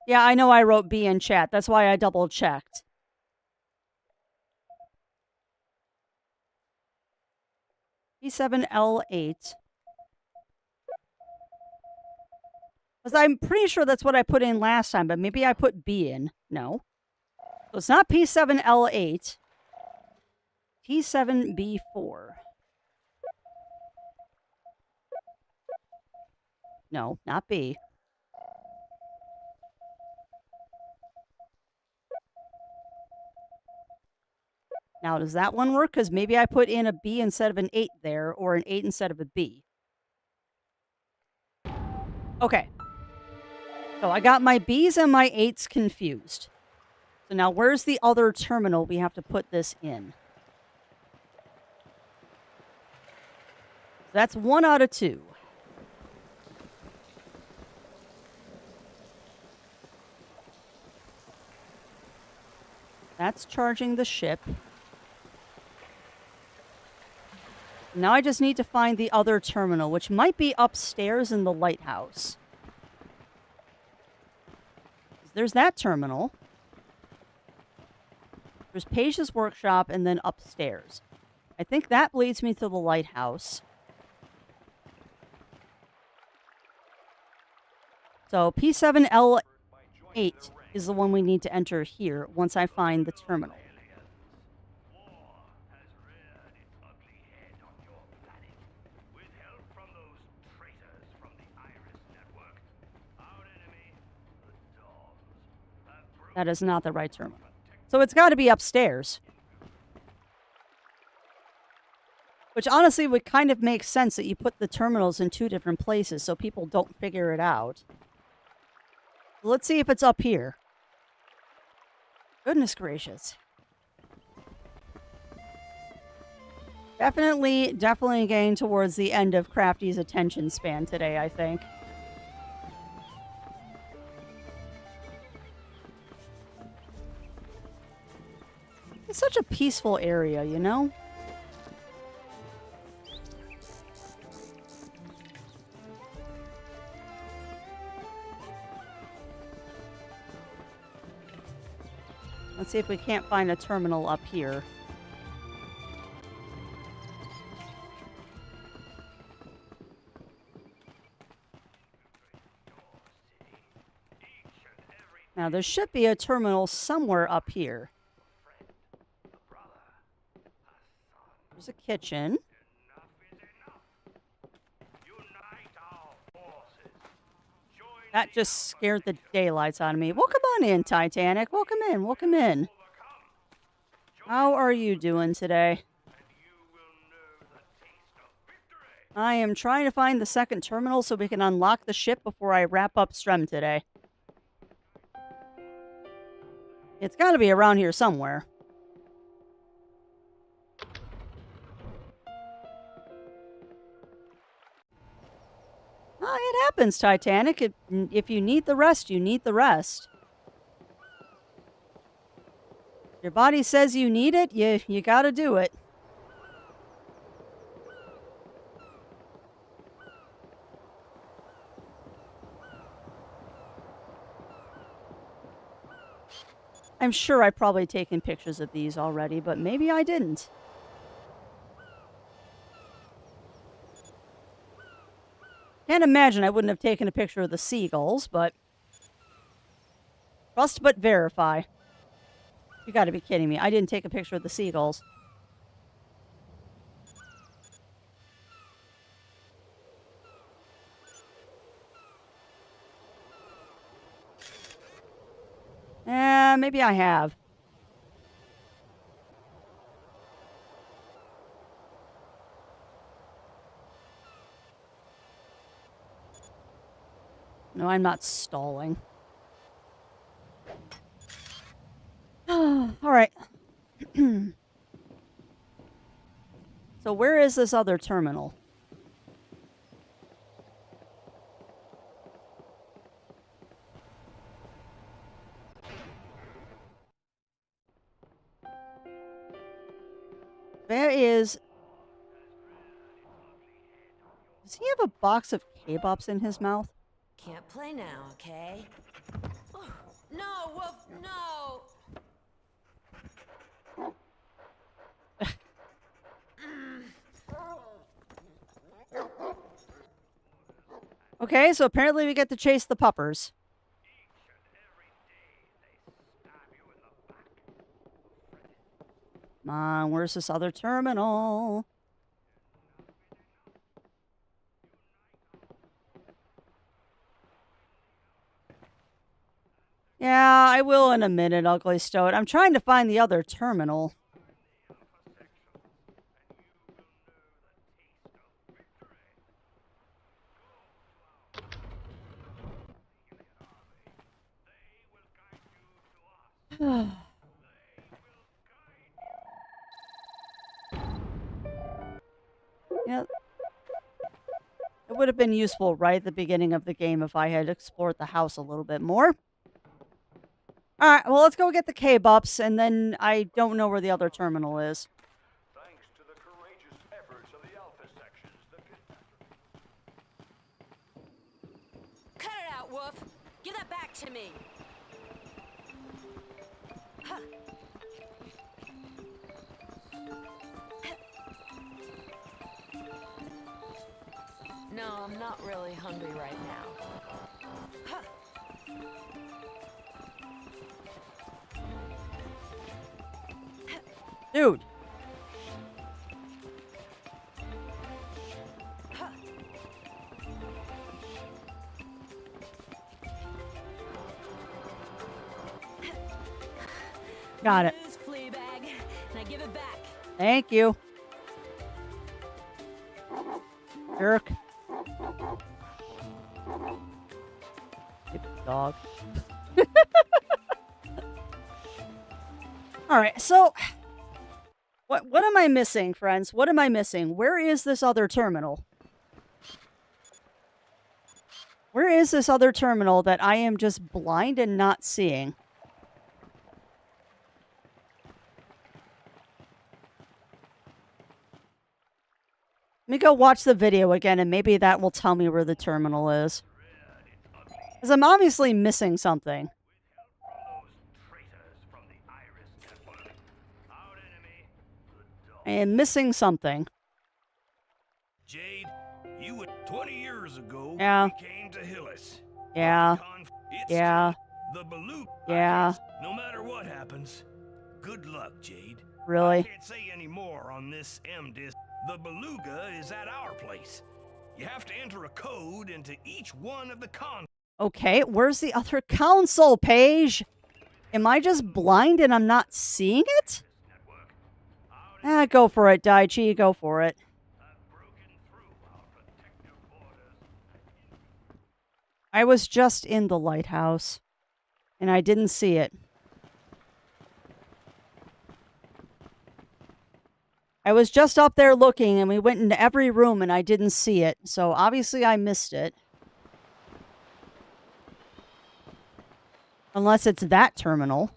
Yeah, I know I wrote B in chat. That's why I double checked. P7L8. Because I'm pretty sure that's what I put in last time, but maybe I put B in. No. So it's not P7L8. P7B4. No, not B. Now, does that one work? Because maybe I put in a B instead of an 8 there, or an 8 instead of a B. Okay. So I got my B's and my 8s confused. So now where's the other terminal we have to put this in? That's 1 out of 2. That's charging the ship. Now I just need to find the other terminal, which might be upstairs in the lighthouse. There's that terminal. There's Paige's workshop and then upstairs. I think that leads me to the lighthouse. So P7L8 is the one we need to enter here once I find the terminal. That is not the right terminal. So it's got to be upstairs. Which honestly would kind of make sense that you put the terminals in 2 different places so people don't figure it out. Let's see if it's up here. Goodness gracious. Definitely getting towards the end of Crafty's attention span today, I think. It's such a peaceful area, you know? Let's see if we can't find a terminal up here. Now, there should be a terminal somewhere up here. There's a kitchen. That just scared the daylights out of me. Well, come on in, Titanic. Welcome in. Welcome in. How are you doing today? I am trying to find the second terminal so we can unlock the ship before I wrap up Strem today. It's got to be around here somewhere. It happens, Titanic. If you need the rest, you need the rest. Your body says you need it, you gotta do it. I'm sure I've probably taken pictures of these already, but maybe I didn't. Can't imagine I wouldn't have taken a picture of the seagulls, but... Trust but verify. You gotta be kidding me. I didn't take a picture of the seagulls. Maybe I have. No, I'm not stalling. All right. So where is this other terminal? There is... Does he have a box of K-Bops in his mouth? Can't play now, okay? Oh, no, Wolf, no! Okay, so apparently we get to chase the puppers. Come on, where's this other terminal? Yeah, I will in a minute, Ugly Stoat. I'm trying to find the other terminal. Yeah. It would have been useful right at the beginning of the game if I had explored the house a little bit more. Alright, well, let's go get the K-Bups, and then I don't know where the other terminal is. Thanks to the courageous efforts of the Alpha sections, Cut it out, Wolf! Give that back to me! Huh. No, I'm not really hungry right now. Huh. Dude. Got it. Flea bag. Now give it back. Thank you. Jerk. Stupid dog. Alright, so... What am I missing, friends? What am I missing? Where is this other terminal? Where is this other terminal that I am just blind and not seeing? Let me go watch the video again, and maybe that will tell me where the terminal is. Because I'm obviously missing something. I am missing something. Jade, you were 20 years ago. Yeah. We came to Hillis. Yeah. It's Yeah. the Beluga. Yeah. No matter what happens, good luck, Jade. Really? I can't say any more on this M-Disc. The Beluga is at our place. You have to enter a code into each one of the Okay, where's the other console, Paige? Am I just blind and I'm not seeing it? Go for it, Daichi. Go for it. I was just in the lighthouse, and I didn't see it. I was just up there looking, and we went into every room, and I didn't see it. So obviously I missed it. Unless it's that terminal.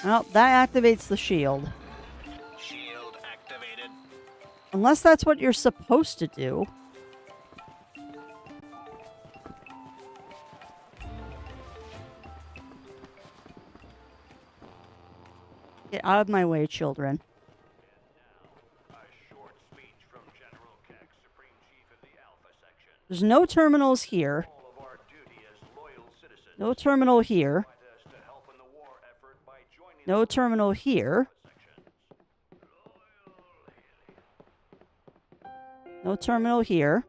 Well, that activates the shield. Shield activated. Unless that's what you're supposed to do. Get out of my way, children. There's no terminals here. No terminal here. No terminal here. No terminal here.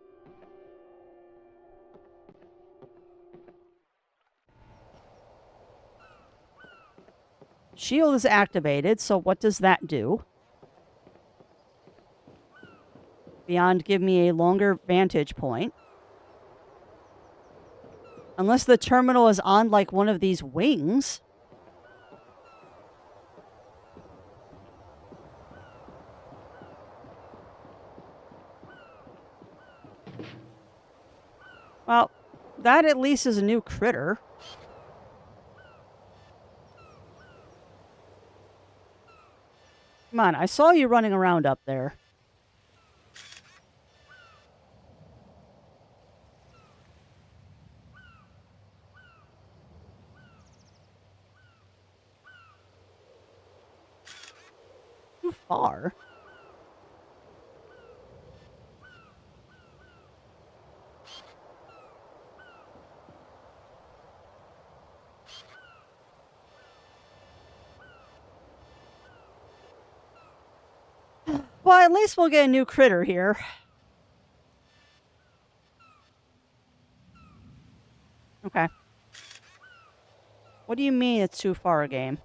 Shield is activated, so what does that do? Beyond give me a longer vantage point. Unless the terminal is on like one of these wings. Well, that at least is a new critter. Come on, I saw you running around up there. Too far. Well, at least we'll get a new critter here. Okay. What do you mean it's too far, game?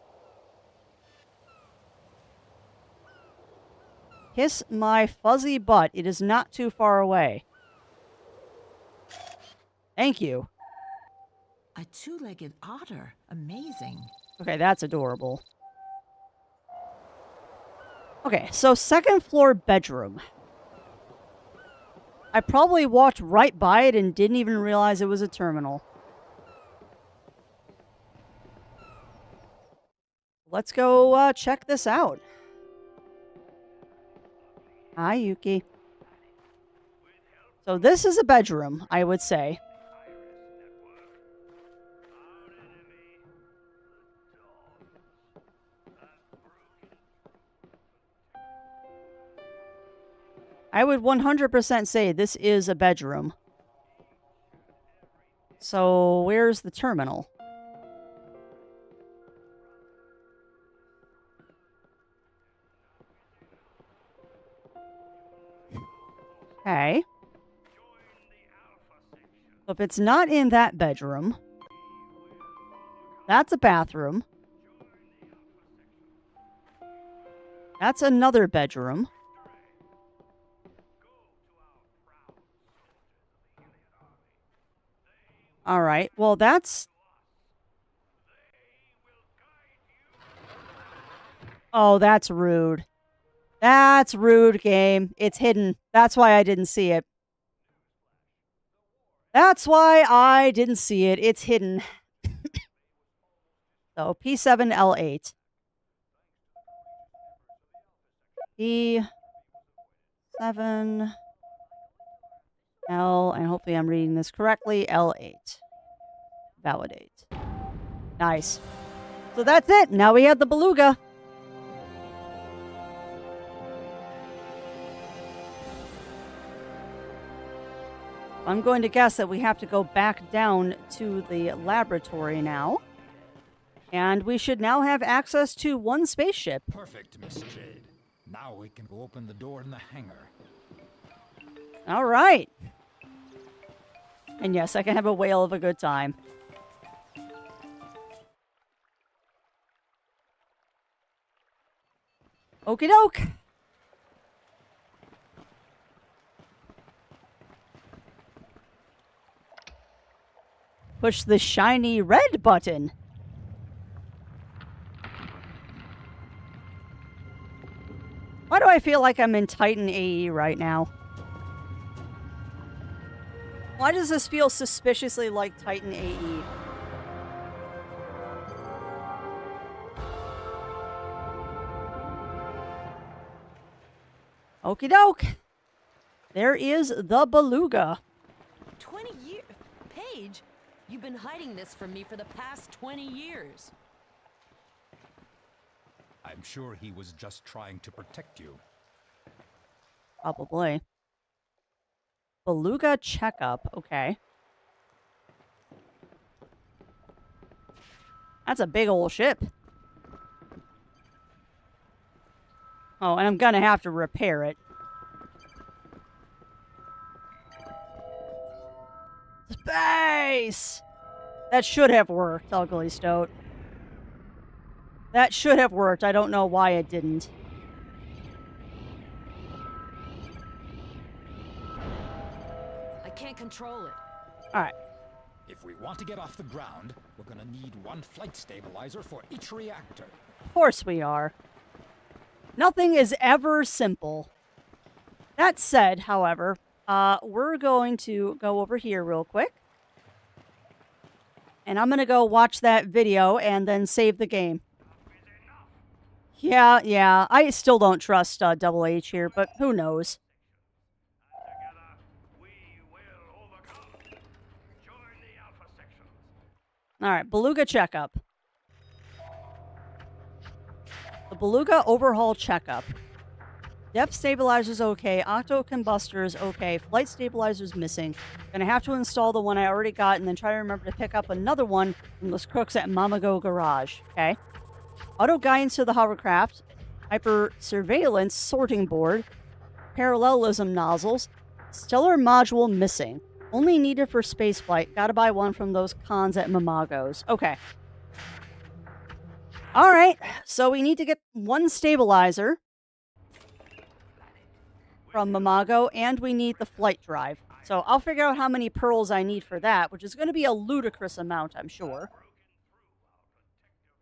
Kiss my fuzzy butt. It is not too far away. Thank you. A two-legged otter. Amazing. Okay, that's adorable. Okay, so second floor bedroom. I probably walked right by it and didn't even realize it was a terminal. Let's go check this out. Hi, Yuki. So this is a bedroom, I would say. I would 100% say this is a bedroom. So where's the terminal? Okay. So if it's not in that bedroom, that's a bathroom. That's another bedroom. All right. Well, that's... Oh, that's rude. That's rude, game. It's hidden. That's why I didn't see it. That's why I didn't see it. It's hidden. So, P7L8. P7... L, and hopefully I'm reading this correctly, L8. Validate. Nice. So that's it. Now we have the beluga. I'm going to guess that we have to go back down to the laboratory now. And we should now have access to one spaceship. Perfect, Miss Jade. Now we can go open the door in the hangar. All right. And yes, I can have a whale of a good time. Okie doke. Push the shiny red button. Why do I feel like I'm in Titan AE right now? Why does this feel suspiciously like Titan AE? Okie doke. There is the beluga. 20 years? Paige, you've been hiding this from me for the past 20 years. I'm sure he was just trying to protect you. Probably. Beluga checkup. Okay. That's a big old ship. Oh, and I'm gonna have to repair it. Space! That should have worked, Ugly Stoat. That should have worked. I don't know why it didn't. I can't control it. Alright. If we want to get off the ground, we're gonna need one flight stabilizer for each reactor. Of course we are. Nothing is ever simple. That said, however, we're going to go over here real quick. And I'm going to go watch that video and then save the game. Yeah. I still don't trust Double H here, but who knows? Alright, Beluga checkup. The Beluga overhaul checkup. Depth stabilizer's okay. Octo combustor's okay. Flight stabilizer's missing. Gonna have to install the one I already got and then try to remember to pick up another one from those crooks at Mamago Garage. Okay. Auto guidance to the hovercraft. Hyper surveillance sorting board. Parallelism nozzles. Stellar module missing. Only needed for spaceflight. Gotta buy one from those cons at Mamagos. Okay. Alright. So we need to get one stabilizer from Mamago, and we need the flight drive. So I'll figure out how many pearls I need for that, which is going to be a ludicrous amount, I'm sure.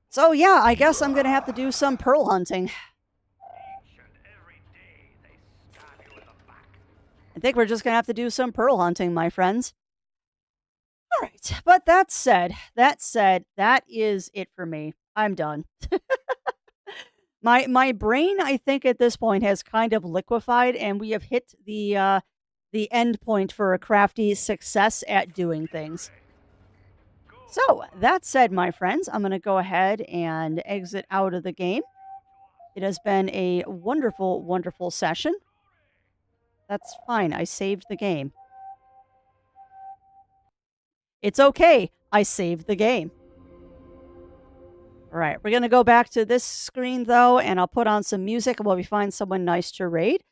So yeah, I guess I'm going to have to do some pearl hunting. I think we're just going to have to do some pearl hunting, my friends. Alright, but that said, that is it for me. I'm done. My brain, I think, at this point has kind of liquefied, and we have hit the end point for a crafty success at doing things. So, that said, my friends, I'm going to go ahead and exit out of the game. It has been a wonderful, wonderful session. That's fine. I saved the game. It's okay. I saved the game. All right, we're going to go back to this screen, though, and I'll put on some music while we find someone nice to raid.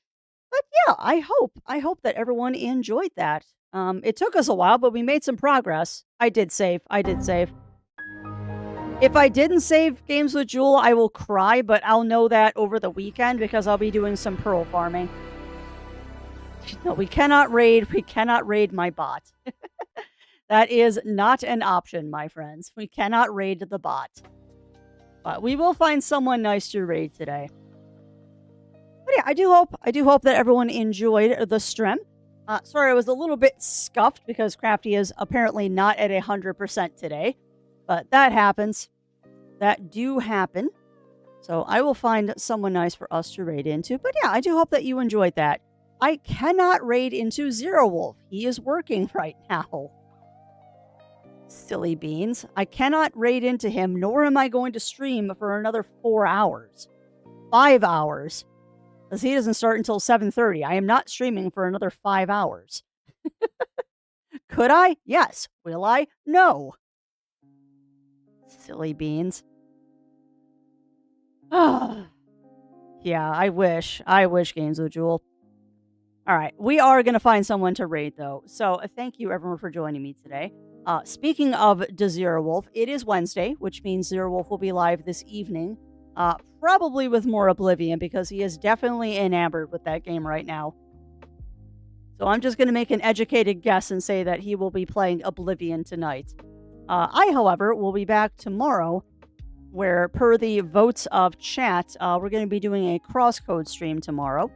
But yeah, I hope that everyone enjoyed that. It took us a while, but we made some progress. I did save. If I didn't save Games with Jewel, I will cry, but I'll know that over the weekend because I'll be doing some pearl farming. No, we cannot raid. We cannot raid my bot. That is not an option, my friends. We cannot raid the bot. But we will find someone nice to raid today. But yeah, I do hope that everyone enjoyed the stream. Sorry, I was a little bit scuffed because Crafty is apparently not at 100% today. But that happens. That do happen. So I will find someone nice for us to raid into. But yeah, I do hope that you enjoyed that. I cannot raid into Zero Wolf. He is working right now. Silly beans. I cannot raid into him, nor am I going to stream for another 4 hours. 5 hours. Because he doesn't start until 7:30. I am not streaming for another 5 hours. Could I? Yes. Will I? No. Silly beans. Yeah, I wish. I wish Games with Jewel. Alright, we are going to find someone to raid, though. So, thank you, everyone, for joining me today. Speaking of Zero Wolf, it is Wednesday, which means Zero Wolf will be live this evening. Probably with more Oblivion, because he is definitely enamored with that game right now. So I'm just going to make an educated guess and say that he will be playing Oblivion tonight. I, however, will be back tomorrow, where per the votes of chat, we're going to be doing a crosscode stream tomorrow.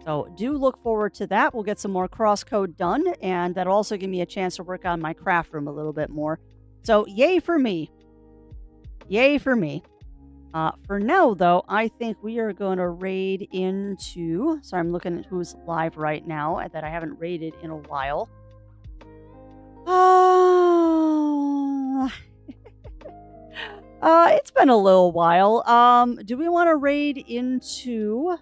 So do look forward to that. We'll get some more crosscode done, and that'll also give me a chance to work on my craft room a little bit more. So yay for me. Yay for me. For now, though, I think we are going to raid into... Sorry, I'm looking at who's live right now that I haven't raided in a while. It's been a little while. Do we want to raid into...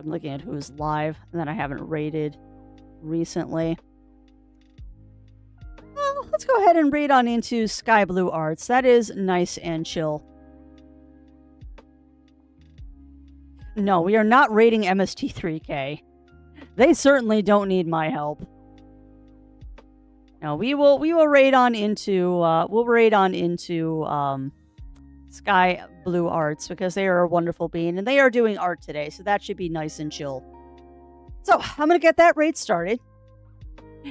I'm looking at who's live and that I haven't rated recently. Well, let's go ahead and raid on into Sky Blue Arts. That is nice and chill. No, we are not raiding MST3K. They certainly don't need my help. No, we will raid on into Sky Blue Arts because they are a wonderful being and they are doing art today, so that should be nice and chill. So I'm gonna get that raid started.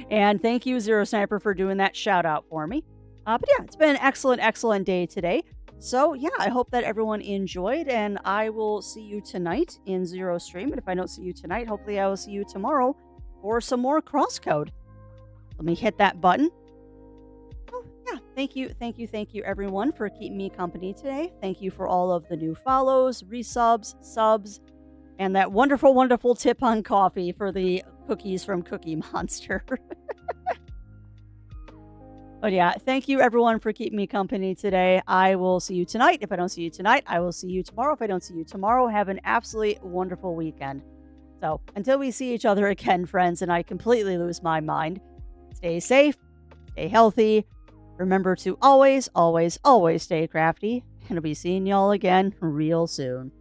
And thank you, Zero Sniper, for doing that shout out for me. But yeah, it's been an excellent day today. So yeah, I hope that everyone enjoyed, and I will see you tonight in Zero Stream. And if I don't see you tonight, hopefully I will see you tomorrow for some more Crosscode. Let me hit that button. Oh yeah, thank you everyone for keeping me company today. Thank you for all of the new follows, resubs, subs, and that wonderful tip on coffee for the cookies from Cookie Monster. But yeah, thank you everyone for keeping me company today. I will see you tonight. If I don't see you tonight, I will see you tomorrow. If I don't see you tomorrow, have an absolutely wonderful weekend. So until we see each other again, friends, and I completely lose my mind, stay safe, stay healthy. Remember to always stay crafty. And I'll be seeing y'all again real soon.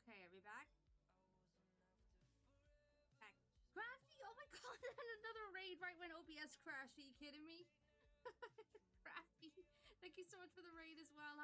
Okay, are we back? Back. Crafty? Oh my god, another raid right when OBS crashed. Are you kidding me? Crafty. Thank you so much for the raid as well.